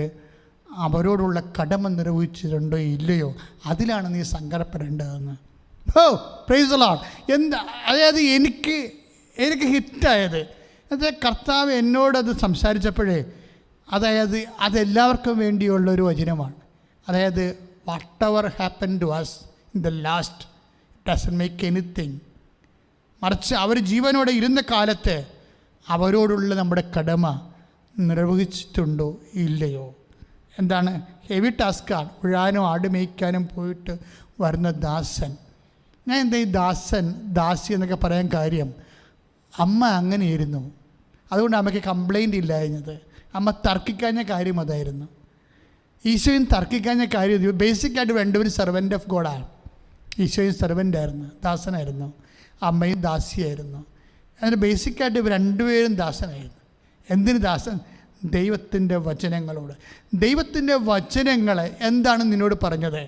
അവരോടുള്ള കടമ നിർവഹിച്ചിട്ടുണ്ടോ ഇല്ലയോ, അതിലാണ് നീ സങ്കടപ്പെടേണ്ടതെന്ന്. Praise the Lord. എന്താ അതായത് എനിക്ക് ഹിറ്റായത് കർത്താവ് എന്നോടത് സംസാരിച്ചപ്പോഴേ, അതായത് അതെല്ലാവർക്കും വേണ്ടിയുള്ളൊരു വചനമാണ്. അതായത് whatever happen to us in the last doesn't make anything. മറിച്ച് അവർ ജീവനോടെ ഇരുന്ന കാലത്ത് അവരോടുള്ള നമ്മുടെ കടമ നിർവഹിച്ചിട്ടുണ്ടോ ഇല്ലയോ. എന്താണ്? ഹെവി ടാസ്ക്കാണ്. ഉഴാനും ആട് മേയ്ക്കാനും പോയിട്ട് വരുന്ന ദാസൻ. ഞാൻ എന്താ ഈ ദാസി എന്നൊക്കെ പറയാൻ കാര്യം, അമ്മ അങ്ങനെയായിരുന്നു. അതുകൊണ്ട് അമ്മയ്ക്ക് കംപ്ലൈൻ്റ് ഇല്ലായിരുന്നത്. അമ്മ തർക്കിക്കാഞ്ഞ കാര്യം അതായിരുന്നു. ഈശോയും തർക്കിക്കാഞ്ഞ കാര്യം, ബേസിക്കായിട്ട് രണ്ടുപേരും സെർവൻ്റ് ഓഫ് ഗോഡാണ്. ഈശോയും സെർവൻ്റായിരുന്നു, ദാസനായിരുന്നു. അമ്മയും ദാസിയായിരുന്നു. അതിന് ബേസിക്കായിട്ട് ഇവർ രണ്ടുപേരും ദാസനായിരുന്നു. എന്തിന് ദാസൻ? ദൈവത്തിൻ്റെ വചനങ്ങളോട്. ദൈവത്തിൻ്റെ വചനങ്ങൾ എന്താണ് നിന്നോട് പറഞ്ഞത്?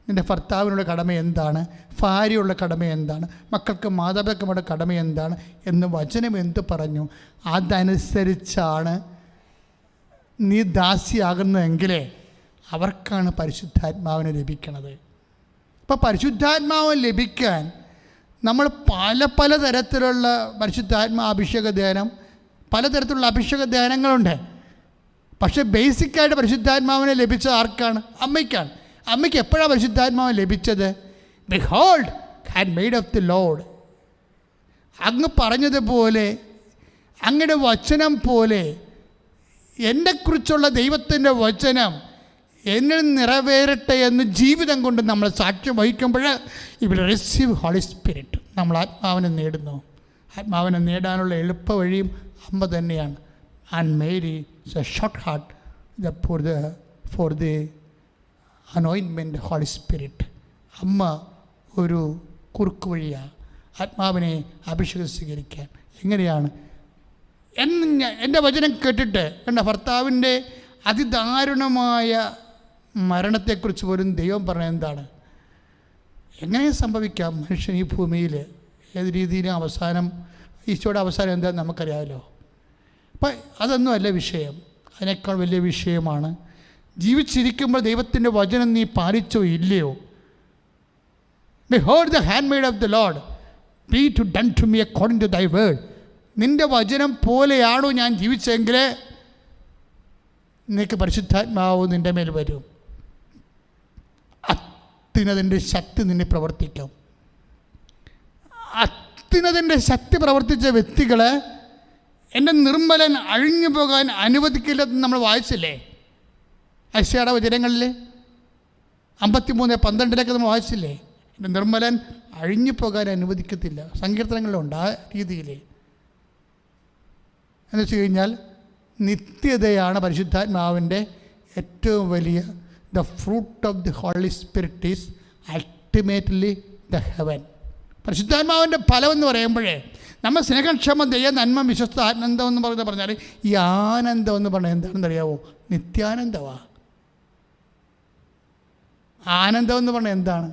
നിൻ്റെ ഭർത്താവിനുള്ള കടമ എന്താണ്? ഭാര്യയുള്ള കടമ എന്താണ്? മക്കൾക്ക് മാതാപിതാക്കളുടെ കടമ എന്താണ് എന്ന് വചനം എന്ത് പറഞ്ഞു? അതനുസരിച്ചാണ് നീ ദാസിയാകുന്നതെങ്കിലേ അവർക്കാണ് പരിശുദ്ധാത്മാവിനെ ലഭിക്കണത്. അപ്പോൾ പരിശുദ്ധാത്മാവ് ലഭിക്കാൻ നമ്മൾ പല തരത്തിലുള്ള അഭിഷേക ധ്യാനം, പലതരത്തിലുള്ള അഭിഷേക ധ്യാനങ്ങളുണ്ട്. പക്ഷേ ബേസിക്കായിട്ട് പരിശുദ്ധാത്മാവിനെ ലഭിച്ചത് ആർക്കാണ്? അമ്മയ്ക്കാണ്. അമ്മയ്ക്ക് എപ്പോഴാണ് പരിശുദ്ധാത്മാവ് ലഭിച്ചത്? Behold hand made of the Lord. അങ്ങ് പറഞ്ഞതുപോലെ, അങ്ങയുടെ വചനം പോലെ എന്നെക്കുറിച്ചുള്ള ദൈവത്തിൻ്റെ വചനം എന്നിൽ നിറവേറട്ടെ എന്ന് ജീവിതം കൊണ്ട് നമ്മൾ സാക്ഷ്യം വഹിക്കുമ്പോൾ ഇവിടെ റിസീവ് ഹോളി സ്പിരിറ്റ്, നമ്മൾ ആത്മാവിനെ നേടുന്നു. ആത്മാവിനെ നേടാനുള്ള എളുപ്പ വഴിയും അമ്മ തന്നെയാണ്. And Mary is a short heart for the anointment Holy Spirit. അമ്മ ഒരു കുറുക്ക് വഴിയാണ് ആത്മാവിനെ അഭിഷേകം സ്വീകരിക്കാൻ. എങ്ങനെയാണ്? എൻ്റെ വചനം കേട്ടിട്ട് എൻ്റെ ഭർത്താവിൻ്റെ അതിദാരുണമായ മരണത്തെക്കുറിച്ച് പോലും ദൈവം പറഞ്ഞത് എന്താണ്? എങ്ങനെ സംഭവിക്കാം മനുഷ്യൻ ഈ ഭൂമിയിൽ ഏത് രീതിയിലും അവസാനം, ഈശോയുടെ അവസാനം എന്താണെന്ന് നമുക്കറിയാമല്ലോ. അപ്പം അതൊന്നും അല്ല വിഷയം. അതിനേക്കാൾ വലിയ വിഷയമാണ് ജീവിച്ചിരിക്കുമ്പോൾ ദൈവത്തിൻ്റെ വചനം നീ പാലിച്ചോ ഇല്ലയോ. Behold the handmaid of the Lord, be to done to me according to thy word. നിൻ്റെ വചനം പോലെയാണോ ഞാൻ ജീവിച്ചെങ്കിൽ നിനക്ക് പരിശുദ്ധാത്മാവ് നിൻ്റെ മേൽ വരും. അത്യുന്നതൻ്റെ ശക്തി നിന്നെ പ്രവർത്തിക്കും. അത്യുന്നതൻ്റെ ശക്തി പ്രവർത്തിച്ച വ്യക്തികളെ എൻ്റെ നിർമ്മലൻ അഴിഞ്ഞു പോകാൻ അനുവദിക്കില്ലെന്ന് നമ്മൾ വായിച്ചില്ലേ യെശയ്യായുടെ വചനങ്ങളിൽ? 53:12 നമ്മൾ വായിച്ചില്ലേ? എൻ്റെ നിർമ്മലൻ അഴിഞ്ഞു പോകാൻ അനുവദിക്കത്തില്ല. സങ്കീർത്തനങ്ങളിലുണ്ട് ആ രീതിയിൽ. എന്ന് വെച്ച് കഴിഞ്ഞാൽ നിത്യതയാണ് പരിശുദ്ധാത്മാവിൻ്റെ ഏറ്റവും വലിയ the fruit of the Holy Spirit is ultimately the heaven. പരിശുദ്ധാത്മാവിൻ്റെ ഫലം എന്ന് പറയുമ്പോഴേ നമ്മൾ സ്നേഹക്ഷമ ദയ നന്മ വിശ്വസ്ത ആനന്ദം എന്ന് പറഞ്ഞാൽ ഈ ആനന്ദം എന്ന് പറഞ്ഞാൽ എന്താണെന്ന് അറിയാവോ? നിത്യാനന്ദമാണ്. ആനന്ദം എന്ന് പറഞ്ഞാൽ എന്താണ്?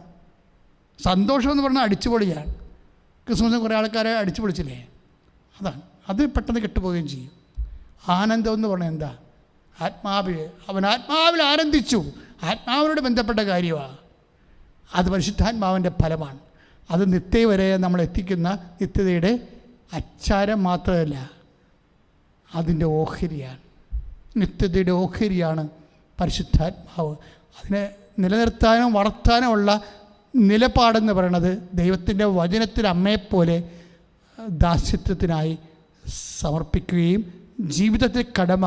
സന്തോഷം എന്ന് പറഞ്ഞാൽ അടിച്ചുപൊളിയാണ്. ക്രിസ്മസിന് കുറേ ആൾക്കാരെ അടിച്ചു പൊളിച്ചില്ലേ? അതാണ്. അത് പെട്ടെന്ന് കെട്ടുപോവുകയും ചെയ്യും. ആനന്ദം എന്ന് പറഞ്ഞാൽ എന്താ? അവൻ ആത്മാവിൽ ആനന്ദിച്ചു. ആത്മാവിനോട് ബന്ധപ്പെട്ട കാര്യമാണ്. അത് പരിശുദ്ധാത്മാവിൻ്റെ ഫലമാണ്. അത് നിത്യ വരെ നമ്മൾ എത്തിക്കുന്ന നിത്യതയുടെ അച്ചാരം മാത്രമല്ല, അതിൻ്റെ ഓഹരിയാണ്. നിത്യതയുടെ ഓഹരിയാണ് പരിശുദ്ധാത്മാവ്. അതിനെ നിലനിർത്താനും വളർത്താനുമുള്ള നിലപാടെന്ന് പറയണത് ദൈവത്തിൻ്റെ വചനത്തിൽ അമ്മയെപ്പോലെ ദാസ്യത്വത്തിനായി സമർപ്പിക്കുകയും ജീവിതത്തിൽ കടമ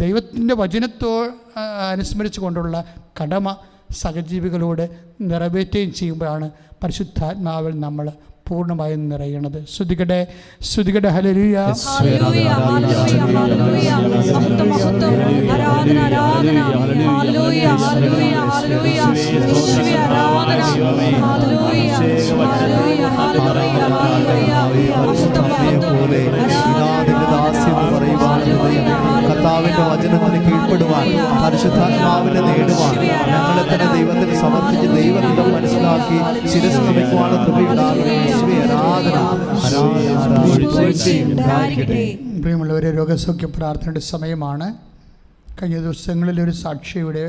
ദൈവത്തിൻ്റെ അനുസ്മരിച്ചു കൊണ്ടുള്ള കടമ സഹജീവികളോട് നിറവേറ്റുകയും ചെയ്യുമ്പോഴാണ് പരിശുദ്ധാത്മാവിൽ നമ്മൾ പൂർണ്ണമായും നിറയണത്. ശ്രുതികടെ ശ്രുതികടെ ഹല്ലേലൂയ. ഹല്ലേലൂയ ഹല്ലേലൂയ ഹല്ലേലൂയ മഹത്വം മഹത്വം ആരാധന ആരാധന ഹല്ലേലൂയ ഹല്ലേലൂയ ഹല്ലേലൂയ യേശുവേ ആരാധന ഹല്ലേലൂയ ഹല്ലേലൂയ ഹല്ലേലൂയ ഹല്ലേലൂയ മഹത്വം മഹത്വം കർത്താവിന്റെ വചനത്തിന് കീഴ്പ്പെടുവാൻ പരിശുദ്ധാത്മാവിനെ നേടുവാൻ ഞങ്ങളെ തന്നെ ദൈവത്തിന് സമർപ്പിച്ച് ദൈവത്തെ മനസ്സിലാക്കി ശിരസ് നമിക്കുവാനുള്ള കൃപയുണ്ടാകണം. പ്രിയമുള്ളവരെ, രോഗസൗഖ്യ പ്രാർത്ഥനയുടെ സമയമാണ്. കഴിഞ്ഞ ദിവസങ്ങളിലൊരു സാക്ഷിയുടെ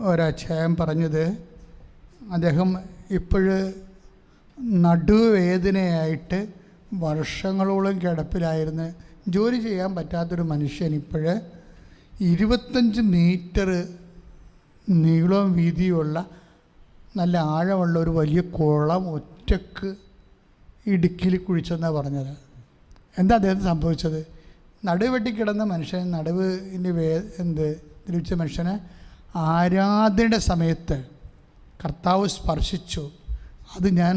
ഒരധ്യായം പറഞ്ഞത്, അദ്ദേഹം ഇപ്പോഴ് നടുവേദനയായിട്ട് വർഷങ്ങളോളം കിടപ്പിലായിരുന്നു. ജോലി ചെയ്യാൻ പറ്റാത്തൊരു മനുഷ്യൻ ഇപ്പോഴ് 25 മീറ്റർ നീളവും വീതിയുമുള്ള നല്ല ആഴമുള്ള ഒരു വലിയ കുളം ഒറ്റക്ക് ഇടുക്കിയിൽ കുഴിച്ചെന്നാണ് പറഞ്ഞത്. എന്താ അദ്ദേഹത്തിന് സംഭവിച്ചത്? നടുവെട്ടിക്കിടന്ന മനുഷ്യൻ, നടുവിൻ്റെ ധരിച്ച മനുഷ്യന് ആരാധനയുടെ സമയത്ത് കർത്താവ് സ്പർശിച്ചു. അത് ഞാൻ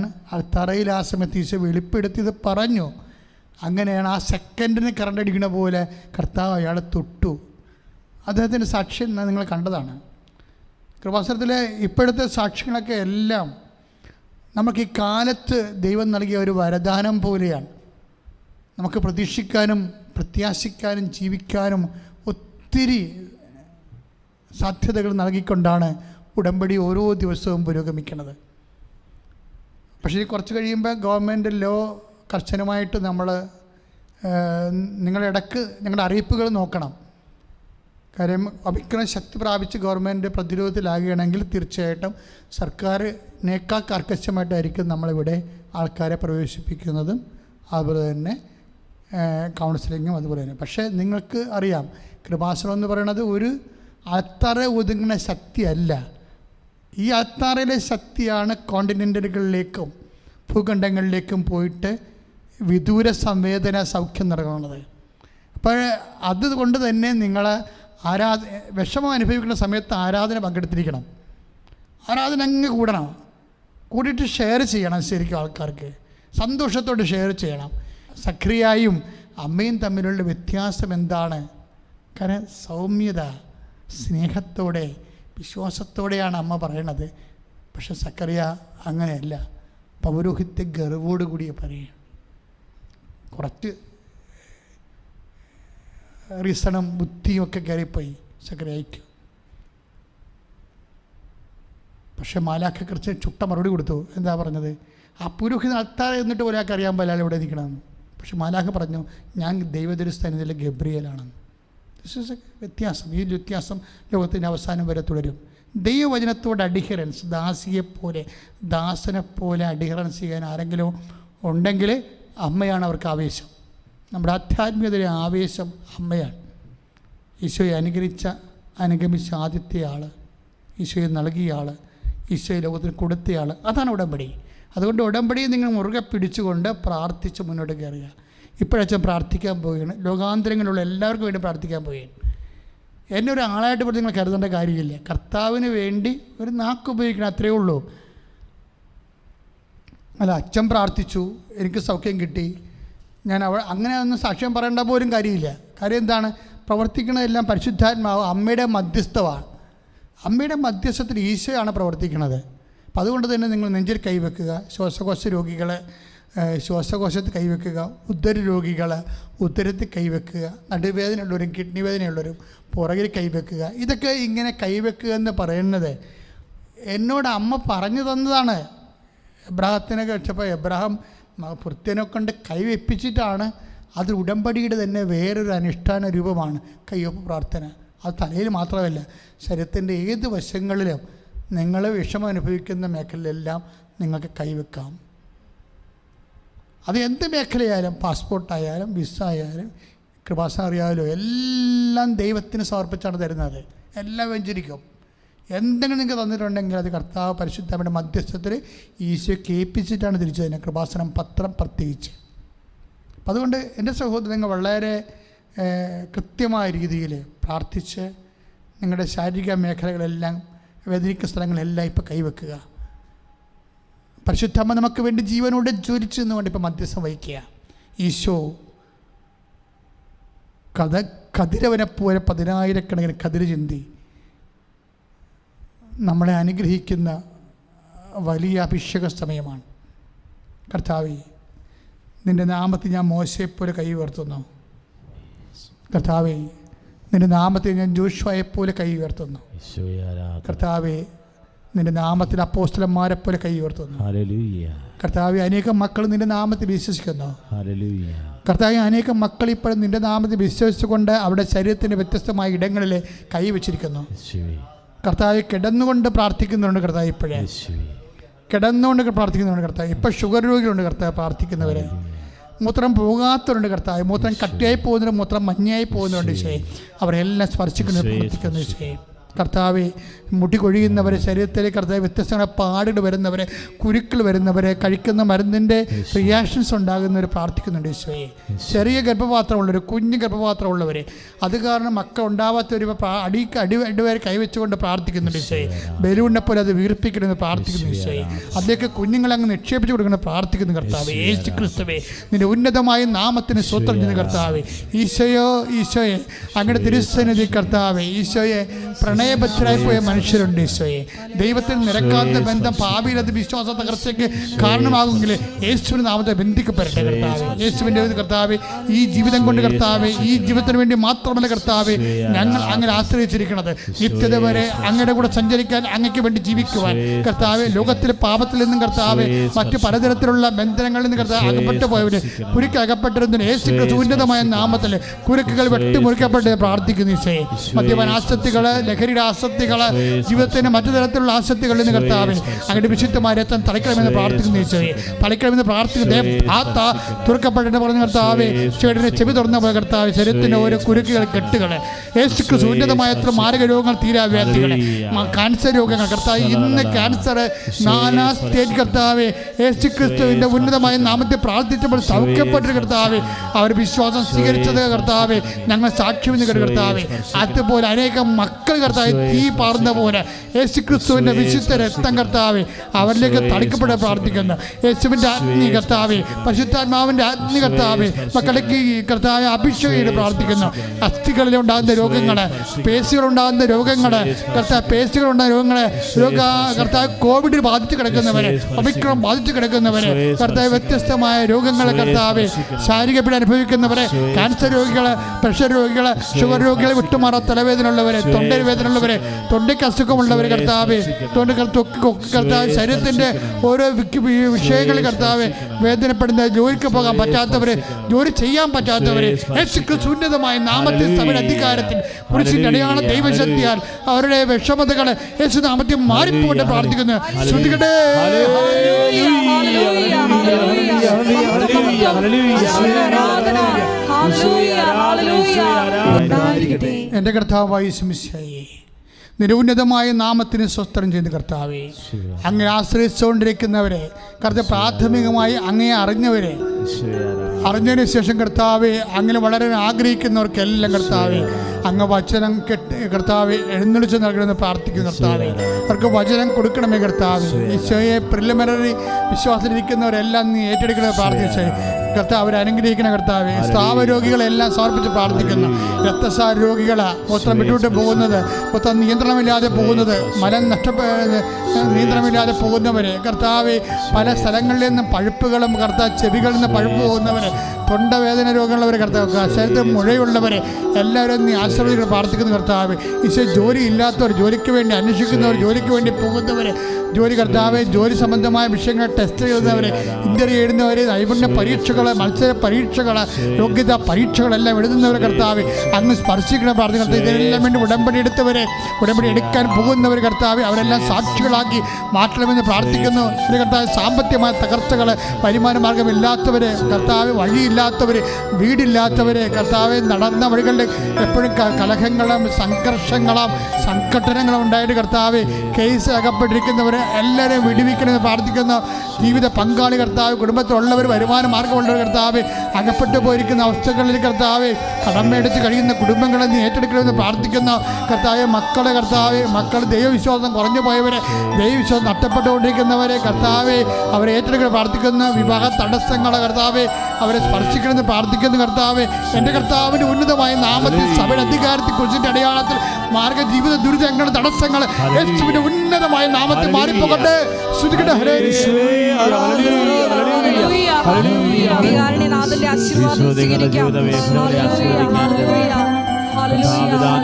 തറയിൽ ആ സമയത്ത് ഈശോ വെളിപ്പെടുത്തിയത് പറഞ്ഞു. അങ്ങനെയാണ് ആ സെക്കൻഡിന് കറണ്ട് അടിക്കണ പോലെ കർത്താവ് അയാളെ തൊട്ടു. അദ്ദേഹത്തിൻ്റെ സാക്ഷ്യം നിങ്ങൾ കണ്ടതാണ്. കൃപാസനത്തിലെ ഇപ്പോഴത്തെ സാക്ഷ്യങ്ങളൊക്കെ എല്ലാം നമുക്ക് ഈ കാലത്ത് ദൈവം നൽകിയ ഒരു വരദാനം പോലെയാണ്. നമുക്ക് പ്രതീക്ഷിക്കാനും പ്രത്യാശിക്കാനും ജീവിക്കാനും ഒത്തിരി സാധ്യതകൾ നൽകിക്കൊണ്ടാണ് ഉടമ്പടി ഓരോ ദിവസവും പുരോഗമിക്കുന്നത്. പക്ഷേ കുറച്ച് കഴിയുമ്പോൾ ഗവൺമെൻറ് ലോ കർശനമായിട്ട് നിങ്ങളിടക്ക് ഞങ്ങളുടെ അറിയിപ്പുകൾ നോക്കണം. കാര്യം ഒമിക്രോൺ ശക്തി പ്രാപിച്ച് ഗവൺമെൻറ് പ്രതിരോധത്തിലാകുകയാണെങ്കിൽ തീർച്ചയായിട്ടും സർക്കാരിനേക്കാൾ കർക്കശമായിട്ടായിരിക്കും നമ്മളിവിടെ ആൾക്കാരെ പ്രവേശിപ്പിക്കുന്നതും അതുപോലെ തന്നെ കൗൺസിലിങ്ങും അതുപോലെ തന്നെ. പക്ഷേ നിങ്ങൾക്ക് അറിയാം, കൃപാസനം എന്ന് പറയുന്നത് ഒരു അത്തറ ഒതുങ്ങുന്ന ശക്തിയല്ല. ഈ അത്താറയിലെ ശക്തിയാണ് കോണ്ടിനെൻ്റുകളിലേക്കും ഭൂഖണ്ഡങ്ങളിലേക്കും പോയിട്ട് വിദൂര സംവേദന സൗഖ്യം നൽകുന്നത്. അപ്പോൾ അതുകൊണ്ട് തന്നെ നിങ്ങൾ വിഷമം അനുഭവിക്കുന്ന സമയത്ത് ആരാധന പങ്കെടുത്തിരിക്കണം. ആരാധന അങ്ങ് കൂടണം, കൂടിയിട്ട് ഷെയർ ചെയ്യണം. ശരിക്കും ആൾക്കാർക്ക് സന്തോഷത്തോടെ ഷെയർ ചെയ്യണം. സക്രിയായും അമ്മയും തമ്മിലുള്ള വ്യത്യാസം എന്താണ്? കാരണം സൗമ്യത, സ്നേഹത്തോടെ, വിശ്വാസത്തോടെയാണ് അമ്മ പറയണത്. പക്ഷെ സക്കറിയ അങ്ങനെയല്ല, പൗരോഹിത്യ ഗർവോടുകൂടിയ പറയുക. കുറച്ച് റീസണും ബുദ്ധിയും ഒക്കെ കയറിപ്പോയി സക്കറിയയ്ക്ക്. പക്ഷെ മാലാഖ കുറച്ച് ചുട്ട മറുപടി കൊടുത്തു. എന്താ പറഞ്ഞത്? ആ പുരോഹിതൻ അൾത്താരെ എന്നിട്ട് ഒരാൾക്ക് അറിയാൻ പാടില്ല ഇവിടെ നിൽക്കണമെന്ന്. പക്ഷെ മാലാഖ പറഞ്ഞു, ഞാൻ ദൈവദുരസ്ഥാനത്തിലെ ഗബ്രിയേലാണെന്ന്. വ്യത്യാസം, ഈ വ്യത്യാസം ലോകത്തിൻ്റെ അവസാനം വരെ തുടരും. ദൈവവചനത്തോട് അഡിഹറൻസ്, ദാസിയെപ്പോലെ ദാസനെപ്പോലെ അഡിഹറൻസ് ചെയ്യാൻ ആരെങ്കിലും ഉണ്ടെങ്കിൽ അമ്മയാണ് അവർക്ക് ആവേശം. നമ്മുടെ ആധ്യാത്മികതയുടെ ആവേശം അമ്മയാണ്. ഈശോയെ അനുഗമിച്ച ആദ്യത്തെ ആൾ, ഈശോയെ നൽകിയ ആൾ, ഈശോയെ ലോകത്തിന് കൊടുത്തയാൾ, അതാണ് ഉടമ്പടി. അതുകൊണ്ട് ഉടമ്പടിയെ നിങ്ങൾ മുറുകെ പിടിച്ചുകൊണ്ട് പ്രാർത്ഥിച്ച് മുന്നോട്ട് കയറുക. ഇപ്പോഴച്ഛൻ പ്രാർത്ഥിക്കാൻ പോവുകയാണ്. ലോകാന്തരങ്ങളിലുള്ള എല്ലാവർക്കും വേണ്ടി പ്രാർത്ഥിക്കാൻ പോവുകയാണ്. എന്നെ ഒരു ആളായിട്ട് പോലും നിങ്ങൾ കരുതേണ്ട കാര്യമില്ല. കർത്താവിന് വേണ്ടി ഒരു നാക്ക് ഉപയോഗിക്കണം, അത്രയേ ഉള്ളൂ. അല്ല, അച്ഛൻ പ്രാർത്ഥിച്ചു, എനിക്ക് സൗഖ്യം കിട്ടി, ഞാൻ അങ്ങനെ ഒന്നും സാക്ഷ്യം പറയേണ്ട പോലും കാര്യമില്ല. കാര്യം എന്താണ്? പ്രവർത്തിക്കുന്നതെല്ലാം പരിശുദ്ധാത്മാവ് അമ്മയുടെ മധ്യസ്ഥമാണ്. അമ്മയുടെ മധ്യസ്ഥത്തിൽ ഈശോയാണ് പ്രവർത്തിക്കുന്നത്. അപ്പം അതുകൊണ്ട് തന്നെ നിങ്ങൾ നെഞ്ചിൽ കൈവെക്കുക. ശ്വാസകോശ രോഗികൾ ശ്വാസകോശത്തിൽ കൈവെക്കുക, ഉദര രോഗികൾ ഉദരത്തിൽ കൈവെക്കുക, നടുവേദനയുള്ളവരും കിഡ്നി വേദനയുള്ളവരും പുറകിൽ കൈവെക്കുക. ഇതൊക്കെ ഇങ്ങനെ കൈവെക്കുക എന്ന് പറയുന്നത് എന്നോട് അമ്മ പറഞ്ഞു തന്നതാണ്. എബ്രാഹത്തിനെ കഴിച്ചപ്പോൾ എബ്രാഹാം ഭൃത്യനെ കൊണ്ട് കൈവെപ്പിച്ചിട്ടാണ്. അത് ഉടമ്പടിയുടെ തന്നെ വേറൊരു അനുഷ്ഠാന രൂപമാണ് കയ്യൊപ്പ് പ്രാർത്ഥന. അത് തലയിൽ മാത്രമല്ല, ശരീരത്തിൻ്റെ ഏത് വശങ്ങളിലും നിങ്ങൾ വിഷമം അനുഭവിക്കുന്ന മേഖലയിലെല്ലാം നിങ്ങൾക്ക് കൈവെക്കാം. അത് എന്ത് മേഖലയായാലും, പാസ്പോർട്ടായാലും വിസ ആയാലും കൃപാസനം അറിയാമല്ലോ, എല്ലാം ദൈവത്തിന് സമർപ്പിച്ചാണ് തരുന്നത്. എല്ലാം വെഞ്ചരിക്കും. എന്തെങ്കിലും നിങ്ങൾക്ക് തന്നിട്ടുണ്ടെങ്കിൽ അത് കർത്താവ് പരിശുദ്ധയുടെ മധ്യസ്ഥത്തിൽ ഈശോ കേൾപ്പിച്ചിട്ടാണ് തിരിച്ചു തന്നെ കൃപാസനം പത്രം പ്രത്യേകിച്ച്. അപ്പം അതുകൊണ്ട് എൻ്റെ സഹോദരങ്ങൾ വളരെ കൃത്യമായ രീതിയിൽ പ്രാർത്ഥിച്ച് നിങ്ങളുടെ ശാരീരിക മേഖലകളെല്ലാം വേദനിക്കുന്ന സ്ഥലങ്ങളെല്ലാം ഇപ്പോൾ കൈവെക്കുക. പരിശുദ്ധമ്മ നമുക്ക് വേണ്ടി ജീവനോടെ ജ്വലിച്ചു എന്നുകൊണ്ട് ഇപ്പോൾ മധ്യസ്ഥം വഹിക്കുക. ഈശോ കതിരവനെപ്പോലെ 10,000 കതിര് ചിന്തി നമ്മളെ അനുഗ്രഹിക്കുന്ന വലിയ അഭിഷേക സമയമാണ്. കർത്താവേ, നിൻ്റെ നാമത്തിൽ ഞാൻ മോശയെപ്പോലെ കൈ ഉയർത്തുന്നു. കർത്താവേ, നിൻ്റെ നാമത്തിൽ ഞാൻ ജോഷുവയെപ്പോലെ കൈ ഉയർത്തുന്നു. കർത്താവേ, നിൻ്റെ നാമത്തിൽ അപ്പോസ്തലന്മാരെപ്പോലെ കൈ ഉയർത്തുന്നു. കർത്താവെ, അനേകം മക്കൾ നിൻ്റെ നാമത്തിൽ വിശ്വസിക്കുന്നു. കർത്താവെ, അനേകം മക്കൾ ഇപ്പോഴും നിൻ്റെ നാമത്തിൽ വിശ്വസിച്ചുകൊണ്ട് അവരുടെ ശരീരത്തിൻ്റെ വ്യത്യസ്തമായ ഇടങ്ങളിൽ കൈവച്ചിരിക്കുന്നു. കർത്താവെ, കിടന്നുകൊണ്ട് പ്രാർത്ഥിക്കുന്നുണ്ട്. കർത്താവ് ഇപ്പോഴേ കിടന്നുകൊണ്ട് പ്രാർത്ഥിക്കുന്നുണ്ട്. കർത്താവ് ഇപ്പോൾ ഷുഗർ രോഗികളുണ്ട്. കർത്താവ് പ്രാർത്ഥിക്കുന്നവർ, മൂത്രം പോകാത്തവരുണ്ട്. കർത്താവ്, മൂത്രം കട്ടിയായി പോകുന്നവർ, മൂത്രം മഞ്ഞയായി പോകുന്നവരുണ്ട്. ഈശോയെ, അവരെല്ലാം സ്പർശിക്കുന്നത് പ്രാർത്ഥിക്കുന്നു. ഈശോയെ, കർത്താവെ, മുടി കൊഴിയുന്നവരെ, ശരീരത്തിലെ കർത്താവ് വ്യത്യസ്തമായ പാടുകൾ വരുന്നവരെ, കുരുക്കൾ വരുന്നവരെ, കഴിക്കുന്ന മരുന്നിൻ്റെ റിയാക്ഷൻസ് ഉണ്ടാകുന്നവർ പ്രാർത്ഥിക്കുന്നുണ്ട്. ഈശോയെ, ചെറിയ ഗർഭപാത്രമുള്ളവർ, കുഞ്ഞ് ഗർഭപാത്രമുള്ളവർ, അത് കാരണം മക്കൾ ഉണ്ടാവാത്തവർ അടിവരെ കൈവച്ചുകൊണ്ട് പ്രാർത്ഥിക്കുന്നുണ്ട്. ഈശോയെ, ബലൂണിനെ പോലെ അത് വീർപ്പിക്കണമെന്ന് പ്രാർത്ഥിക്കുന്നു. ഈശോയെ, അതിലേക്ക് കുഞ്ഞുങ്ങളെ അങ്ങ് നിക്ഷേപിച്ചു കൊടുക്കണം പ്രാർത്ഥിക്കുന്നു. കർത്താവ് യേശു ക്രിസ്തുവേ, നിന്റെ ഉന്നതമായ നാമത്തിന് സ്വത്രം ചെയ്യുന്ന കർത്താവേ, ഈശോയെ അങ്ങനെ തിരുസന്നിധി കർത്താവേ, ഈശോയെ, പ്രണയബദ്ധരായി പോയ മനുഷ്യരുണ്ട്. ഈശോയെ, ദൈവത്തിൽ നിരക്കാത്ത ബന്ധം ഭാവിയിലത് വിശ്വാസ തകർച്ചയ്ക്ക് കാരണമാകുമെങ്കിൽ യേശുവിൻ്റെ നാമത്തെ ബന്ധിക്കപ്പെടട്ടെ. കർത്താവേ, യേശുവിൻ്റെ കർത്താവേ, ഈ ജീവിതം കൊണ്ട് കർത്താവേ, ഈ ജീവിതത്തിന് വേണ്ടി മാത്രമല്ല കർത്താവേ ഞങ്ങൾ അങ്ങനെ ആശ്രയിച്ചിരിക്കുന്നത്, നിത്യത വരെ അങ്ങയുടെ കൂടെ സഞ്ചരിക്കാൻ, അങ്ങയ്ക്ക് വേണ്ടി ജീവിക്കുവാൻ. കർത്താവേ, ലോകത്തിലെ പാപത്തിൽ നിന്നും കർത്താവേ, മറ്റു പലതരത്തിലുള്ള ബന്ധനങ്ങളിൽ നിന്ന് കർത്താവ് അകപ്പെട്ടു പോയവര്, കുരുക്കകപ്പെട്ടിരുന്നതിന് യേശു ഉന്നതമായ നാമത്തിൽ കുരുക്കുകൾ വെട്ടിമുറിക്കപ്പെട്ട് പ്രാർത്ഥിക്കുന്നു. ഈശോയെ, മദ്യപാന ആസക്തികൾ, ലഹരിയുടെ ആസക്തികള്, ജീവിതത്തിന് മറ്റു തരത്തിലുള്ള ആസക്തികളിൽ നിന്ന് കർത്താവേ അങ്ങയുടെ വിശുദ്ധമായ രക്തം തളിക്കണമെന്ന് പ്രാർത്ഥിക്കുന്നു. ഈശോയെ, തളിക്കണമെന്ന് പ്രാർത്ഥിക്കുന്നു. തുറക്കപ്പെട്ടെന്ന് പറഞ്ഞ കർത്താവേ, ചേട്ടനെ ചെവി തുറന്ന പോലെ കർത്താവ് ശരീരത്തിൻ്റെ ഓരോ കുരുക്കുകൾ, കെട്ടുകൾ, യേശുക്രിസ്തു ഉന്നതമായ എത്ര മാരക രോഗങ്ങൾ, തീരാവ്യാധികൾ, ക്യാൻസർ രോഗങ്ങൾ കർത്താവ്, ഇന്ന് ക്യാൻസർ 4ാം സ്റ്റേജ് കർത്താവേ, യേശുക്രിസ്തുവിൻ്റെ ഉന്നതമായ നാമത്തെ പ്രാർത്ഥിച്ചപ്പോൾ സൗഖ്യപ്പെട്ടൊരു കർത്താവേ, അവർ വിശ്വാസം സ്വീകരിച്ചത് കർത്താവേ ഞങ്ങൾ സാക്ഷ്യം കർത്താവേ. അതുപോലെ അനേകം മക്കൾ കർത്താവ് തീ പാർന്ന പോലെ യേശുക്രിസ്തുവിൻ്റെ വിശുദ്ധ രക്തം കർത്താവേ അവരിലേക്ക് തളിക്കപ്പെടാൻ പ്രാർത്ഥിക്കുന്നു. യേശുവിൻ്റെ അഗ്നി കർത്താവേ, പരിശുദ്ധാത്മാവിൻ്റെ അഗ്നി കർത്താവേ മക്കളിലേക്ക് കർത്താവെ അഭിഷേകം പ്രാർത്ഥിക്കുന്നു. അസ്ഥികളിൽ ഉണ്ടാകുന്ന രോഗങ്ങൾ, പേശികളുണ്ടാകുന്ന രോഗങ്ങൾ കർത്താവ്, പേശികളുണ്ടാകുന്ന രോഗങ്ങൾ കർത്താവ്, കോവിഡിൽ ബാധിച്ച് കിടക്കുന്നവരെ, ഒമിക്രോൺ ബാധിച്ച് കിടക്കുന്നവരെ കർത്താവ്, വ്യത്യസ്തമായ രോഗങ്ങൾ കർത്താവെ, ശാരീരിക പീഡ അനുഭവിക്കുന്നവരെ, ക്യാൻസർ രോഗികൾ, പ്രഷർ രോഗികൾ, ഷുഗർ രോഗികൾ, വിട്ടുമാറാ തലവേദന ഉള്ളവരെ, തൊണ്ടവേദന ഉള്ളവരെ, തൊണ്ടയ്ക്ക് അസുഖമുള്ളവരെ കർത്താവെ, കർത്താവ് ശരീരത്തിൻ്റെ ഓരോ വിഷയങ്ങൾ കർത്താവെ വേദനപ്പെടുന്ന, ജോലിക്ക് പോകാൻ പറ്റാത്തവരെ, ജോലി ചെയ്യാൻ പറ്റാത്തവരെ യേശുക്രിസ്തുവിൻ്റെതുമായ നാമത്തിൽ സഭയുടെ അധികാരത്തിൽ കുരിശിൻ്റെ അടയാള ദൈവശക്തിയാൽ അവരുടെ വിഷമതകൾ യേശു നാമത്തിൽ മാറിപ്പോയിട്ട് പ്രാർത്ഥിക്കുന്നു. ശ്രുതികട്ടെ. എൻ്റെ കർത്താവായ യേശുമിശിഹായേ, നിന്റെ ഉന്നതമായ നാമത്തിന് സ്വസ്ത്രം ചെയ്യുന്ന കർത്താവേ, അങ്ങേ ആശ്രയിച്ചുകൊണ്ടിരിക്കുന്നവരെ കർത്താവ്, പ്രാഥമികമായി അങ്ങയെ അറിഞ്ഞതിന് ശേഷം കർത്താവെ അങ്ങനെ വളരെ ആഗ്രഹിക്കുന്നവർക്കെല്ലാം കർത്താവെ അങ്ങ് വചനം കർത്താവെ എഴുന്നള്ളിച്ച് നൽകണമെന്ന് പ്രാർത്ഥിക്കുന്നു. കർത്താവെ അവർക്ക് വചനം കൊടുക്കണമേ കർത്താവെ. ഈശോയെ പ്രിലിമിനറി വിശ്വാസത്തിലിരിക്കുന്നവരെല്ലാം നീ ഏറ്റെടുക്കണമെന്ന് പ്രാർത്ഥിച്ചേ കർത്താവ്, അവരെ അനുഗ്രഹിക്കണം കർത്താവെ. സ്രാവ രോഗികളെല്ലാം സമർപ്പിച്ച് പ്രാർത്ഥിക്കുന്നു. രക്തസാര രോഗികൾ, മൂത്രം വിട്ടുവിട്ട് പോകുന്നത്, മൊത്തം നിയന്ത്രണമില്ലാതെ പോകുന്നത്, മലം നിയന്ത്രണമില്ലാതെ പോകുന്നവരെ കർത്താവെ, പല സ്ഥലങ്ങളിൽ നിന്നും പഴുപ്പുകളും കർത്താവ്, ചെവികളിൽ നിന്ന് പഴുപ്പ് പോകുന്നവർ, തൊണ്ടവേദന രോഗമുള്ളവർ കർത്താവ്, ശരീരത്തിൽ മുഴയുള്ളവർ എല്ലാവരും നീ ആശ്രയിച്ച് പ്രാർത്ഥിക്കുന്ന കർത്താവ്. ഈശോ ജോലി ഇല്ലാത്തവർ, ജോലിക്ക് വേണ്ടി അന്വേഷിക്കുന്നവർ, ജോലിക്ക് വേണ്ടി പോകുന്നവർ, ജോലി കർത്താവ്, ജോലി സംബന്ധമായ വിഷയങ്ങൾ ടെസ്റ്റ് ചെയ്യുന്നവർ, ഇൻ്റർവ്യൂ എഴുതുന്നവർ, നൈപുണ്യ പരീക്ഷകൾ, മത്സര പരീക്ഷകൾ, യോഗ്യതാ പരീക്ഷകളെല്ലാം എഴുതുന്നവർ കർത്താവ് അങ്ങ് സ്പർശിക്കണം പ്രാർത്ഥിക്കുന്നത്. ഇതിനെല്ലാം വേണ്ടി ഉടമ്പടി എടുത്തവരെ, ഉടമ്പടി എടുക്കാൻ പോകുന്നവർ കർത്താവ് അവരെല്ലാം സാക്ഷികളാക്കി മാറ്റണമെന്ന് പ്രാർത്ഥിക്കുന്നു. ഇത് കർത്താവ്, സാമ്പത്തികമായ തകർച്ചകൾ, വരുമാന മാർഗമില്ലാത്തവർ കർത്താവ്, വഴിയില്ല ജോലിയില്ലാത്തവർ, വീടില്ലാത്തവരെ കർത്താവെ, നടന്ന വഴികളിൽ എപ്പോഴും കലഹങ്ങളും സംഘർഷങ്ങളും സംഘട്ടനങ്ങളും ഉണ്ടായിട്ട് കർത്താവെ, കേസ് അകപ്പെട്ടിരിക്കുന്നവരെ എല്ലാവരെയും വിടുവിക്കണമെന്ന് പ്രാർത്ഥിക്കുന്ന ജീവിത പങ്കാളി കർത്താവ്, കുടുംബത്തിലുള്ളവർ, വരുമാന മാർഗമുള്ളവർ കർത്താവ്, അകപ്പെട്ടു പോയിരിക്കുന്ന അവസ്ഥകളിൽ കർത്താവ്, കടം മേടിച്ച് കഴിയുന്ന കുടുംബങ്ങളെ നീ ഏറ്റെടുക്കണമെന്ന് പ്രാർത്ഥിക്കുന്ന കർത്താവ്, മക്കളെ കർത്താവ്, മക്കൾ ദൈവവിശ്വാസം കുറഞ്ഞു പോയവരെ, ദൈവവിശ്വാസം നഷ്ടപ്പെട്ടുകൊണ്ടിരിക്കുന്നവരെ കർത്താവ്, അവരെ ഏറ്റെടുക്കാൻ പ്രാർത്ഥിക്കുന്ന വിവാഹ തടസ്സങ്ങളെ കർത്താവ്, അവരെ സ്പർശിക്കണമെന്ന് പ്രാർത്ഥിക്കുന്ന കർത്താവ്, എൻ്റെ കർത്താവിൻ്റെ ഉന്നതമായ നാമത്തിൽ സഭയുടെ അധികാരത്തിൽ കുറിച്ചിൻ്റെ അടയാളത്തിൽ മാർഗ ജീവിത ദുരിതങ്ങളുടെ തടസ്സങ്ങൾ യേശുവിന്റെ ഉന്നതമായ നാമത്തിൽ മാറിപ്പോകട്ടെ. ശ്രുതികട്ടെ. ഹരേ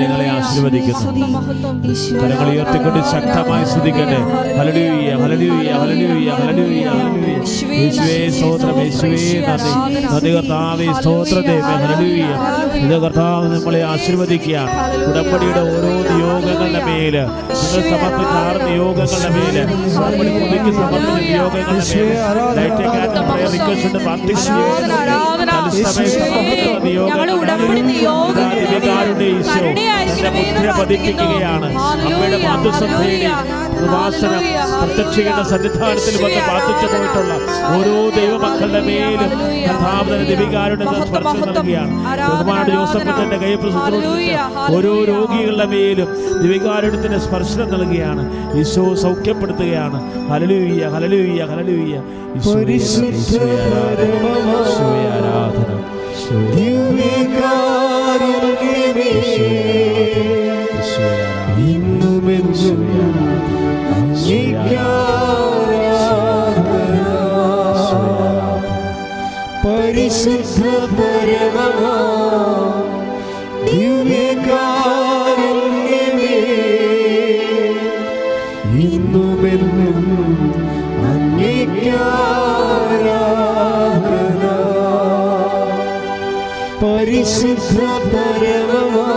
നിങ്ങളെ ആശീർവദിക്കുന്നു. കരങ്ങൾ ഉയർത്തിക്കൊണ്ട് ശക്തമായി സ്തുതിക്കട്ടെ. Hallelujah, hallelujah, hallelujah, hallelujah, hallelujah. യേശുവേ സ്തോത്രം, യേശുവേ നന്ദി, നന്ദി കർത്താവേ, സ്തോത്രം ദൈവമേ, ഹല്ലേലൂയ. ഇത് കർത്താവ് നമ്മളെ ആശീർവദിക്കുകയാണ്. ഉടമ്പടിയുടെ ഓരോ നിയോഗങ്ങളുടെ മേല്, നിങ്ങൾ സമർപ്പിച്ച 6 നിയോഗങ്ങളുടെ മേല്, ഉടമ്പടി പുതുക്കി സമർപ്പിച്ച നിയോഗങ്ങളുടെ മേല്, പതിപ്പിക്കുകയാണ്. അമ്മയുടെ മാതൃസഭയുടെ കൃപാസനം പ്രത്യക്ഷയുടെ സന്നിധാനത്തിൽ വന്ന് പ്രാർത്ഥിച്ചു പോയിട്ടുള്ള ഓരോ ദൈവമക്കളുടെ മേലും കർത്താവിന്റെ ദിവികാരുടെ സ്പർശനം നൽകുകയാണ്. ബഹുമാനപ്പെട്ട ജോസഫിന്റെ കൈപ്പിൽ ഓരോ രോഗികളുടെ മേലും ദിവികാരുടത്തിന്റെ സ്പർശനം നൽകുകയാണ്. ഈശോ സൗഖ്യപ്പെടുത്തുകയാണ്. Hallelujah, hallelujah, hallelujah. ഈശോയെ ആരാധന. പരിശുദ്ധ പരമമാ ദിവ്യകാരുണ്യമേ, ഇന്നുമെന്നും അങ്ങേയ്ക്കാരാധന. പരിശുദ്ധ പരമമാ